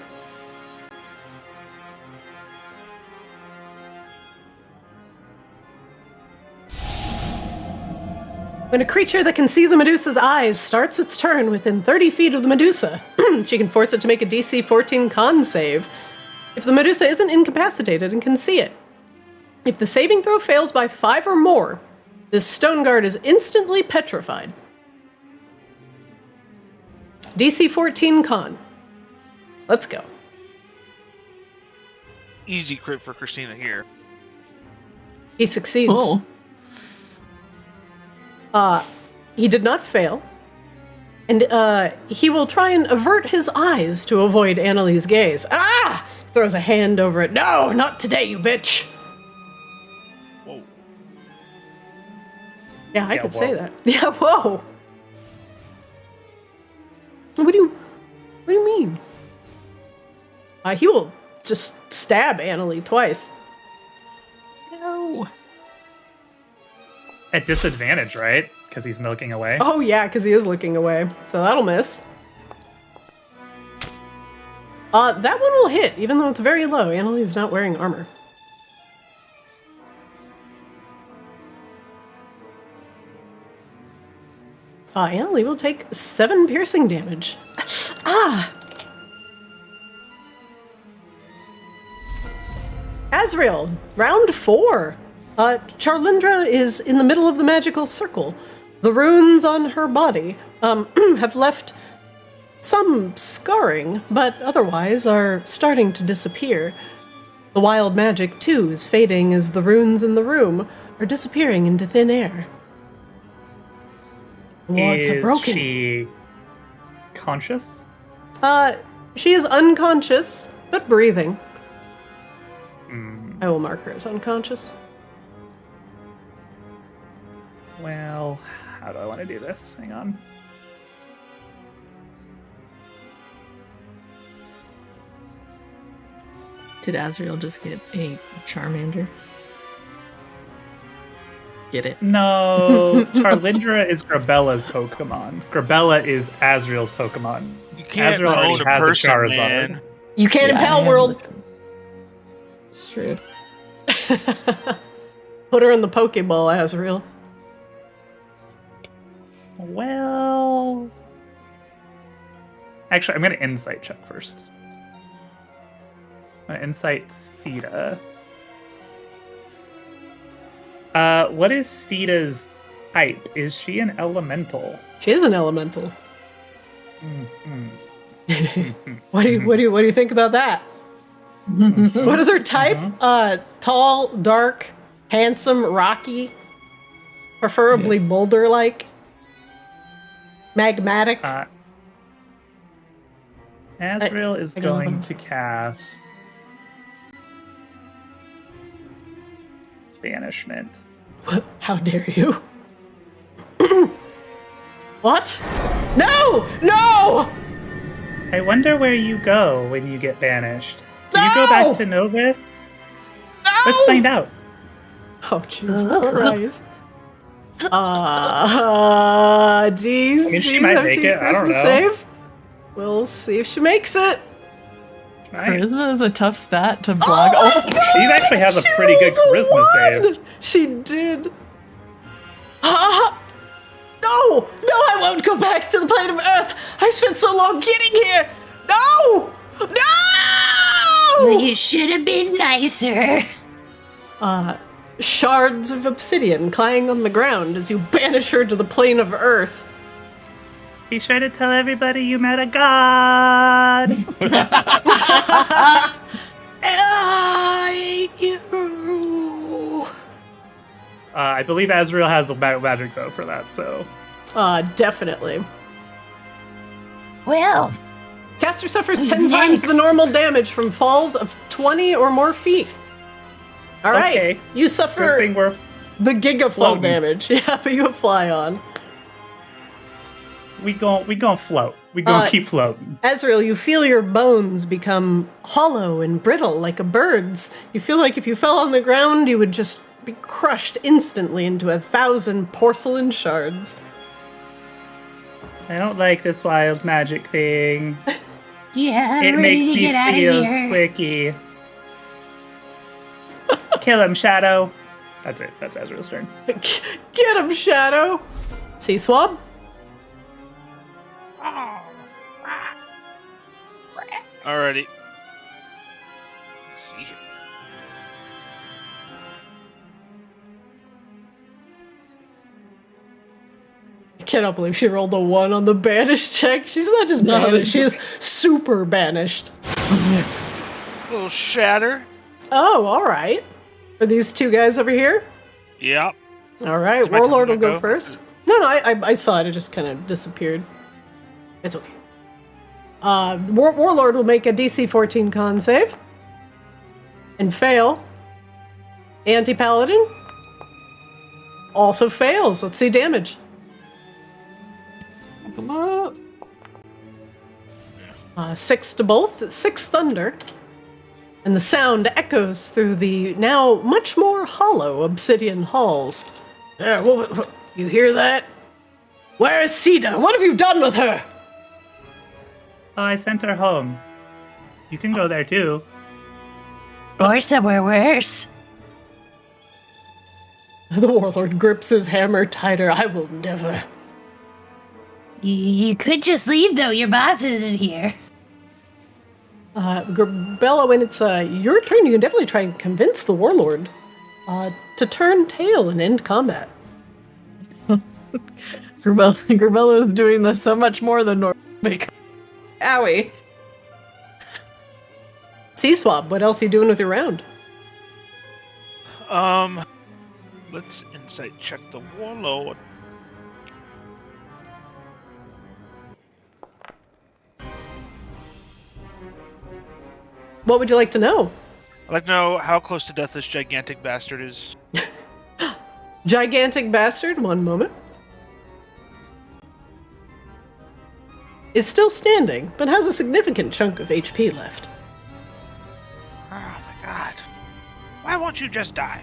When a creature that can see the Medusa's eyes starts its turn within 30 feet of the Medusa, she can force it to make a DC 14 con save if the Medusa isn't incapacitated and can see it. If the saving throw fails by 5 or more, this stone guard is instantly petrified. DC 14 con. Let's go.
Easy crit for Christina here.
He succeeds.
Cool.
He did not fail. And he will try and avert his eyes to avoid Annalie's gaze. Ah! Throws a hand over it. No, not today, you bitch.
Whoa.
Yeah, I could say that. Yeah, whoa. What do you mean? He will just stab Annalie twice.
No.
At disadvantage, right? Because he's looking away.
Oh yeah, because he is looking away. So that'll miss. That one will hit, even though it's very low. Annalie's not wearing armor. Annalie will take 7 piercing damage. Ah! Azrael, round 4. Charlindra is in the middle of the magical circle. The runes on her body have left some scarring, but otherwise are starting to disappear. The wild magic, too, is fading as the runes in the room are disappearing into thin air. What's broken?
Is she conscious?
She is unconscious, but breathing.
Mm.
I will mark her as unconscious.
Well, how do I want to do this? Hang on.
Did Azrael just get a Charmander? Get it?
No, Charlindra is Grabella's Pokemon. Grabella is Azrael's Pokemon.
You can't
Azrael
own
already
a
has
person,
Charizard.
man.
You can't
I
impel
am
world.
looking. It's true.
Put her in the Pokeball, Azrael.
Well, actually, I'm going to insight check first. I'm going to insight Sita. What is Sita's type? Is she an elemental?
She is an elemental.
Mm-hmm.
What do you think about that? What is her type? Tall, dark, handsome, rocky, preferably boulder-like, magmatic.
Azrael is
I don't know
going
if
to cast banishment.
How dare you? What? No! No!
I wonder where you go when you get banished. Do you
No!
go back to Novus?
No!
Let's find out.
Oh, Jesus Christ. Geez.
I mean, she might make it. I don't know.
Save. We'll see if she makes it.
Right.
Charisma is a tough stat to block.
Oh,
She actually has a pretty good charisma save.
She did. No! No, I won't go back to the plane of Earth. I spent so long getting here. No! No!
You should have been nicer.
Shards of obsidian clang on the ground as you banish her to the plane of Earth.
Be sure to tell everybody you met a god.
I hate you.
I believe Azrael has a magic though for that, so.
Definitely.
Well,
Caster suffers
Who's
10 times
next?
the normal damage from falls of 20 or more feet. All right,
Okay.
you
Good
suffer
thing we're
the gigafall
floating.
damage. Yeah, but you have fly on.
we gon' float. We gonna keep floating.
Azrael, you feel your bones become hollow and brittle like a bird's. You feel like if you fell on the ground, you would just be crushed instantly into 1,000 porcelain shards.
I don't like this wild magic thing.
yeah,
It
I'm ready
makes
to
me
get out of
feel
here.
squicky. Kill him, Shadow. That's it. That's Azrael's turn.
Get him, Shadow. Sea swab.
Alrighty. Let's see here.
I cannot believe she rolled a 1 on the banished check. She's not just
No,
banished,
it's-
she is super banished.
Little shatter.
Oh, all right. Are these two guys over here?
Yep.
All right,
Is my
Warlord
turn
will
to
go first. No, I saw it. It just kind of disappeared. It's okay. Warlord will make a DC 14 con save. And fail. Anti-Paladin also fails. Let's see damage.
Come up.
6 to both. 6 thunder. And the sound echoes through the now much more hollow obsidian halls. You hear that? Where is Sida? What have you done with her?
Oh, I sent her home. You can go there too.
Or somewhere worse.
The Warlord grips his hammer tighter. I will never.
You could just leave, though. Your boss isn't here.
Bella, when it's your turn, you can definitely try and convince the Warlord to turn tail and end combat.
Grabella is doing this so much more than normal. Owie.
Sea swab, what else are you doing with your round?
Let's insight check the Warlord.
What would you like to know?
I'd like to know how close to death this gigantic bastard is.
Gigantic bastard, one moment. Is still standing, but has a significant chunk of HP left.
Oh my god. Why won't you just die?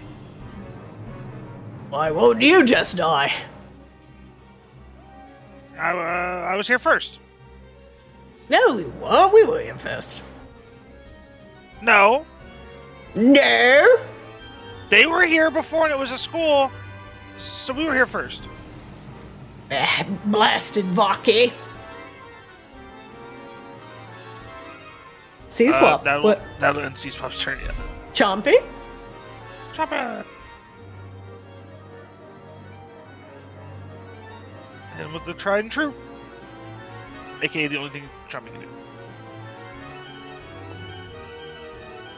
Why won't you just die?
I was here first.
No, we won't. We were here first.
No.
No.
They were here before and it was a school, so we were here first.
Blasted Vaki. Sea swap. What?
That'll end C-Swap's turn yet.
Chompy?
Chopper! And with the tried and true. AKA the only thing Chompy can do.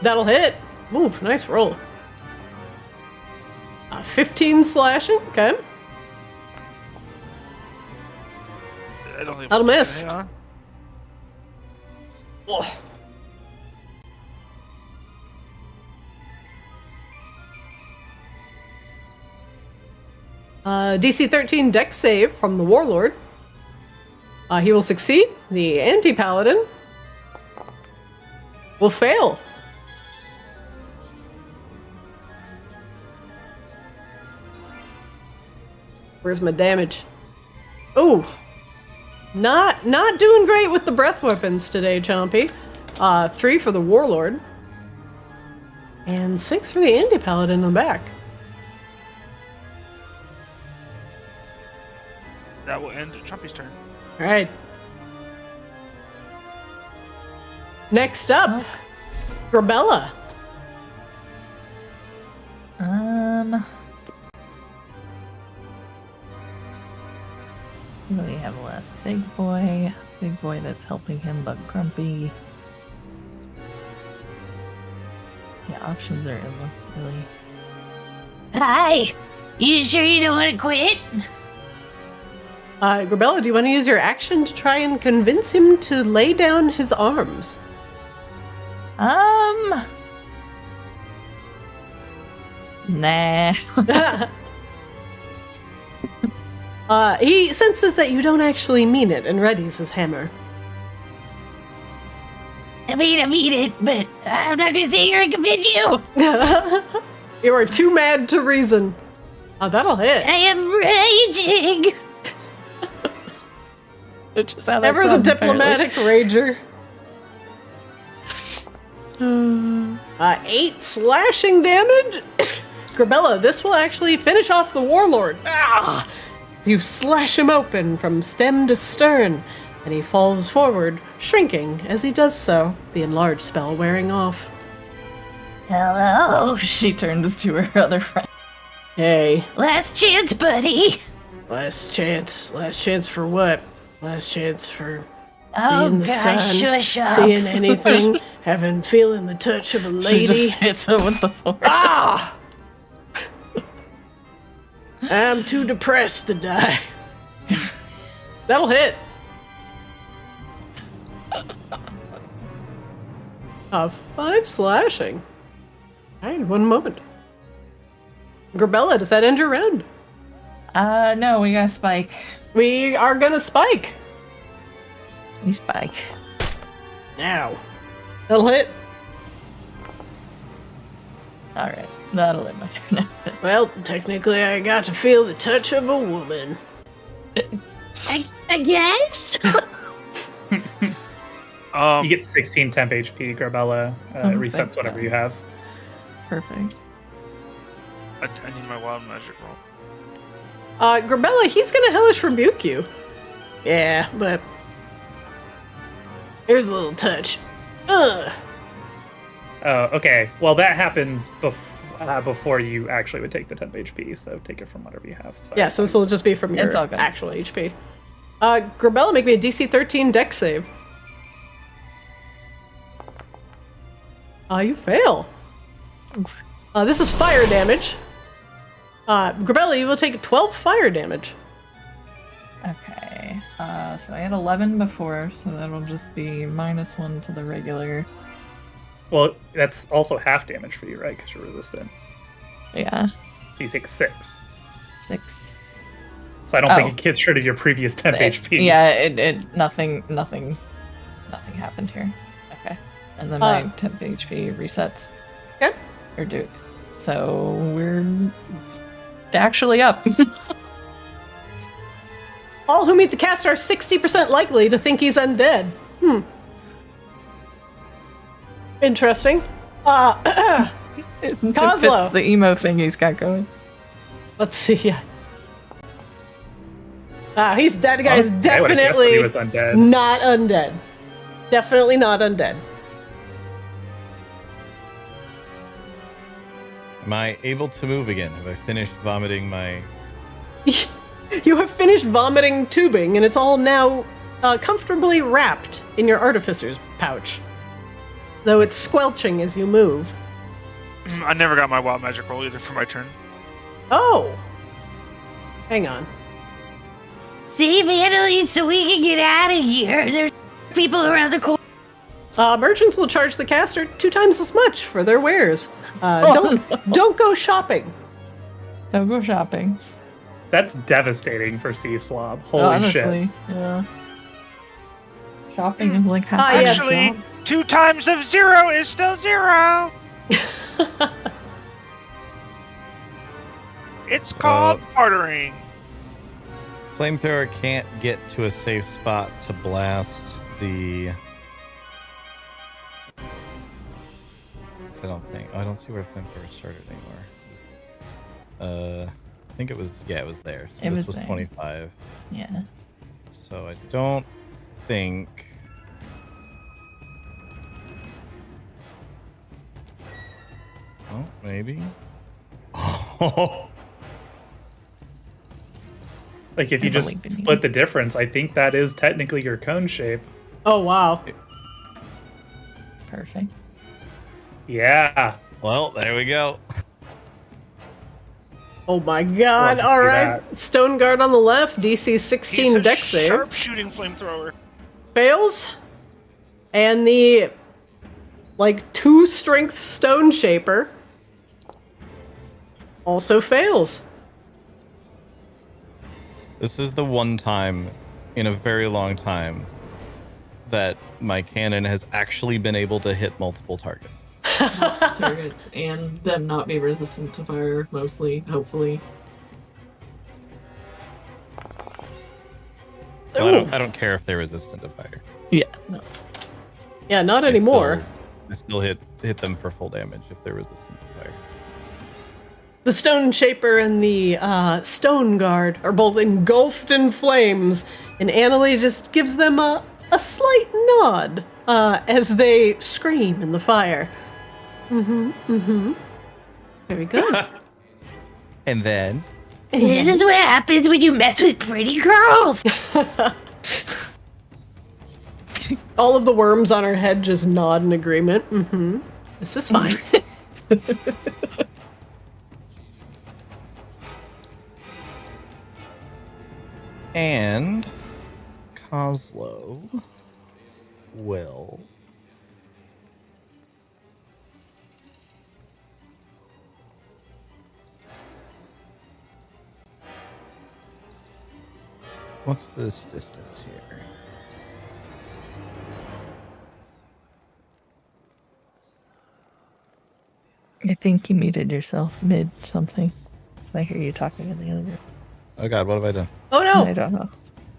That'll hit. Ooh, nice roll. 15 slashing. Okay.
I don't think
That'll miss.
Hang on.
Oh. DC 13 dex save from the Warlord. He will succeed. The anti-paladin will fail. Where's my damage? Oh, not doing great with the breath weapons today, Chompy. 3 for the Warlord. And 6 for the anti-paladin in the back.
That will end Chompy's turn.
Alright. Next up, Grabella.
What do we have left? Big boy that's helping him, but grumpy. Yeah, options are endless, really.
Hi! You sure you don't want to quit?
Grabella, do you want to use your action to try and convince him to lay down his arms?
Nah.
He senses that you don't actually mean it and readies his hammer.
I mean it, but I'm not gonna sit here and convince you!
You are too mad to reason. Oh, that'll hit.
I am raging!
Which is how
Ever the
sounds,
diplomatic rager. 8 slashing damage. Grabella, this will actually finish off the Warlord. Ah! You slash him open from stem to stern, and he falls forward, shrinking as he does so, the enlarge spell wearing off.
Hello?
She turns to her other friend.
Hey.
Last chance, buddy!
Last chance. Last chance for what? Last chance for
Oh
seeing the
gosh,
sun,
shush up.
seeing anything, feeling the touch of a lady.
She just hits him with the sword.
Ah! I'm too depressed to die. That'll hit. 5 slashing. Alright, 1 moment. Grabella, does that end your round?
No, we got spike.
We are gonna spike.
We spike.
Now. That'll hit.
Alright, that'll end my turn.
Well, technically I got to feel the touch of a woman.
I guess?
You get 16 temp HP, Grabella. It resets whatever
God.
you have.
Perfect.
I need my wild magic roll.
Grabella, he's gonna hellish rebuke you. Yeah, but here's a little touch. Ugh.
Oh, okay. Well, that happens before you actually would take the temp HP, so take it from whatever you have. Sorry.
Yeah, so this will just be from your
It's all good.
actual HP. Grabella, make me a DC 13 dex save. You fail. This is fire damage. Grabella, you will take 12 fire damage.
Okay. So I had 11 before, so that'll just be -1 to the regular.
Well, that's also half damage for you, right? Because you're resistant.
Yeah.
So you take 6.
6.
So I don't think it gets rid of your previous temp HP.
Yeah, it nothing happened here. Okay. And then my temp HP resets.
Okay.
Or do. So we're actually up.
All who meet the cast are 60% likely to think he's undead. Interesting.
Kozlo.
Kozlo.
The emo thing he's got going.
Let's see. That guy is
I would've guessed that
definitely
he was undead.
not undead. Definitely not undead.
Am I able to move again? Have I finished vomiting my...
You have finished vomiting tubing, and it's all now comfortably wrapped in your artificer's pouch. Though it's squelching as you move.
I never got my wild magic roll either for my turn.
Oh! Hang on.
Save Annalie so we can get out of here. There's people around the corner.
Merchants will charge the caster 2 times as much for their wares. Don't go shopping.
Don't go shopping.
That's devastating for Sea Swab. Holy
Honestly,
shit.
yeah. Shopping is like half.
Actually, 2 times of 0 is still 0. It's called bartering.
Flamethrower can't get to a safe spot to blast the. I don't think. I don't see where Flamethrower started anymore. I think it was. Yeah, it was there. So this was 25.
Yeah.
So I don't think. Oh, maybe.
Like if you just split the difference, I think that is technically your cone shape.
Oh wow.
Perfect.
Yeah.
Well, there we go.
Oh my god.
Love to
All
see
right.
that.
Stone guard on the left, DC 16
He's a
deck save.
sharpshooting flamethrower.
Fails. And the 2 strength stone shaper also fails.
This is the one time in a very long time that my cannon has actually been able to hit multiple targets.
Targets and them not be resistant to fire, mostly, hopefully.
Well, I don't care if they're resistant to fire.
Yeah. No.
Yeah, not anymore.
I still hit them for full damage if they're resistant to fire.
The stone shaper and the stone guard are both engulfed in flames, and Annalie just gives them a slight nod as they scream in the fire. Very good.
And then
This is what happens when you mess with pretty girls.
All of the worms on her head just nod in agreement. This is fine.
And Coslow will what's this distance here?
I think you muted yourself mid something. I hear you talking in the other room.
Oh god, what have I done?
Oh no!
I don't know.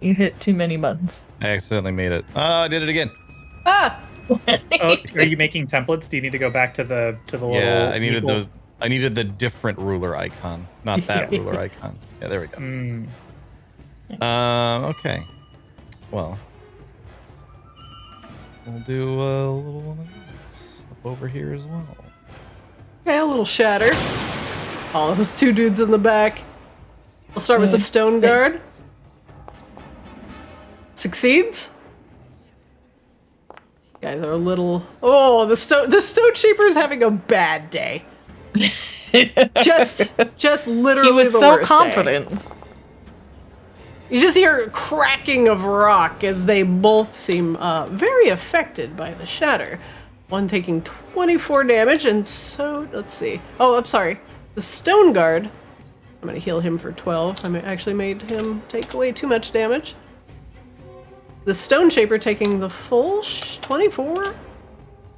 You hit too many buttons.
I accidentally made it. Oh, I did it again.
Ah!
Oh, are you making templates? Do you need to go back to the little?
Yeah, I needed
equal-
those. I needed the different ruler icon, not that ruler icon. Yeah, there we go. Okay. Well, we'll do a little one of these up over here as well.
Okay, a little shatter. All those 2 dudes in the back. We'll start with the stone guard. Succeeds. Guys are a little. Oh, the stone shaper's having a bad day. just literally.
He was
the
so
worst
confident.
day. You just hear a cracking of rock as they both seem very affected by the shatter. One taking 24 damage, and so let's see. Oh, I'm sorry. The stone guard. I'm gonna heal him for 12. I actually made him take away too much damage. The stone shaper taking the full 24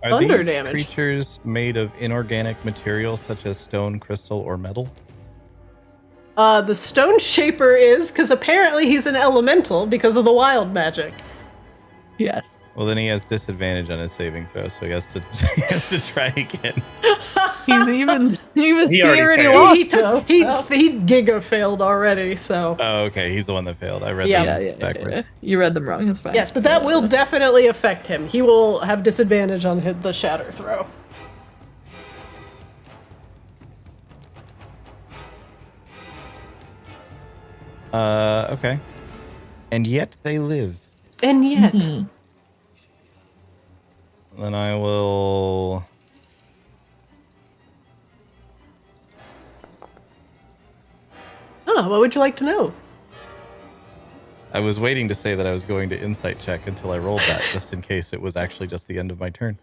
Are
thunder
these
damage.
creatures made of inorganic material such as stone, crystal, or metal?
The stone shaper is, because apparently he's an elemental because of the wild magic.
Yes.
Well, then he has disadvantage on his saving throw, so he has to try again.
He already
failed.
lost.
He giga failed already, so.
Oh, okay. He's the one that failed. I read
Yeah.
them backwards.
Yeah. You read them wrong. It's fine.
Yes, but that will definitely affect him. He will have disadvantage on the shatter throw.
Okay. And yet they live.
And yet.
Then I will.
Oh, what would you like to know?
I was waiting to say that I was going to insight check until I rolled that, just in case it was actually just the end of my turn.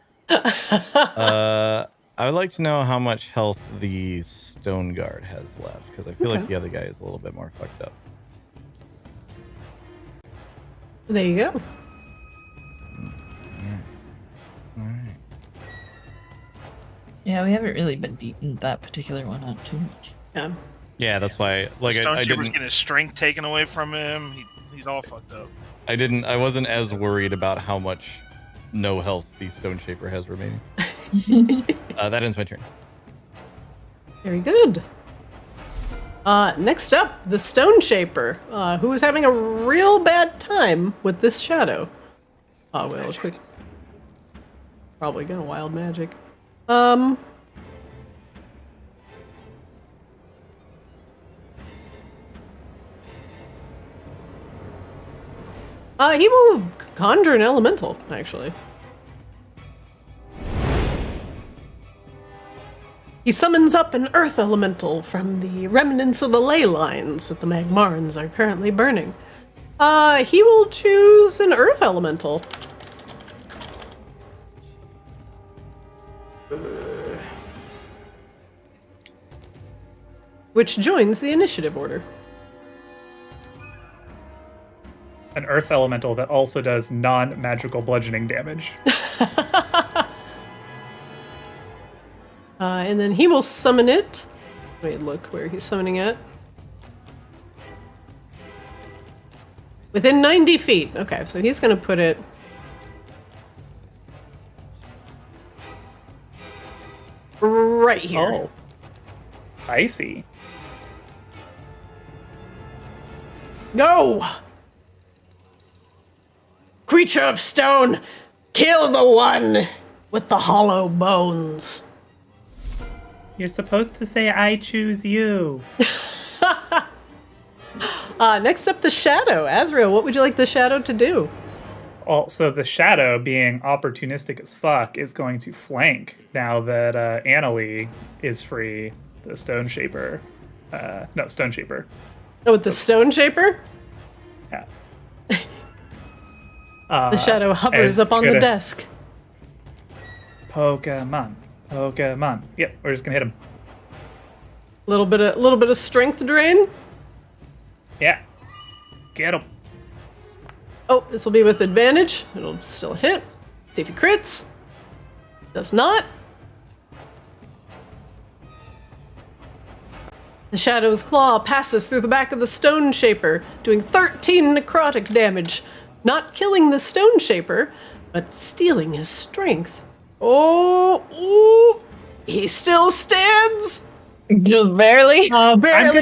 I would like to know how much health the stone guard has left, because I feel like the other guy is a little bit more fucked up.
There you go.
Alright.
Yeah, we haven't really been beating that particular one up too much.
Yeah.
Yeah, that's why. Like,
Stone
I
Shaper's
didn't.
getting his strength taken away from him. He's all fucked up.
I wasn't as worried about how much no health the Stone Shaper has remaining. That ends my turn.
Very good. Next up, the Stone Shaper, who is having a real bad time with this shadow. Oh, well, quick. Probably gonna wild magic. He will conjure an elemental, actually. He summons up an earth elemental from the remnants of the ley lines that the Magmarns are currently burning. He will choose an earth elemental. Which joins the initiative order.
An earth elemental that also does non-magical bludgeoning damage.
And then he will summon it. Wait, look where he's summoning it. Within 90 feet. Okay, so he's going to put it... right here.
Oh. I see.
Go! Creature of stone, kill the one with the hollow bones.
You're supposed to say, I choose you.
Next up, the Shadow. Azrael, what would you like the Shadow to do?
Also, the Shadow, being opportunistic as fuck, is going to flank now that Annalie is free. The Stone Shaper. Stone Shaper.
Oh, it's a Stone Shaper?
Yeah.
The Shadow hovers up on the desk.
Pokemon. Yep, we're just gonna hit him.
Little bit of strength drain.
Yeah. Get him.
Oh, this will be with advantage. It'll still hit. See if he crits. Does not. The Shadow's claw passes through the back of the Stone Shaper, doing 13 necrotic damage. Not killing the Stone Shaper, but stealing his strength. Oh, ooh, he still stands.
Just barely.
Barely.
I'm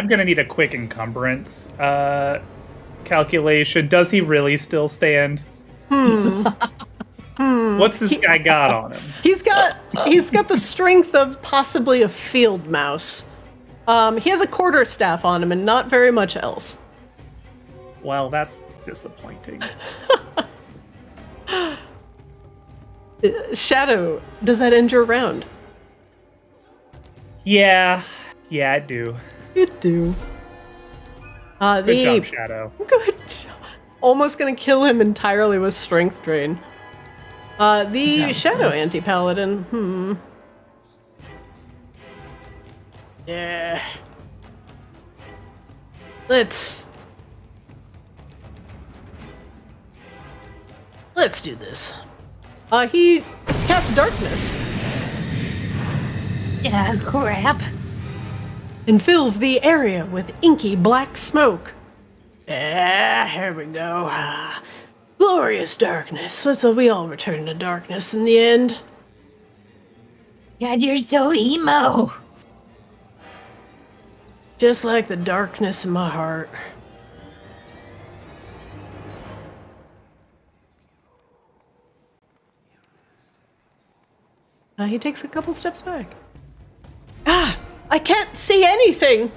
gonna need a quick encumbrance calculation. Does he really still stand? What's this guy got on him?
He's got the strength of possibly a field mouse. He has a quarterstaff on him and not very much else.
Well, that's disappointing.
Shadow, does that end your round?
Yeah, I do.
You do.
Good job, Shadow.
Good job. Almost gonna kill him entirely with strength drain. The Shadow Anti-Paladin. Yeah. Let's do this. He casts darkness.
Yeah, crap.
And fills the area with inky black smoke. Here we go. Glorious darkness. We all return to darkness in the end.
God, you're so emo.
Just like the darkness in my heart. He takes a couple steps back. I can't see anything!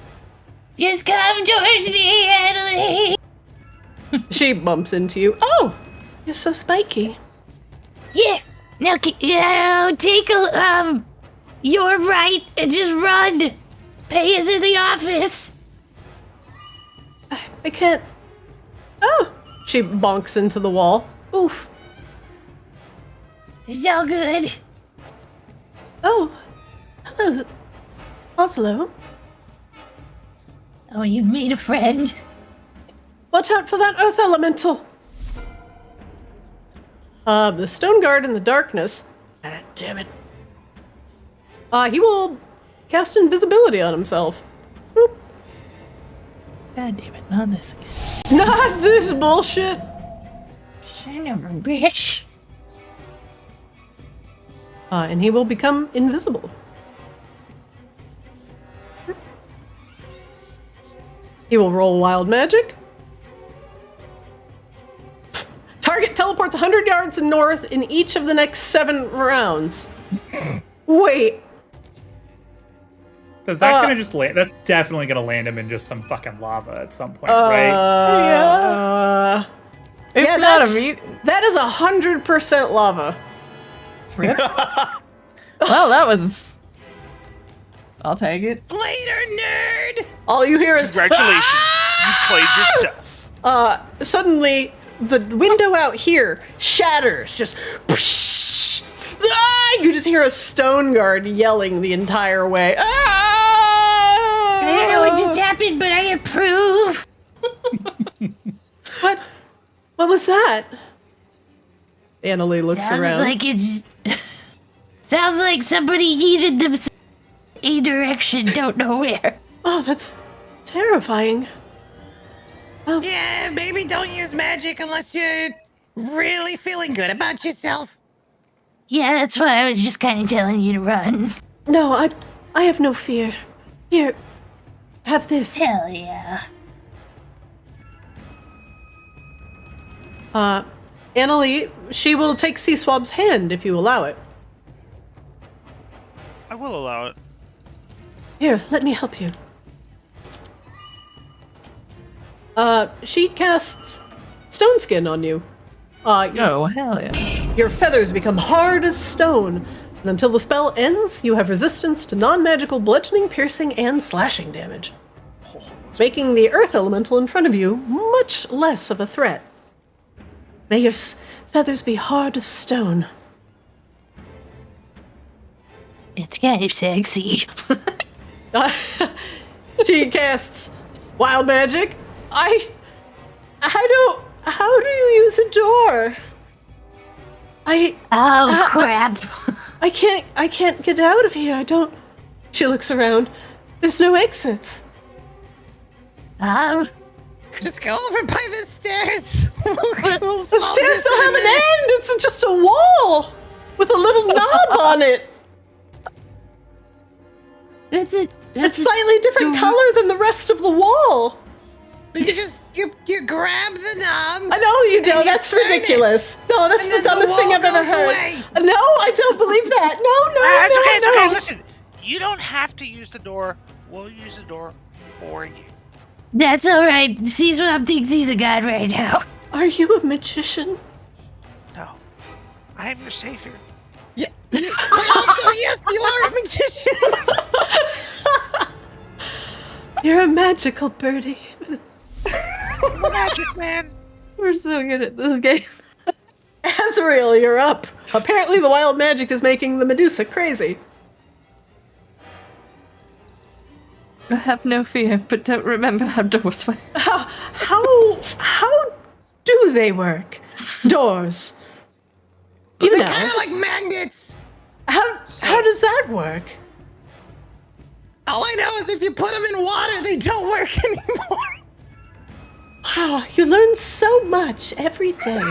Just come towards me, Annalie!
She bumps into you. Oh! You're so spiky.
Yeah. Now take your right and just run. Pay us in the office.
I can't. Oh! She bonks into the wall. Oof.
It's all good.
Oh, hello, Oslo.
Oh, you've made a friend.
Watch out for that earth elemental. The stone guard in the darkness. God damn it. He will cast invisibility on himself. Boop.
God damn it, not this again.
Not this bullshit.
Son of a bitch.
And he will become invisible. He will roll wild magic. Target teleports 100 yards north in each of the next 7 rounds. Wait.
Does that gonna just land? That's definitely gonna land him in just some fucking lava at some point, right?
Yeah, that is 100% lava.
Rip. Well, that was. I'll take it.
Later, nerd!
All you hear is
Congratulations, you played yourself.
Suddenly the window out here shatters, just you just hear a stone guard yelling the entire way.
I don't know what just happened, but I approve.
What was that? Annalie looks around.
Sounds like somebody yeeted themselves a direction, don't know where.
Oh, that's terrifying. Oh.
Yeah, maybe don't use magic unless you're really feeling good about yourself.
Yeah, that's why I was just kind of telling you to run.
No, I have no fear. Here, have this.
Hell yeah.
Annalie, she will take Seaswab's hand if you allow it.
I will allow it.
Here, let me help you. She casts Stone Skin on you.
Oh, hell yeah.
Your feathers become hard as stone, and until the spell ends, you have resistance to non-magical bludgeoning, piercing, and slashing damage, making the earth elemental in front of you much less of a threat. May your feathers be hard as stone.
It's kind of sexy.
She casts wild magic. How do you use a door?
Crap.
I can't get out of here. I don't. She looks around. There's no exits.
Just go over by the stairs.
The stairs don't have an end. It's just a wall with a little knob on it.
It's
slightly different color than the rest of the wall.
You grab the knob.
I know you don't. That's ridiculous. No, that's the dumbest thing I've ever heard. No, I don't believe that. No.
It's okay. Listen, you don't have to use the door. We'll use the door for you.
That's alright. Seaswab thinks he's a god right now.
Are you a magician?
No. I am your savior.
Yeah. But also, yes, you are a magician.
You're a magical birdie.
Magic man.
We're so good at this game.
Azrael, you're up. Apparently the wild magic is making the Medusa crazy.
I have no fear, but don't remember how doors work.
How do they work? Doors.
They're kind of like magnets.
How does that work?
All I know is if you put them in water, they don't work anymore.
Wow, you learn so much every day.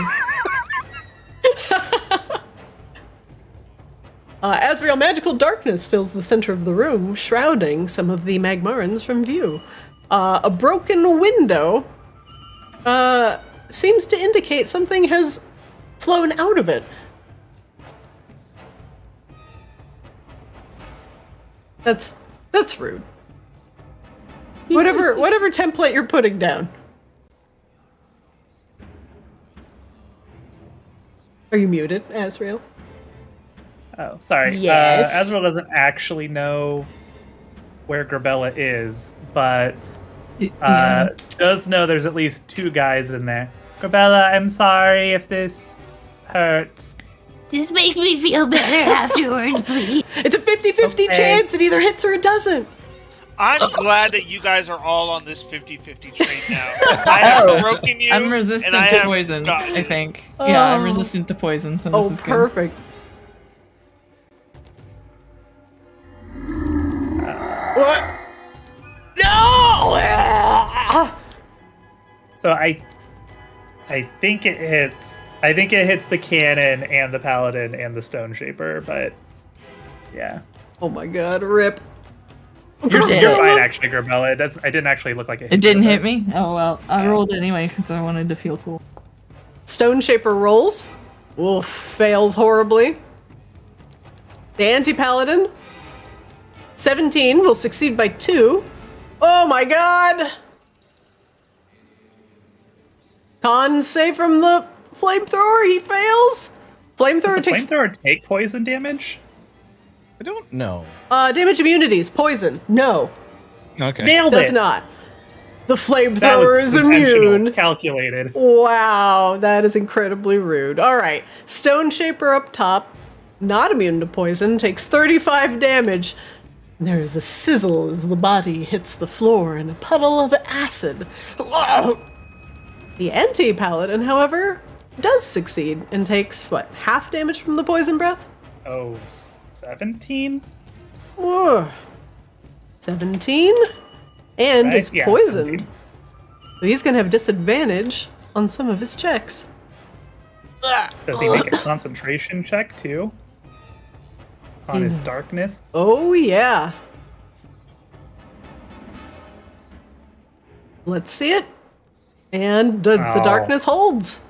Azrael, magical darkness fills the center of the room, shrouding some of the Magmarans from view. A broken window seems to indicate something has flown out of it. That's rude. Whatever template you're putting down. Are you muted, Azrael?
Oh, sorry.
Yes.
Azrael doesn't actually know where Grabella is, but does know there's at least 2 guys in there. Grabella, I'm sorry if this hurts.
Just make me feel better afterwards, please.
It's a 50-50 chance. It either hits or it doesn't.
I'm glad that you guys are all on this 50-50 train now. I have broken you.
I'm resistant to poison, I think. Yeah, I'm resistant to poison, so this is good.
Perfect. What? No!
So I think it hits. I think it hits the cannon and the paladin and the stone shaper, but yeah.
Oh my god, rip.
You're fine, actually, Grabella. I didn't actually look like it hit
It didn't
you,
hit me? Oh well, I rolled anyway because I wanted to feel cool.
Stone shaper rolls. Oof, fails horribly. The anti-paladin, 17, will succeed by 2. Oh my god! Con save from the flamethrower, he fails. Flamethrower takes.
Flamethrower take poison damage?
I don't know.
Damage immunities, poison. No.
Okay.
Nailed
Does
it.
not. The
That
flamethrower
was
is
intentional,
immune.
calculated.
Wow, that is incredibly rude. All right, Stone Shaper up top, not immune to poison, takes 35 damage. There is a sizzle as the body hits the floor in a puddle of acid. The anti-paladin, however, does succeed and takes, what, half damage from the poison breath?
Oh, 17?
Whoa. 17? And
Right?
is
Yeah,
poisoned.
17.
So he's gonna have disadvantage on some of his checks.
Does he make a concentration check too? On his darkness?
Oh, yeah. Let's see it. And the darkness holds.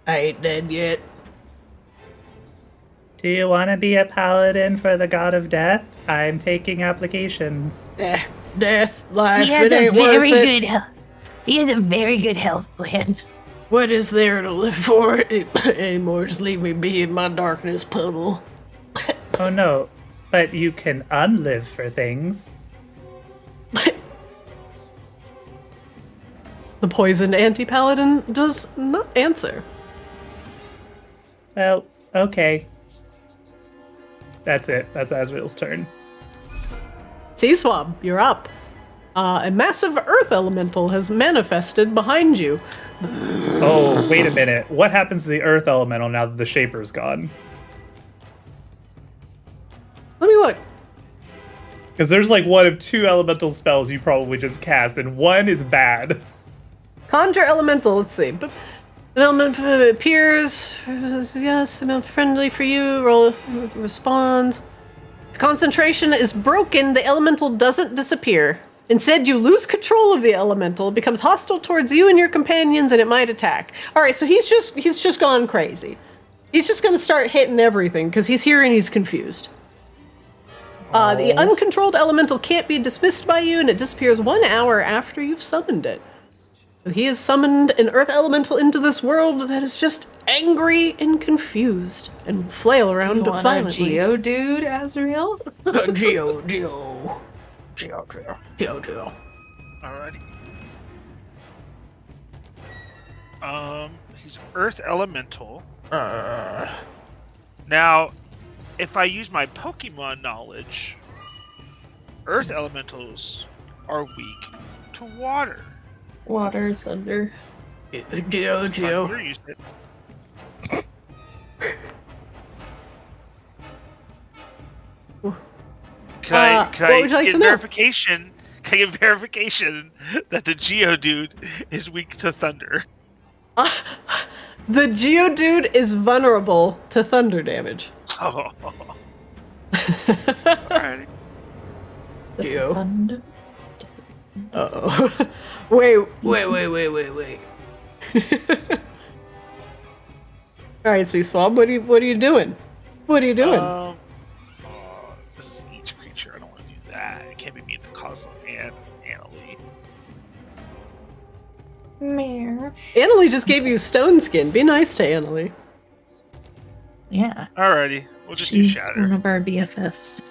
I ain't dead yet.
Do you want to be a paladin for the god of death? I'm taking applications.
Death, life,
He has
it
a
ain't worth
very
it.
good. He has a very good health plan.
What is there to live for anymore? Just leave me be in my darkness puddle.
Oh no, but you can unlive for things.
The poisoned anti-paladin does not answer.
Well, okay. That's it. That's Azrael's turn.
T-Swab, you're up. A massive earth elemental has manifested behind you.
Oh, wait a minute. What happens to the earth elemental now that the shaper's gone?
Let me look.
Because there's like one of 2 elemental spells you probably just cast, and one is bad.
Conjure elemental, let's see. Element appears, yes, friendly for you, roll responds. Concentration is broken, the elemental doesn't disappear. Instead, you lose control of the elemental, it becomes hostile towards you and your companions, and it might attack. Alright, so he's just gone crazy. He's just gonna start hitting everything, because he's here and he's confused. The uncontrolled elemental can't be dismissed by you, and it disappears 1 hour after you've summoned it. So he has summoned an earth elemental into this world that is just angry and confused, and will flail around violently.
Geo dude, Azrael?
Geo.
Alrighty. He's Earth Elemental. Now, if I use my Pokemon knowledge, Earth Elementals are weak to water.
Water, thunder.
Geo.
Thunder used it. Can I
would you like
get
to know?
verification? Can I get verification that the Geodude is weak to thunder?
The Geodude is vulnerable to thunder damage.
Oh. Alrighty.
Geo.
Thunder.
Uh-oh. Wait. Alright, C-Swab, what are you doing? What are you doing?
This is each creature. I don't want to do that. It can't be me in the Cosmo and Annalie.
Mare.
Annalie just gave you stone skin. Be nice to Annalie.
Yeah.
Alrighty. We'll just do
She's
Shatter.
one of our BFFs.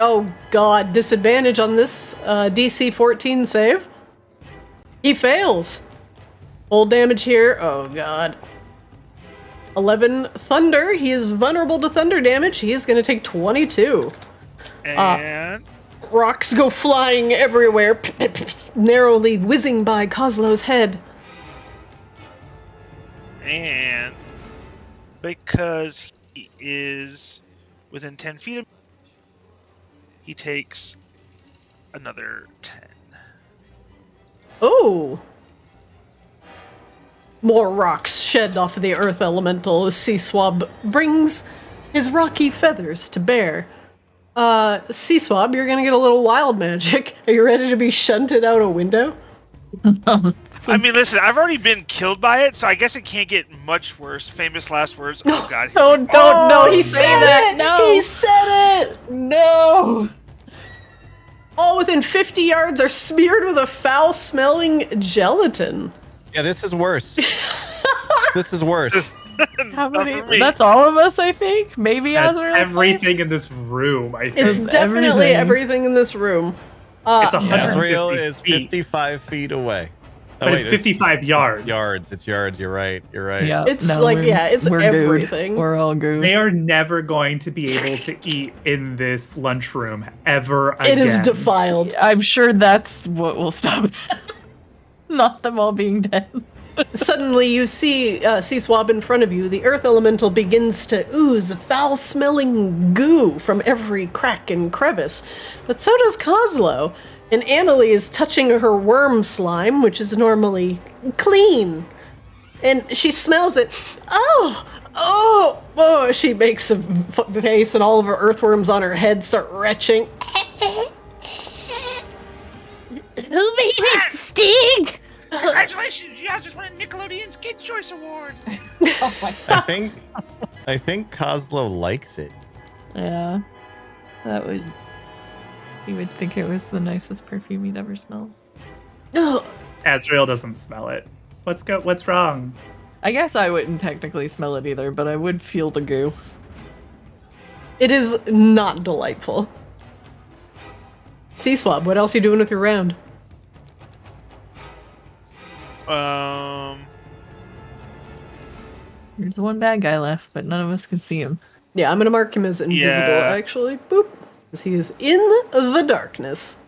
Oh god, disadvantage on this DC 14 save. He fails. Full damage here. Oh god. 11 thunder. He is vulnerable to thunder damage. He is going to take 22.
And
Rocks go flying everywhere, narrowly whizzing by Kozlo's head.
And because he is within 10 feet of me, he takes another 10.
Oh! More rocks shed off of the earth elemental as Sea Swab brings his rocky feathers to bear. Sea Swab, you're gonna get a little wild magic. Are you ready to be shunted out a window?
I mean, listen, I've already been killed by it, so I guess it can't get much worse. Famous last words. Oh, God.
No, he said it! No. He said it!
No!
All within 50 yards are smeared with a foul-smelling gelatin.
Yeah, this is worse. This is worse.
How many? That's all of us, I think. Maybe
That's
Azrael.
everything in this room. I think
It's definitely everything in this room.
it's 150
Azrael is
feet,
55 feet away.
but it's 55 yards.
Yards. It's yards. You're right. You're right.
Yeah,
It's it's
we're
everything.
Good. We're all good.
They are never going to be able to eat in this lunchroom ever again.
It is defiled.
I'm sure that's what will stop them. Not them all being dead.
Suddenly you see Sea Swab in front of you. The earth elemental begins to ooze foul-smelling goo from every crack and crevice. But so does Kozlo. And Annalie is touching her worm slime, which is normally clean. And she smells it. Oh, she makes a face and all of her earthworms on her head start retching.
Who made it sting?
Congratulations, you all just won a Nickelodeon's Kids' Choice Award.
Oh my god.
I think Kozlo likes it.
Yeah. You would think it was the nicest perfume you'd ever smelled.
Oh,
Azrael doesn't smell it. What's wrong?
I guess I wouldn't technically smell it either, but I would feel the goo.
it is not delightful. Sea Swab, what else are you doing with your round?
There's one bad guy left, but none of us can see him.
Yeah, I'm gonna mark him as invisible, actually. Boop. Because he is in the darkness.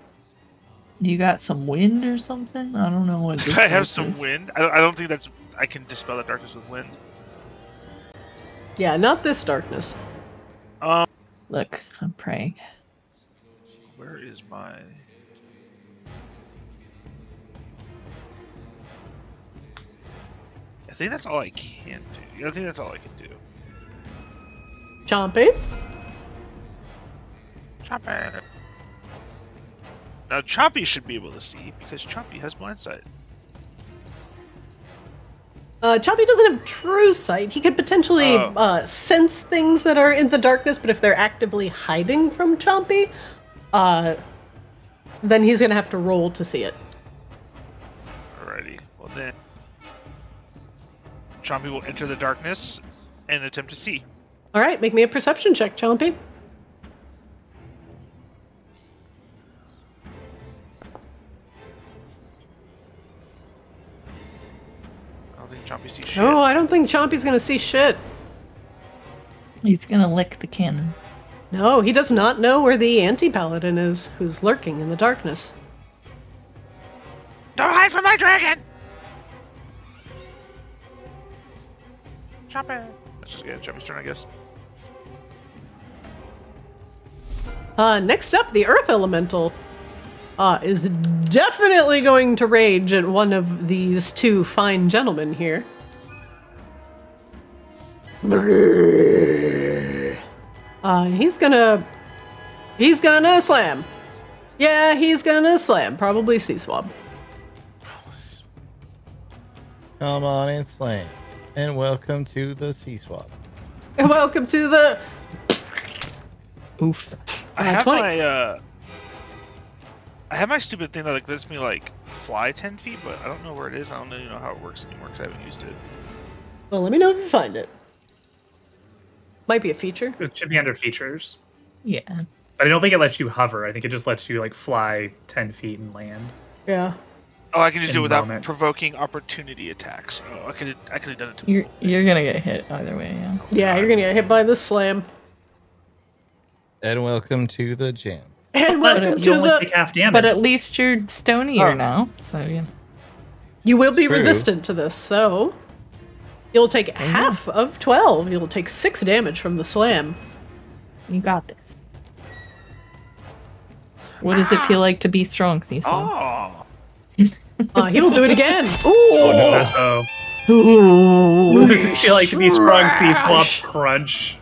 You got some wind or something? I don't know what.
I have some wind. I don't think that's. I can dispel the darkness with wind.
Yeah, not this darkness.
Look, I'm praying.
Where is my? I think that's all I can do. I think that's all I can do.
Chompy.
Chompy. Now Chompy should be able to see because Chompy has blind sight.
Chompy doesn't have true sight. He could potentially sense things that are in the darkness, but if they're actively hiding from Chompy, then he's gonna have to roll to see it.
Alrighty. Well then, Chompy will enter the darkness and attempt to see.
All right, make me a perception check, Chompy.
I don't think Chompy sees shit.
Oh, I don't think Chompy's gonna see shit.
He's gonna lick the cannon.
No, he does not know where the anti-paladin is, who's lurking in the darkness.
Don't hide from my dragon! Chompy! Let's just get Chompy's turn, I guess.
Next up, the Earth Elemental is definitely going to rage at one of these two fine gentlemen here. He's gonna slam. Yeah, he's gonna slam. Probably Sea Swab.
Come on and slam. And welcome to the Sea Swab.
And welcome to the...
Oof.
I have
20.
I have my stupid thing that like lets me like fly 10 feet, but I don't know where it is. I don't even know how it works anymore because I haven't used it.
Well, let me know if you find it. Might be a feature.
It should be under features.
Yeah.
But I don't think it lets you hover. I think it just lets you like fly 10 feet and land.
Yeah.
Oh, I can just do it without
moment.
provoking opportunity attacks. Oh, I could have done it to
You're gonna get hit either way, yeah.
Yeah, you're gonna get hit by this slam.
And welcome to the jam.
And welcome
You
to
only
the.
take half damage.
But at least you're stonier
Oh.
now, so you know.
You will be
True.
resistant to this, so you'll take half of 12. You'll take 6 damage from the slam.
You got this. What does it feel like to be strong, Cecil?
Oh.
He will do it again. Ooh!
Oh no.
Ooh.
What does it feel like to be sprung? C-swap crunch.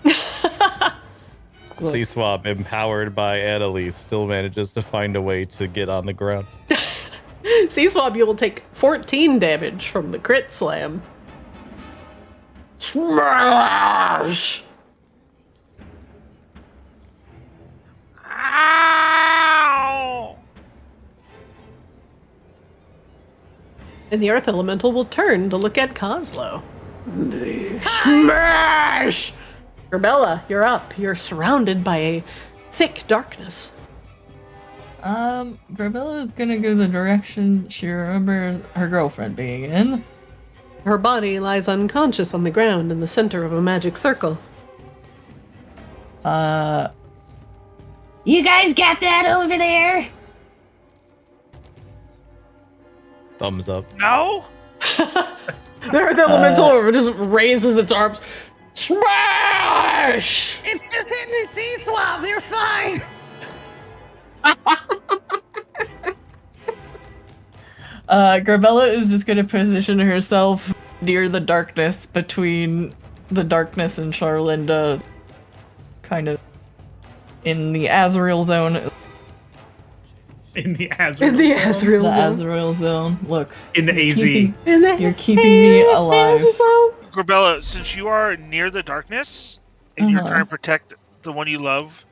C-swap, empowered by Annalise, still manages to find a way to get on the ground.
C-swap, you will take 14 damage from the crit slam. Smash!
Ow!
And the Earth Elemental will turn to look at Kozlo. Smash! Grabella, you're up. You're surrounded by a thick darkness.
Grabella is gonna go the direction she remembers her girlfriend being in.
Her body lies unconscious on the ground in the center of a magic circle.
You guys got that over there?
Thumbs up.
No?
The Earth Elemental just raises its arms. Smash!
It's just hitting her C-swab. They're fine.
Grabella is just gonna position herself near the darkness between the darkness and Charlinda, kind of in the Azrael zone.
In the Azrael.
In the
zone.
Azrael
The
zone.
Azrael zone. Look.
In the AZ.
In the
You're keeping me alive.
Azrael zone.
Grabella, since you are near the darkness and you're
Uh-huh.
trying to protect the one you love,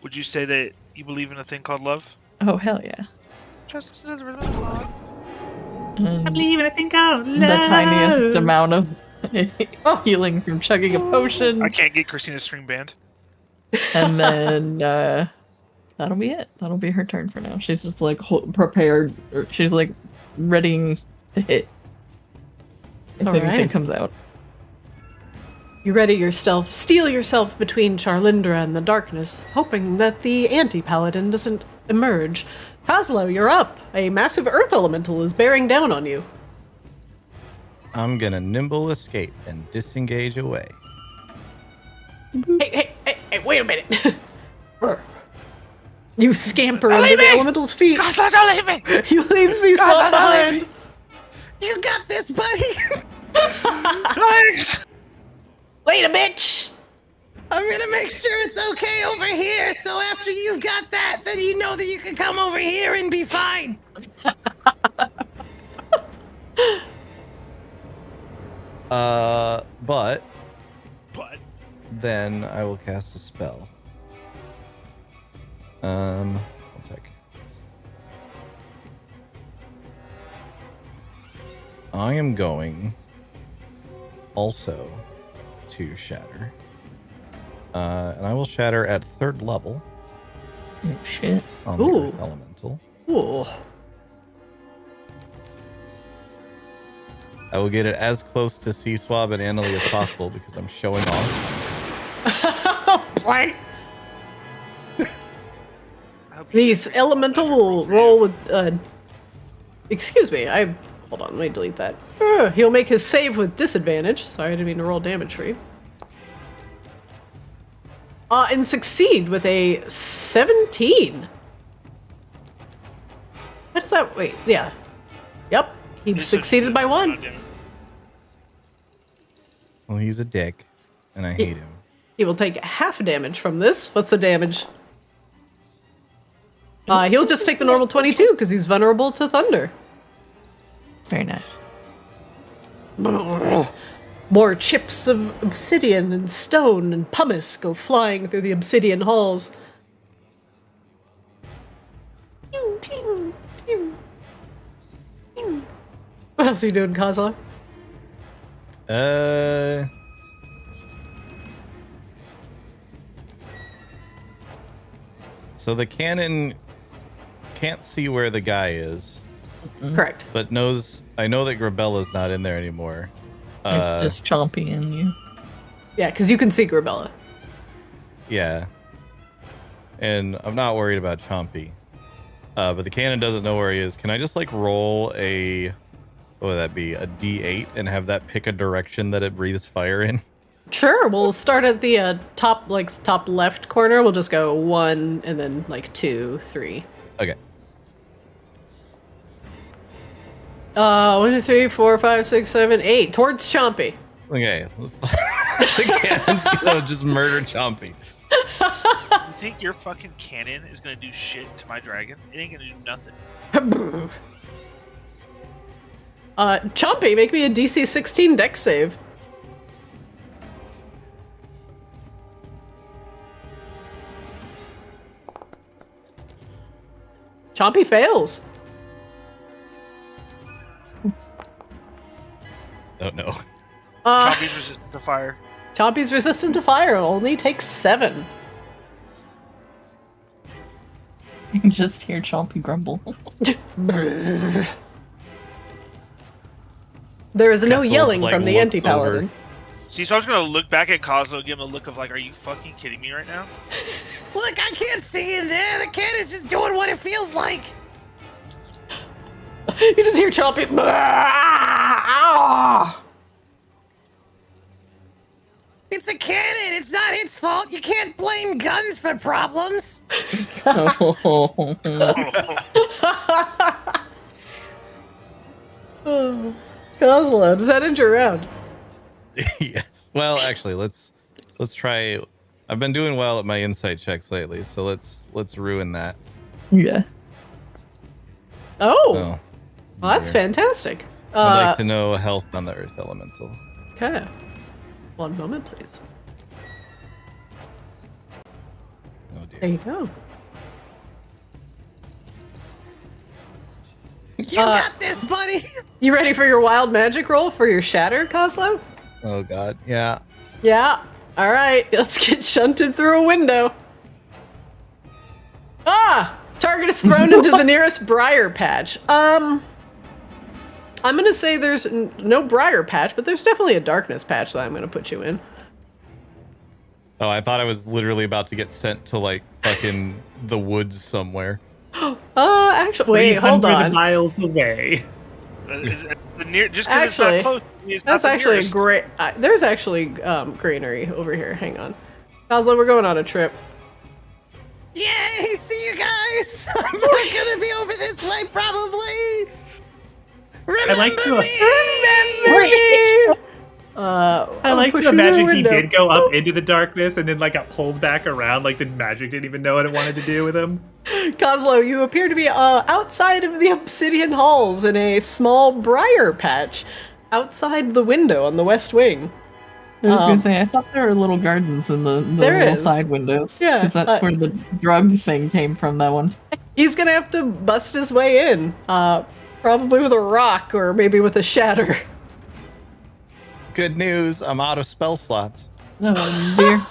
would you say that you believe in a thing called love?
Oh, hell yeah.
Just as a result.
And
I believe in a thing called love.
the tiniest amount of healing from chugging a potion.
I can't get Christina's string band.
And then that'll be it. That'll be her turn for now. She's just like prepared. She's like readying to hit if
All
anything
right.
comes out.
You ready yourself, steel yourself between Charlindra and the darkness, hoping that the anti-paladin doesn't emerge. Kozlo, you're up. A massive earth elemental is bearing down on you.
I'm gonna nimble escape and disengage away.
Hey, wait a minute. You scamper under the elemental's feet.
God, don't leave me!
You leave C-swap
don't leave
behind.
me!
You got this, buddy.
Wait a bitch.
I'm gonna make sure it's okay over here. So after you've got that, then you know that you can come over here and be fine.
But
But
then I will cast a spell. One sec. I am going also to shatter. And I will shatter at 3rd level
Oh, shit.
on the
Ooh.
Earth Elemental.
Ooh.
I will get it as close to C-Swab and Annalie as possible because I'm showing off.
Blank. These elemental will roll with. Excuse me. Hold on. Let me delete that. He'll make his save with disadvantage. Sorry, I didn't mean to roll damage for you. And succeed with a 17. What is that? Wait, yeah. Yep. He succeeded by 1.
Well, he's a dick, and I hate him.
He will take half damage from this. What's the damage? He'll just take the normal 22 because he's vulnerable to thunder.
Very nice.
More chips of obsidian and stone and pumice go flying through the obsidian halls. What else are you doing, Kozlo?
So the cannon can't see where the guy is.
Correct.
But I know that Grabella's not in there anymore.
It's just Chompy in you.
Yeah, because you can see Grabella.
Yeah. And I'm not worried about Chompy. But the cannon doesn't know where he is. Can I just like roll what would that be? A D8 and have that pick a direction that it breathes fire in?
Sure, we'll start at the top left corner. We'll just go 1 and then like 2, 3.
Okay.
1, 2, 3, 4, 5, 6, 7, 8. Towards Chompy.
Okay. The cannon's gonna just murder Chompy.
You think your fucking cannon is gonna do shit to my dragon? It ain't gonna do nothing.
Chompy, make me a DC 16 dex save. Chompy fails.
Oh no.
Chompy's resistant to fire.
Chompy's resistant to fire only takes 7.
You can just hear Chompy grumble.
There is no
Castle
yelling
like
from the
looks
anti-paladin.
over.
See, so I was gonna look back at Kozlo, give him a look of like, are you fucking kidding me right now?
Look, I can't see in there. The cannon's just doing what it feels like.
You just hear Chompy.
It's a cannon. It's not its fault. You can't blame guns for problems.
Kozlo, does that end your round?
Yes. Well, actually, let's try. I've been doing well at my insight checks lately, so let's ruin that.
Yeah.
Oh,
Oh,
well, that's
dear.
fantastic.
I'd like to know health on the earth elemental.
Okay. 1 moment, please.
Oh dear.
There you go.
You got this, buddy.
You ready for your wild magic roll for your shatter, Kozlo?
Oh god. Yeah.
Yeah. All right. Let's get shunted through a window. Ah! Target is thrown into the nearest briar patch. I'm gonna say there's no briar patch, but there's definitely a darkness patch that I'm gonna put you in.
Oh, I thought I was literally about to get sent to like fucking the woods somewhere.
Actually, wait, hold
300
on.
miles away.
Just because it's
Actually,
not close, it's
That's
not the
actually a
nearest.
great. There's actually greenery over here. Hang on, Kozlo, we're going on a trip.
Yay! See you guys. I'm gonna be over this way probably. Remember
I like to.
me.
I like to imagine he did go up into the darkness and then like got pulled back around, like the magic didn't even know what it wanted to do with him.
Kozlo, you appear to be outside of the obsidian halls in a small briar patch outside the window on the west wing.
I was gonna say, I thought there were little gardens in the
There
little
is.
side windows.
Yeah,
because that's where the drug thing came from. That one.
He's gonna have to bust his way in, probably with a rock or maybe with a shatter.
Good news, I'm out of spell slots.
Oh dear.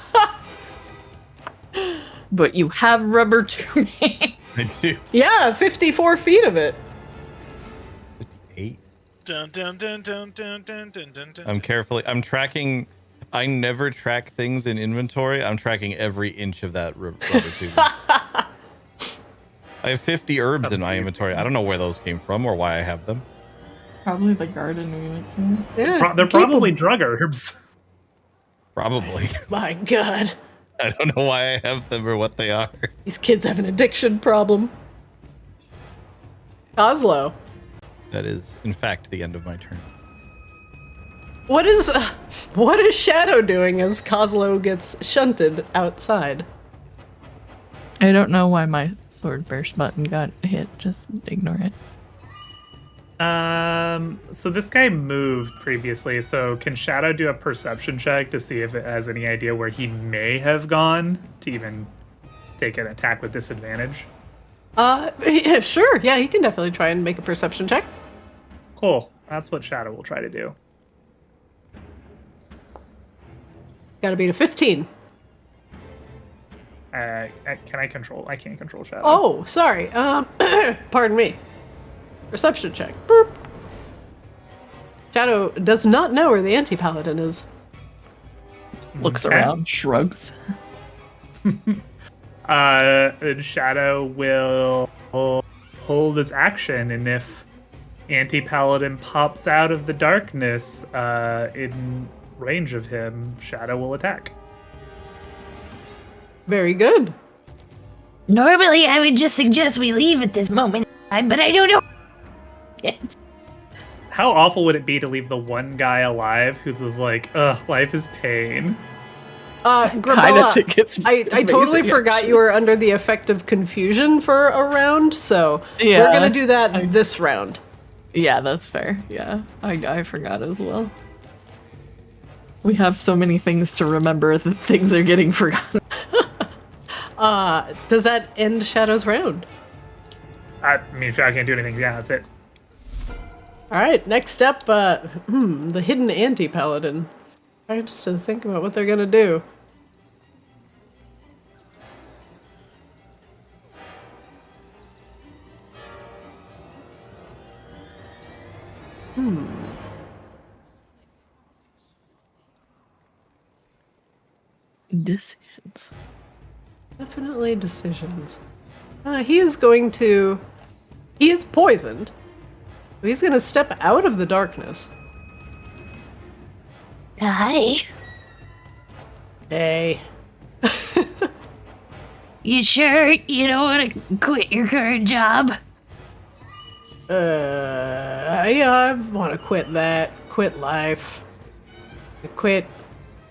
But you have rubber tuning.
I do.
Yeah, 54 feet of it.
58.
Dun, dun, dun, dun, dun, dun, dun, dun, dun.
I'm tracking. I never track things in inventory. I'm tracking every inch of that rubber tube. I have 50 herbs in my inventory. I don't know where those came from or why I have them.
Probably the garden we went to.
Yeah,
They're
keep
probably
'em.
drug herbs.
Probably.
My God,
I don't know why I have them or what they are.
these kids have an addiction problem. Kozlo,
That is, in fact, the end of my turn.
what is Shadow doing as Kozlo gets shunted outside?
I don't know why my sword burst button got hit. Just ignore it.
So this guy moved previously, so can Shadow do a perception check to see if it has any idea where he may have gone to even take an attack with disadvantage?
Yeah, sure. Yeah, he can definitely try and make a perception check.
Cool. That's what Shadow will try to do.
Gotta beat a 15.
Can I control? I can't control Shadow.
Oh, sorry. Pardon me. Perception check. Boop. Shadow does not know where the anti-paladin is.
Just looks around, shrugs.
And Shadow will hold his action, and if anti-paladin pops out of the darkness in range of him, Shadow will attack.
Very good.
Normally, I would just suggest we leave at this moment in time, but I don't know.
How awful would it be to leave the one guy alive who's just like, ugh, life is pain?
Grabella, I totally forgot you were under the effect of confusion for a round, so we're gonna do that this round.
Yeah, that's fair. Yeah, I forgot as well. We have so many things to remember that things are getting forgotten.
Does that end Shadow's round?
I mean, Shadow can't do anything. Yeah, that's it.
Alright, next up, the hidden anti-paladin. Try just to think about what they're gonna do.
Decisions.
Definitely decisions. He is going to... He is poisoned. He's gonna step out of the darkness.
Hi.
Hey.
You sure you don't want to quit your current job?
Yeah, I want to quit that. Quit life. Quit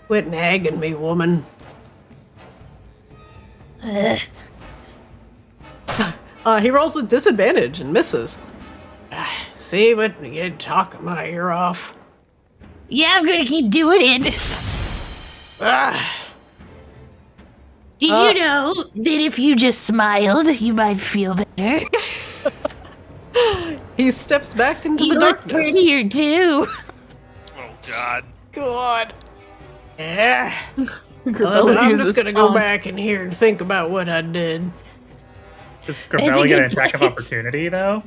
nagging me, woman. He rolls with disadvantage and misses. See, but you talking my ear off.
Yeah, I'm gonna keep doing it. Did you know that if you just smiled, you might feel better?
He steps back into
You
the
look
darkness.
prettier too.
Oh God.
God. Yeah.
Grabella
I'm
uses
just gonna go
taunt.
back in here and think about what I did.
Does
That's a
Grabella get an
good
attack of
point.
opportunity, though?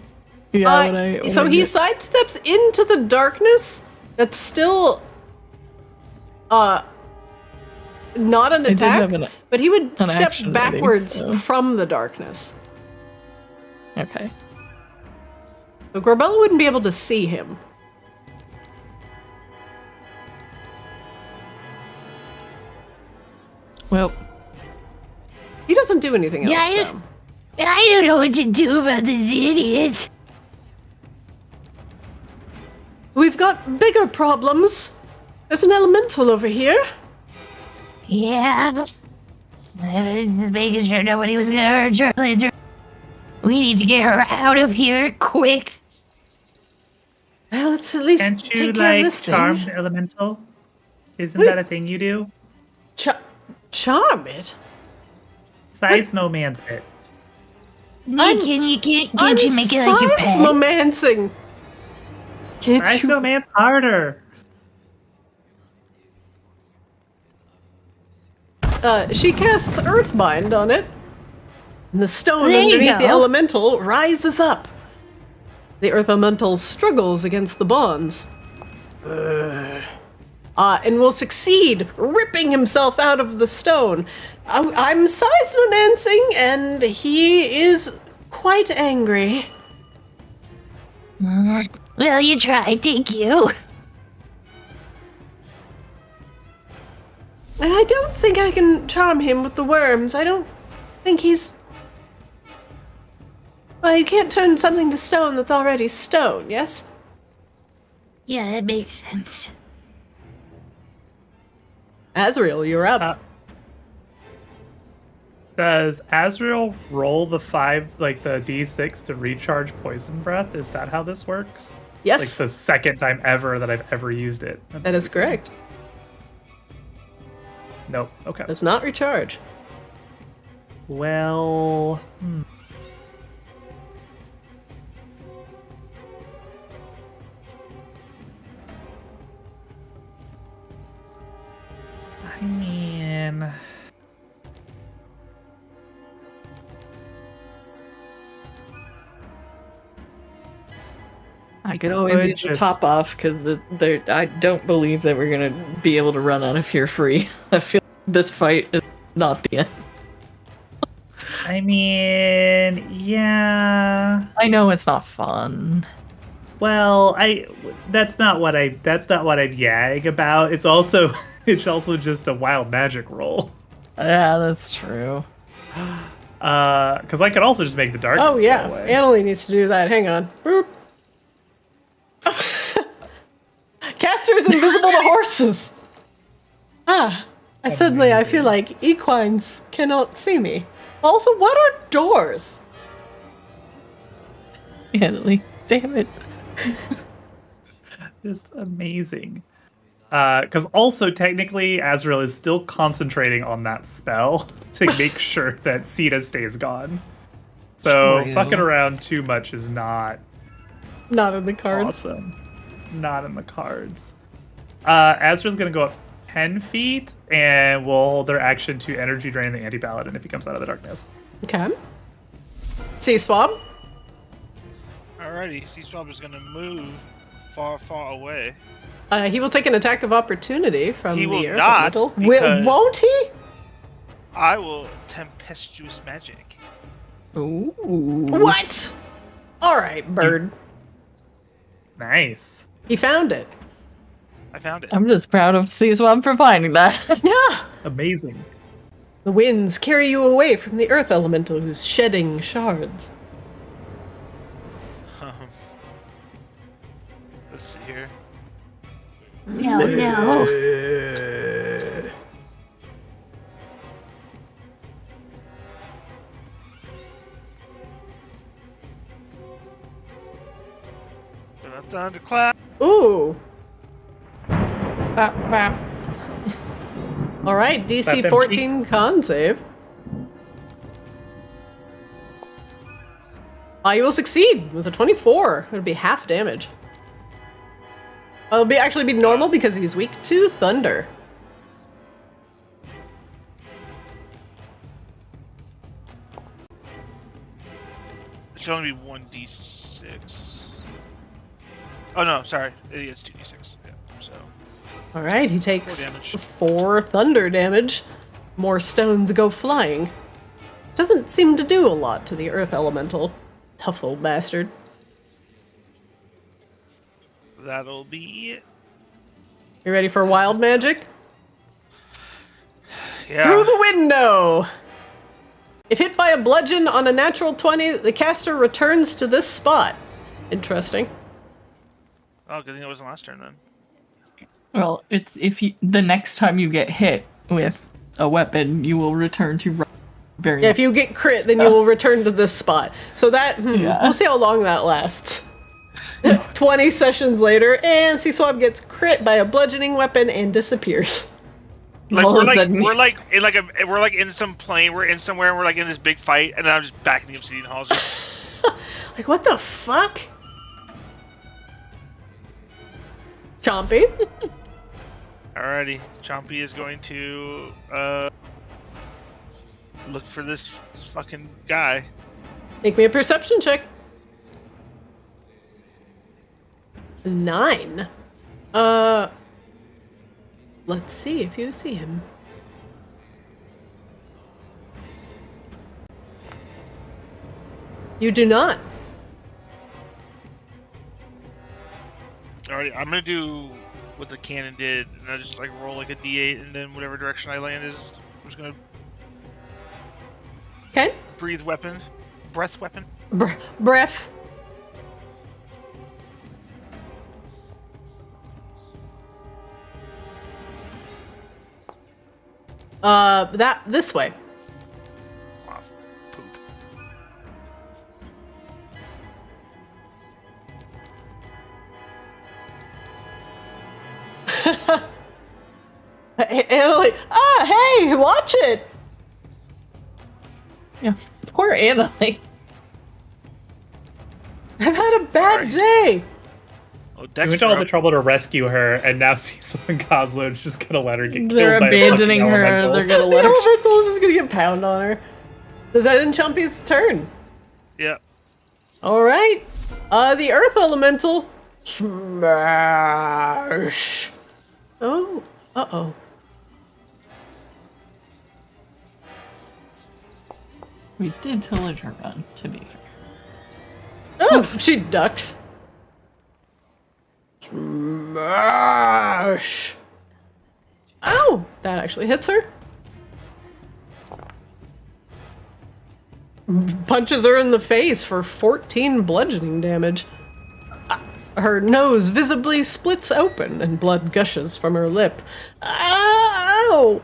Yeah, when
So
I
he
get-
sidesteps into the darkness. That's still not an
did
attack,
have an
but he would
an
step
action rating,
backwards
so-
from the darkness.
Okay.
So Grabella wouldn't be able to see him.
Well,
He doesn't do anything else,
Yeah,
though.
I don't know what to do about this idiot.
We've got bigger problems. There's an elemental over here.
Yeah. I was just making sure nobody was gonna hurt Charlie. We need to get her out of here quick.
Well, let's at least
Can't you,
take care of
like,
this
charm
thing.
the elemental? Isn't that a thing you do?
Charm it?
Seismomance it.
Nick, can't you make it like your pet?
Seismomancing. Can't you?
Seismomance harder.
She casts Earthbind on it. And the stone
There you
underneath the
go.
elemental rises up. The Earth Elemental struggles against the bonds. And will succeed, ripping himself out of the stone. I'm seismomancing, and he is quite angry.
Well, you tried, thank you.
And I don't think I can charm him with the worms. I don't think he's... Well, you can't turn something to stone that's already stone, yes?
Yeah, that makes sense.
Azrael, you're up.
Does Azrael roll the the D6 to recharge poison breath? Is that how this works?
Yes.
Like the second time ever that I've ever used it.
That is correct.
Nope. Okay.
Does not recharge.
Well. I mean.
could always use the top off because I don't believe that we're gonna be able to run out of here free. I feel like this fight is not the end.
I mean, yeah.
I know it's not fun.
Well, that's not what I'm yagging about. It's also just a wild magic roll.
Yeah, that's true.
Because I could also just make the darkness
Oh yeah,
go away.
Annalie needs to do that. Hang on. Boop. Caster's invisible to horses. I feel like equines cannot see me. Also, what are doors?
Annalie, damn it.
Just amazing. Because also technically Azrael is still concentrating on that spell to make sure that Sita stays gone. So fucking around too much is not
in the cards.
Awesome. Not in the cards. Azrael's gonna go up 10 feet and will hold their action to energy drain the anti-paladin if he comes out of the darkness.
Okay. See swab?
Alrighty, C-Swab is gonna move far away.
He will take an attack of opportunity from
He will
the earth
not,
elemental.
because-
Won't he?
I will tempestuous magic.
Ooh.
What? All right, bird.
Nice.
He found it.
I found it.
I'm just proud of C-Swab for finding that.
Yeah.
Amazing.
The winds carry you away from the earth elemental who's shedding shards.
Let's see here.
No.
Thunderclap.
Ooh.
Bap, bap.
All right,
Clap
DC
them
14 con save. You will succeed with a 24. It'll be half damage. It'll actually be normal because he's weak to thunder.
It should only be 1d6. Oh no, sorry. It's 2d6. Yeah, so.
All right, he takes
4 damage.
4 thunder damage. More stones go flying. Doesn't seem to do a lot to the earth elemental. Tough old bastard.
That'll be it.
You ready for wild magic?
Yeah.
Through the window! If hit by a bludgeon on a natural 20, the caster returns to this spot. Interesting.
Oh, good thing it wasn't last turn then.
Well, it's the next time you get hit with a weapon, you will return to very.
Yeah, if you get crit, then you will return to this spot. So that,
Yeah.
we'll see how long that lasts. 20 sessions later, and C-Swab gets crit by a bludgeoning weapon and disappears.
Like
All
we're
of a
like
sudden-
we're like in some plane, we're in somewhere and we're like in this big fight, and then I'm just back in the obsidian halls just
Like, what the fuck? Chompy?
Alrighty. Chompy is going to look for this fucking guy.
Make me a perception check. 9. Let's see if you see him. You do not.
Alrighty, I'm gonna do what the cannon did, and I just like roll like a d8, and then whatever direction I land is, I'm just gonna
Okay.
breathe weapon, breath weapon.
Breath. This way.
Oh, poop.
And like, hey, watch it.
Yeah, poor Anna. Like,
I've had a bad day.
Oh,
We
Dexter.
went to all the trouble to rescue her, and now Cecil and Kozlo is just gonna let her get killed
they're
by a fucking
abandoning her.
elemental.
They're gonna
The
let her.
elemental is just gonna get pound on her. Does that end Chumpy's turn?
Yeah.
All right. The earth elemental Smash! Oh, uh-oh.
We did tillage her run, to be fair.
Oh, she ducks. Smash! Oh, that actually hits her. Punches her in the face for 14 bludgeoning damage. Her nose visibly splits open and blood gushes from her lip. Ow!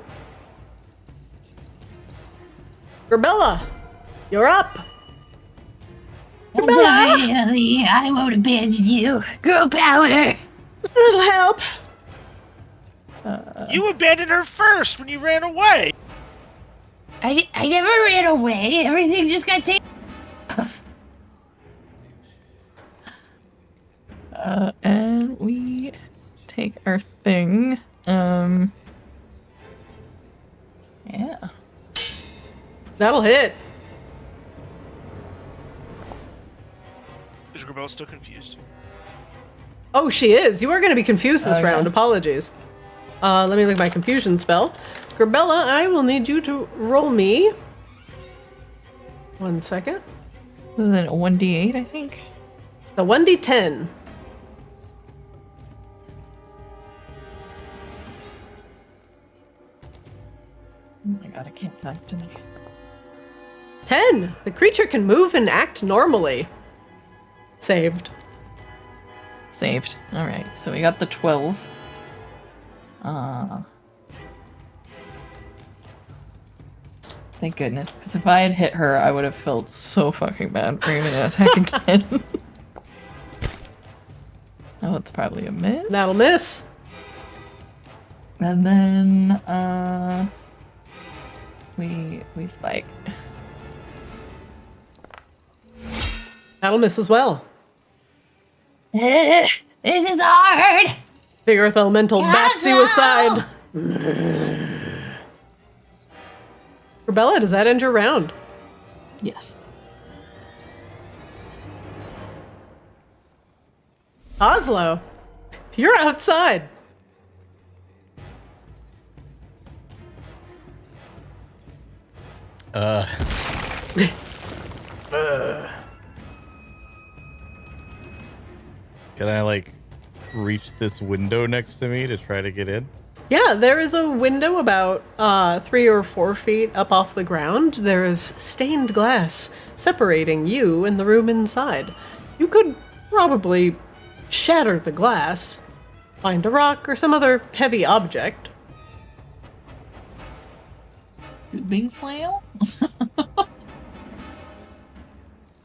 Grabella, you're up.
Finally, I won't abandon you. Girl power.
That'll help.
You abandoned her first when you ran away.
I never ran away. Everything just got taken.
And we take our thing. Yeah.
That'll hit.
Is Grabella still confused?
Oh, she is. You are going to be confused this round.
Yeah.
Apologies. Let me look at my confusion spell. Grabella, I will need you to roll me. 1 second.
Was it a 1d8, I think?
The 1d10.
Oh my god, I can't type tonight.
10. The creature can move and act normally. Saved.
Saved. Alright, so we got the 12. Thank goodness, because if I had hit her, I would have felt so fucking bad for even an attack again. Oh, it's probably a miss.
That'll miss.
And then, we spike.
That'll miss as well.
This is hard.
The Earth Elemental bats you aside. Grabella, does that end your round?
Yes.
Oslo, you're outside.
Can I, like, reach this window next to me to try to get in?
Yeah, there is a window about 3 or 4 feet up off the ground. There is stained glass separating you and the room inside. You could probably shatter the glass, find a rock or some other heavy object.
Tubing flail?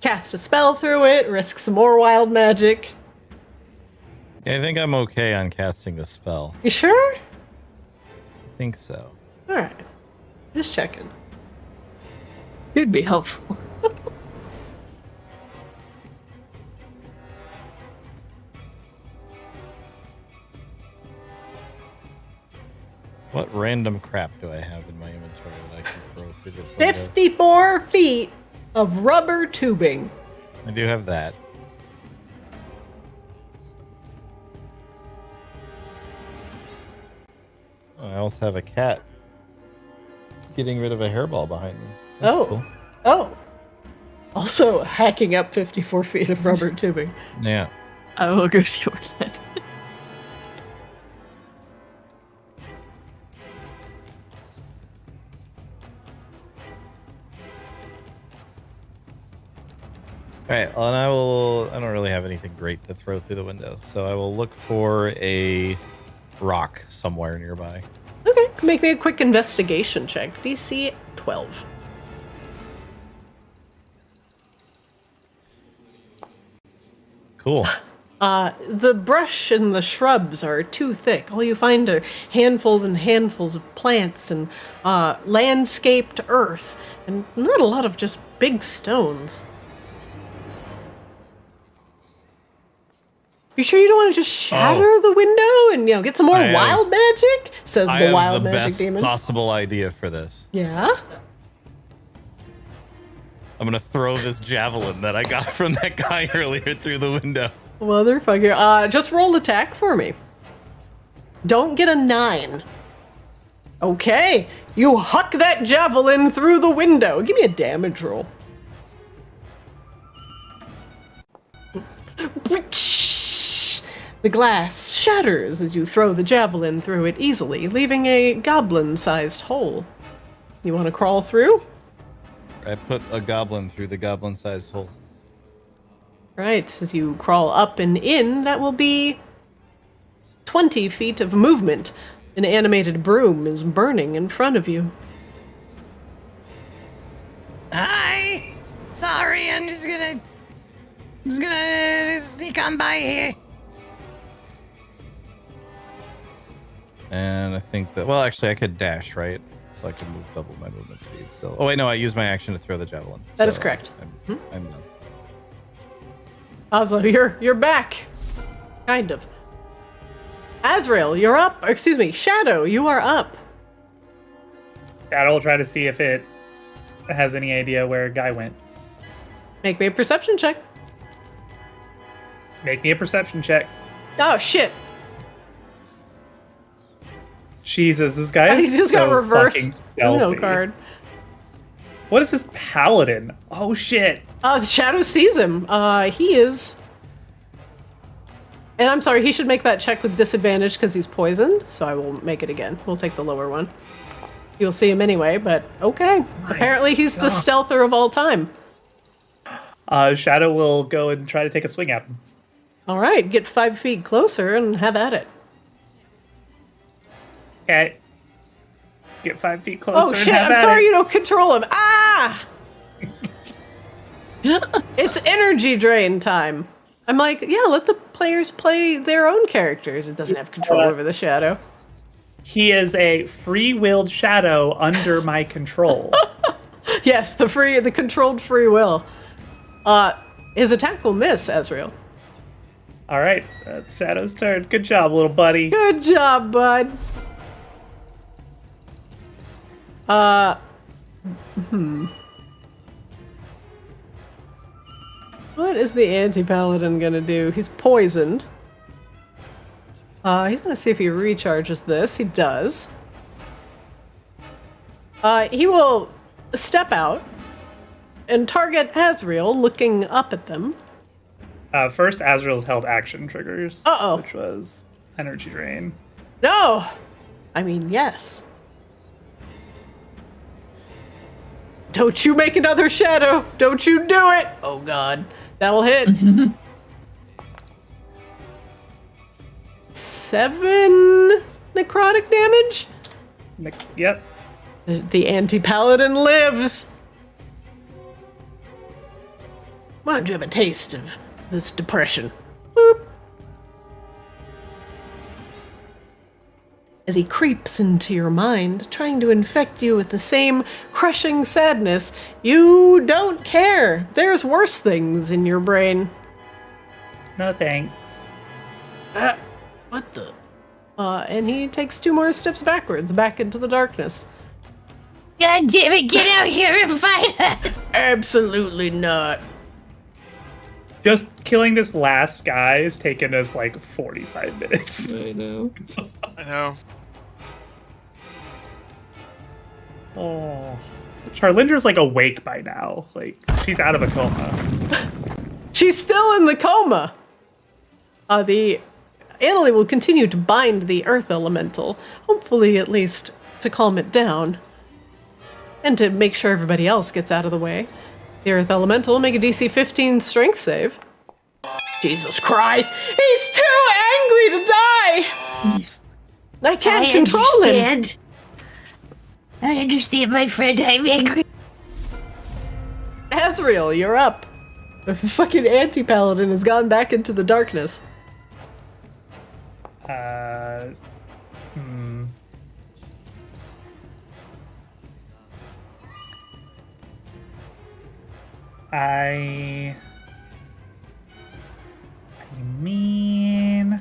Cast a spell through it, risk some more wild magic.
Yeah, I think I'm okay on casting a spell.
You sure?
I think so.
Alright. Just checking.
It'd be helpful.
What random crap do I have in my inventory that I can throw through this window?
54 feet of rubber tubing.
I do have that. I also have a cat getting rid of a hairball behind me. That's cool.
Oh. Also hacking up 54 feet of rubber tubing.
Yeah.
I will go to your bed.
Alright, well, and I don't really have anything great to throw through the window, so I will look for a rock somewhere nearby.
Okay, make me a quick investigation check. DC 12.
Cool.
The brush and the shrubs are too thick. All you find are handfuls and handfuls of plants and landscaped earth, and not a lot of just big stones. You sure you don't want to just shatter the window and, get some more wild magic? Says the wild magic demon.
Possible idea for this.
Yeah?
I'm gonna throw this javelin that I got from that guy earlier through the window.
Motherfucker. Just roll attack for me. Don't get a 9. Okay. You huck that javelin through the window. Give me a damage roll. The glass shatters as you throw the javelin through it easily, leaving a goblin-sized hole. You want to crawl through?
I put a goblin through the goblin-sized hole.
Right, as you crawl up and in, that will be 20 feet of movement. An animated broom is burning in front of you.
Hi! Sorry, I'm just gonna sneak on by here.
And I think that, well, actually, I could dash, right? So I can move double my movement speed still. Oh, wait, no, I used my action to throw the javelin.
That is correct.
I'm done.
Oslo, you're back. Kind of. Azrael, you're up. Or, excuse me, Shadow, you are up.
Shadow will try to see if it has any idea where Guy went.
Make me a perception check.
Make me a perception check.
Oh, shit.
Jesus, this guy is
He just
so
got reverse
fucking
Uno
stealthy.
card.
What is this paladin? Oh, shit.
The Shadow sees him. He is... And I'm sorry, he should make that check with disadvantage because he's poisoned, so I will make it again. We'll take the lower one. You'll see him anyway, but okay. Apparently he's the stealther of all time.
Shadow will go and try to take a swing at him.
All right, get 5 feet closer and have at it.
Okay. Get 5 feet closer.
Oh shit, I'm sorry you don't control him. Ah! It's energy drain time. I'm like, yeah, let the players play their own characters. It doesn't have control over the Shadow.
He is a free-willed shadow under my control.
Yes, the controlled free will. His attack will miss, Azrael.
All right, that's Shadow's turn. Good job, little buddy.
Good job, bud. What is the anti-paladin gonna do? He's poisoned. He's gonna see if he recharges this. He does. He will step out and target Azrael, looking up at them.
First, Azrael's held action triggers.
Uh-oh.
Which was energy drain.
No! I mean, yes. Don't you make another shadow! Don't you do it! Oh god. That'll hit. 7 necrotic damage?
Yep.
The anti-paladin lives! Why don't you have a taste of this depression? Boop. As he creeps into your mind, trying to infect you with the same crushing sadness, you don't care. There's worse things in your brain.
No thanks.
What the? And he takes 2 more steps backwards, back into the darkness.
God damn it, get out here and fight!
Absolutely not.
Just killing this last guy has taken us like 45 minutes.
I know.
I know.
Oh. Charlinder's like awake by now. Like, she's out of a coma.
She's still in the coma. The Annalie will continue to bind the earth elemental, hopefully at least to calm it down. And to make sure everybody else gets out of the way. The earth elemental will make a DC 15 strength save. Jesus Christ! He's too angry to die! I can't control him!
I understand, my friend. I'm angry.
Azrael, you're up. The fucking anti-paladin has gone back into the darkness.
I mean,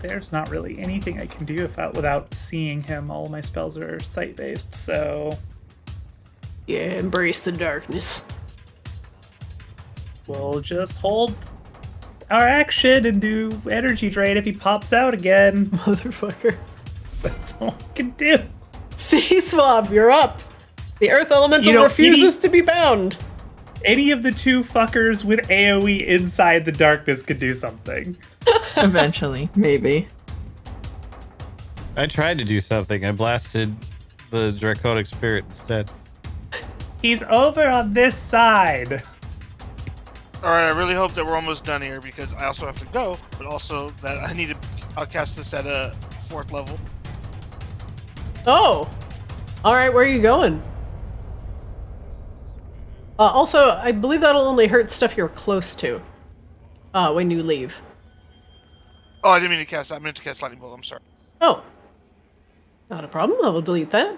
there's not really anything I can do without seeing him. All my spells are sight-based, so
Yeah, embrace the darkness.
We'll just hold our action and do energy drain if he pops out again.
Motherfucker.
That's all I can do.
Sea Swab, you're up. The Earth Elemental refuses to be bound.
Any of the two fuckers with AoE inside the darkness could do something.
Eventually, maybe.
I tried to do something. I blasted the Draconic Spirit instead.
He's over on this side.
Alright, I really hope that we're almost done here because I also have to go, but also that I need to cast this at a 4th level.
Oh. Alright, where are you going? Also, I believe that'll only hurt stuff you're close to. When you leave.
Oh, I didn't mean to cast that. I meant to cast Lightning Bolt. I'm sorry.
Oh. Not a problem. I will delete that.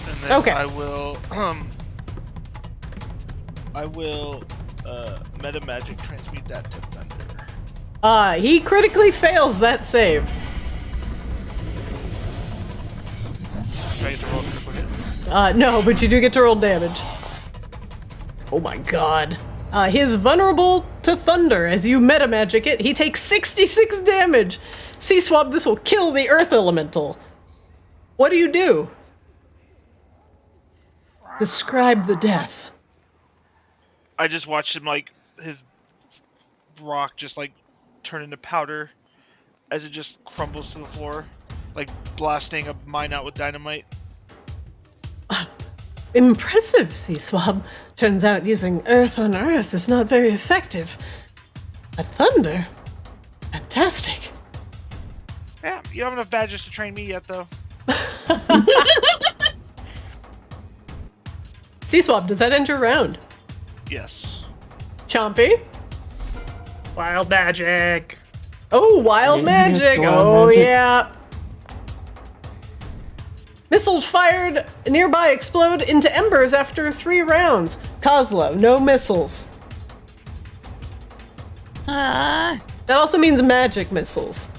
And then
Okay.
I will meta magic transmute that to thunder.
He critically fails that save.
Do I get to roll a critical hit?
No, but you do get to roll damage. Oh my god. He is vulnerable to thunder. As you meta magic it, he takes 66 damage. Sea Swab, this will kill the Earth Elemental. What do you do? Describe the death.
I just watched him, like, his rock just, like, turn into powder as it just crumbles to the floor, like blasting a mine out with dynamite.
Impressive, Sea Swab. Turns out using Earth on Earth is not very effective. But thunder? Fantastic.
Yeah, you don't have enough badges to train me yet, though.
Sea Swab, does that end your round?
Yes.
Chompy?
Wild magic.
Oh, wild magic. Oh, yeah. Missiles fired nearby explode into embers after 3 rounds. Kozlo, no missiles. That also means magic missiles.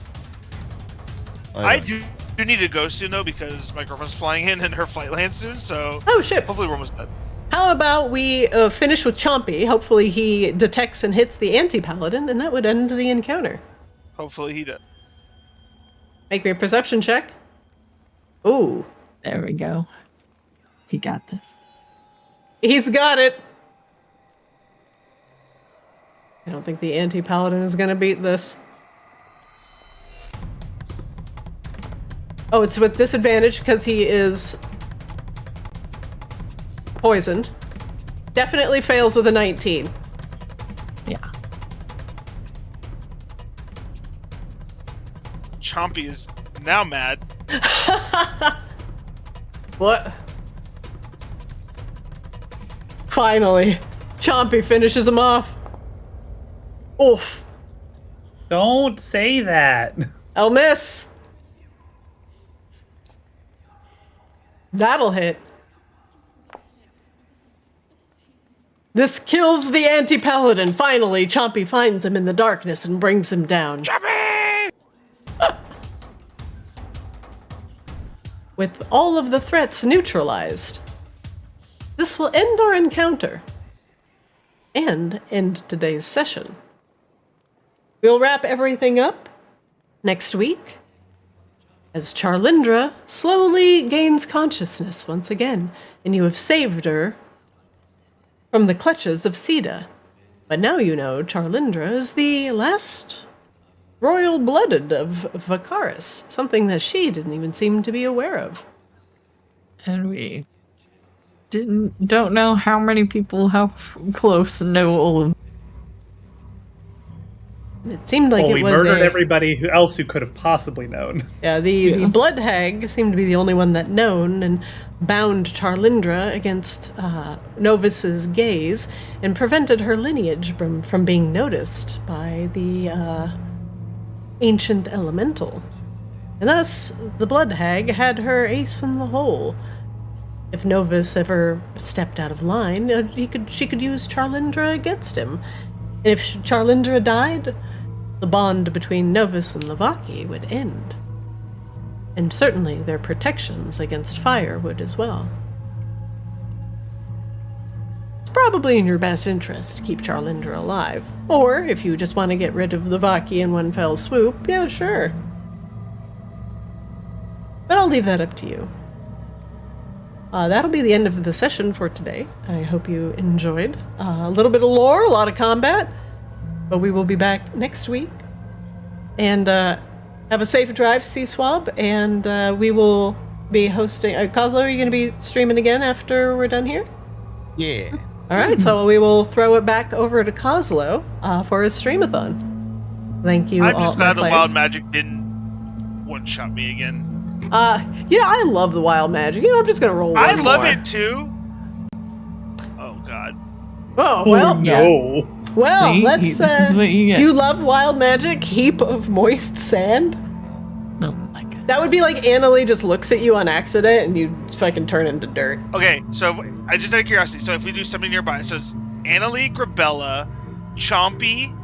I do need to go soon, though, because my girlfriend's flying in and her flight lands soon, so...
Oh, shit.
Hopefully we're almost done.
How about we finish with Chompy? Hopefully he detects and hits the anti-paladin, and that would end the encounter.
Hopefully he does.
Make me a perception check. Ooh.
There we go. He got this.
He's got it. I don't think the anti-paladin is going to beat this. Oh, it's with disadvantage because he is poisoned. Definitely fails with a 19.
Yeah.
Chompy is now mad.
What? Finally. Chompy finishes him off. Oof.
Don't say that.
I'll miss. That'll hit. This kills the anti-paladin. Finally, Chompy finds him in the darkness and brings him down.
Chompy!
With all of the threats neutralized, this will end our encounter and end today's session. We'll wrap everything up next week as Charlindra slowly gains consciousness once again, and you have saved her from the clutches of Sida. But now you know Charlindra is the last royal-blooded of Vakaris, something that she didn't even seem to be aware of.
And we don't know how many people, how close know all of.
It seemed like
we murdered everybody else who could have possibly known.
Yeah, the Blood Hag seemed to be the only one that known and bound Charlindra against Novus's gaze and prevented her lineage from being noticed by the ancient elemental. And thus, the Blood Hag had her ace in the hole. if Novus ever stepped out of line, she could use Charlindra against him. And if Charlindra died, the bond between Novus and Lavaki would end. And certainly their protections against fire would as well. It's probably in your best interest to keep Charlindra alive. Or, if you just want to get rid of Lavaki in one fell swoop, yeah, sure. But I'll leave that up to you. That'll be the end of the session for today. I hope you enjoyed. A little bit of lore, a lot of combat. But we will be back next week. And have a safe drive, C-Swab. And we will be hosting... Kozlo, are you going to be streaming again after we're done here?
Yeah.
All right, so we will throw it back over to Kozlo for his streamathon. Thank you all.
I'm just glad the wild magic didn't one-shot me again.
I love the wild magic. I'm just gonna roll one
I love
more.
it too. Oh God.
Oh well.
No.
Well,
See?
let's.
This is what you get.
Do you love wild magic? Heap of moist sand.
Oh my god.
That would be like Annalie just looks at you on accident and you fucking turn into dirt.
Okay, so I just out of curiosity. So if we do something nearby, so it's Annalie, Grabella, Chompy,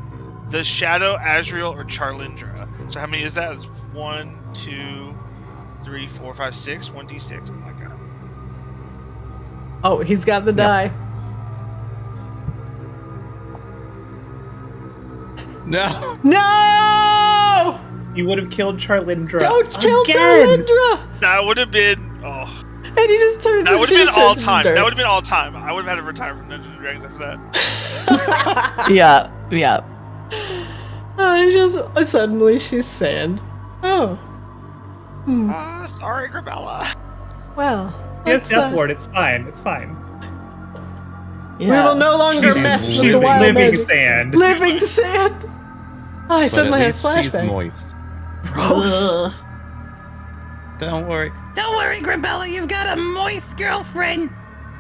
the Shadow, Azrael, or Charlindra. So how many is that? It's 1, 2, 3, 4, 5, 6. 1d6. Oh my god.
Oh, he's got the die.
No.
No!
You would have killed Charlindra.
Don't kill
again.
Charlindra!
That would have been. Oh.
And he just turns.
That would have
she
been
just
all
turns into
time.
dirt.
That would have been all time. I would have had to retire from Dungeons and Dragons after that.
Yeah.
Just suddenly she's sand. Oh.
Sorry, Grabella.
Well.
Yes, Death Ward. It's fine. It's fine.
We will no longer mess with
She's
the wild
living
magic.
sand.
Living sand. Oh, I
But
suddenly
at
have
least she's
flashback.
moist.
Gross.
Don't worry.
Don't worry, Grabella, you've got a moist girlfriend.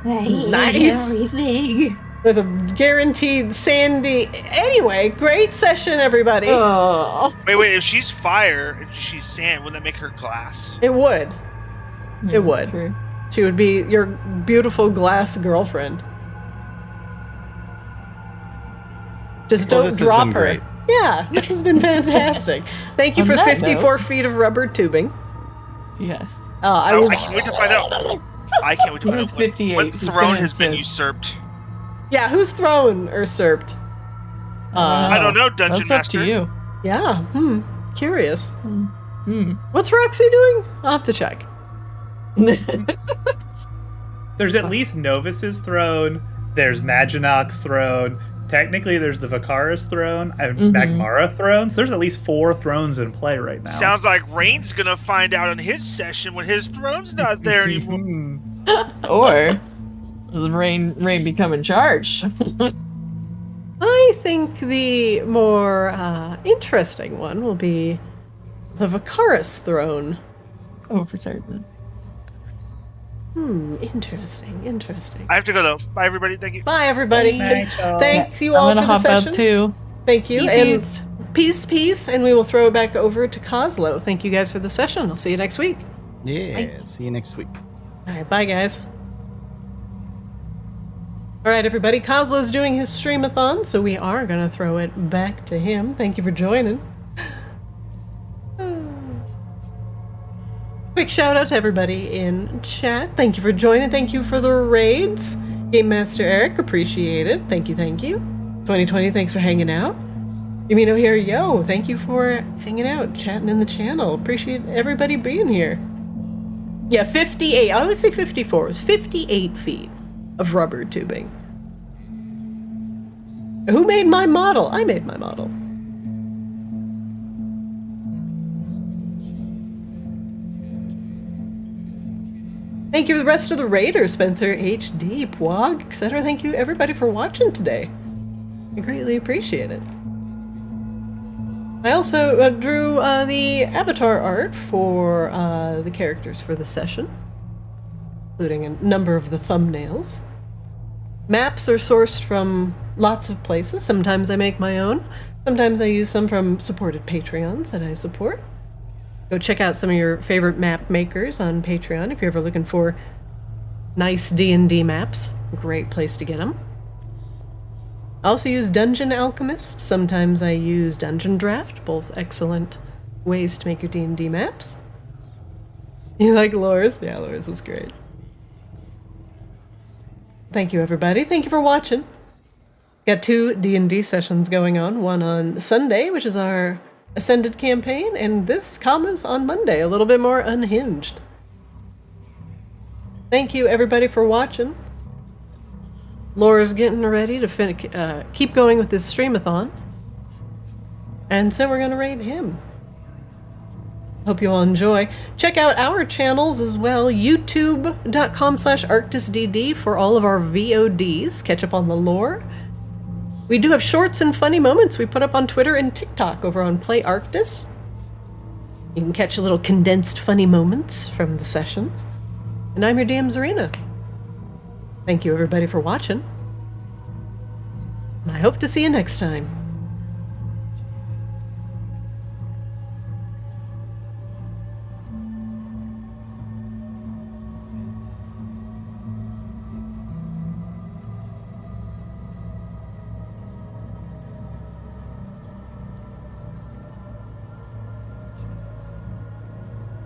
Nice.
Everything.
With a guaranteed sandy. Anyway, great session, everybody.
Oh.
Wait. If she's fire and she's sand, would that make her glass?
It would. It would.
True.
She would be your beautiful glass girlfriend. Just
Well,
don't
this has
drop
been
her.
great.
Yeah, this has been fantastic. Thank you
On
for
that
54 feet of rubber tubing.
Yes.
I
I
will.
can't wait to find out. I can't wait to
He
find
was
out
58.
what
He's
throne
gonna
has been
insist.
usurped.
Yeah, who's throne usurped?
I don't know, Dungeon
That's
Master.
up to you.
Yeah. Curious.
Hmm.
What's Roxy doing? I'll have to check.
There's at least Novus's throne. There's Maginok's throne. Technically, there's the Vicaris throne and Magmara throne. So there's at least 4 thrones in play right now.
Sounds like Rain's gonna find out in his session when his throne's not there anymore.
Or does Rain become in charge?
I think the more interesting one will be the Vicaris throne.
Oh, for certain.
Interesting.
I have to go though. Bye, everybody. Thank you.
Bye, everybody.
Night, y'all.
Thanks you all
I'm
for
gonna
the
hop
session.
out too.
Thank you.
Peace.
And peace, and we will throw it back over to Kozlo. Thank you guys for the session. I'll see you next week.
Yeah. See you next week.
All right, bye, guys. All right, everybody. Kozlo's doing his streamathon, so we are going to throw it back to him. Thank you for joining. Quick shout out to everybody in chat. Thank you for joining. Thank you for the raids. Game Master Eric, appreciate it. Thank you. 2020, thanks for hanging out. Yumino here, yo, thank you for hanging out, chatting in the channel. Appreciate everybody being here. Yeah, 58. I always say 54. It was 58 feet of rubber tubing. Who made my model? I made my model. Thank you to the rest of the raiders, Spencer, HD, Pwog, etc. Thank you everybody for watching today. I greatly appreciate it. I also drew the avatar art for the characters for the session, including a number of the thumbnails. Maps are sourced from lots of places. Sometimes I make my own. Sometimes I use some from supported Patreons that I support. Go check out some of your favorite map makers on Patreon if you're ever looking for Nice D&D maps. Great place to get them. I also use Dungeon Alchemist. Sometimes I use Dungeon Draft. Both excellent ways to make your D&D maps. You like Loris? Yeah, Loris is great. Thank you, everybody. Thank you for watching. Got 2 D&D sessions going on. One on Sunday, which is our Ascended campaign, and this Kaamos on Monday, a little bit more unhinged. Thank you, everybody, for watching. Laura's getting ready to keep going with this streamathon. And so we're going to raid him. Hope you all enjoy. Check out our channels as well. YouTube.com/ArctisDD for all of our VODs. Catch up on the lore. We do have shorts and funny moments we put up on Twitter and TikTok over on Play Arctis. You can catch a little condensed funny moments from the sessions. And I'm your DM Zarina. Thank you everybody for watching. And I hope to see you next time.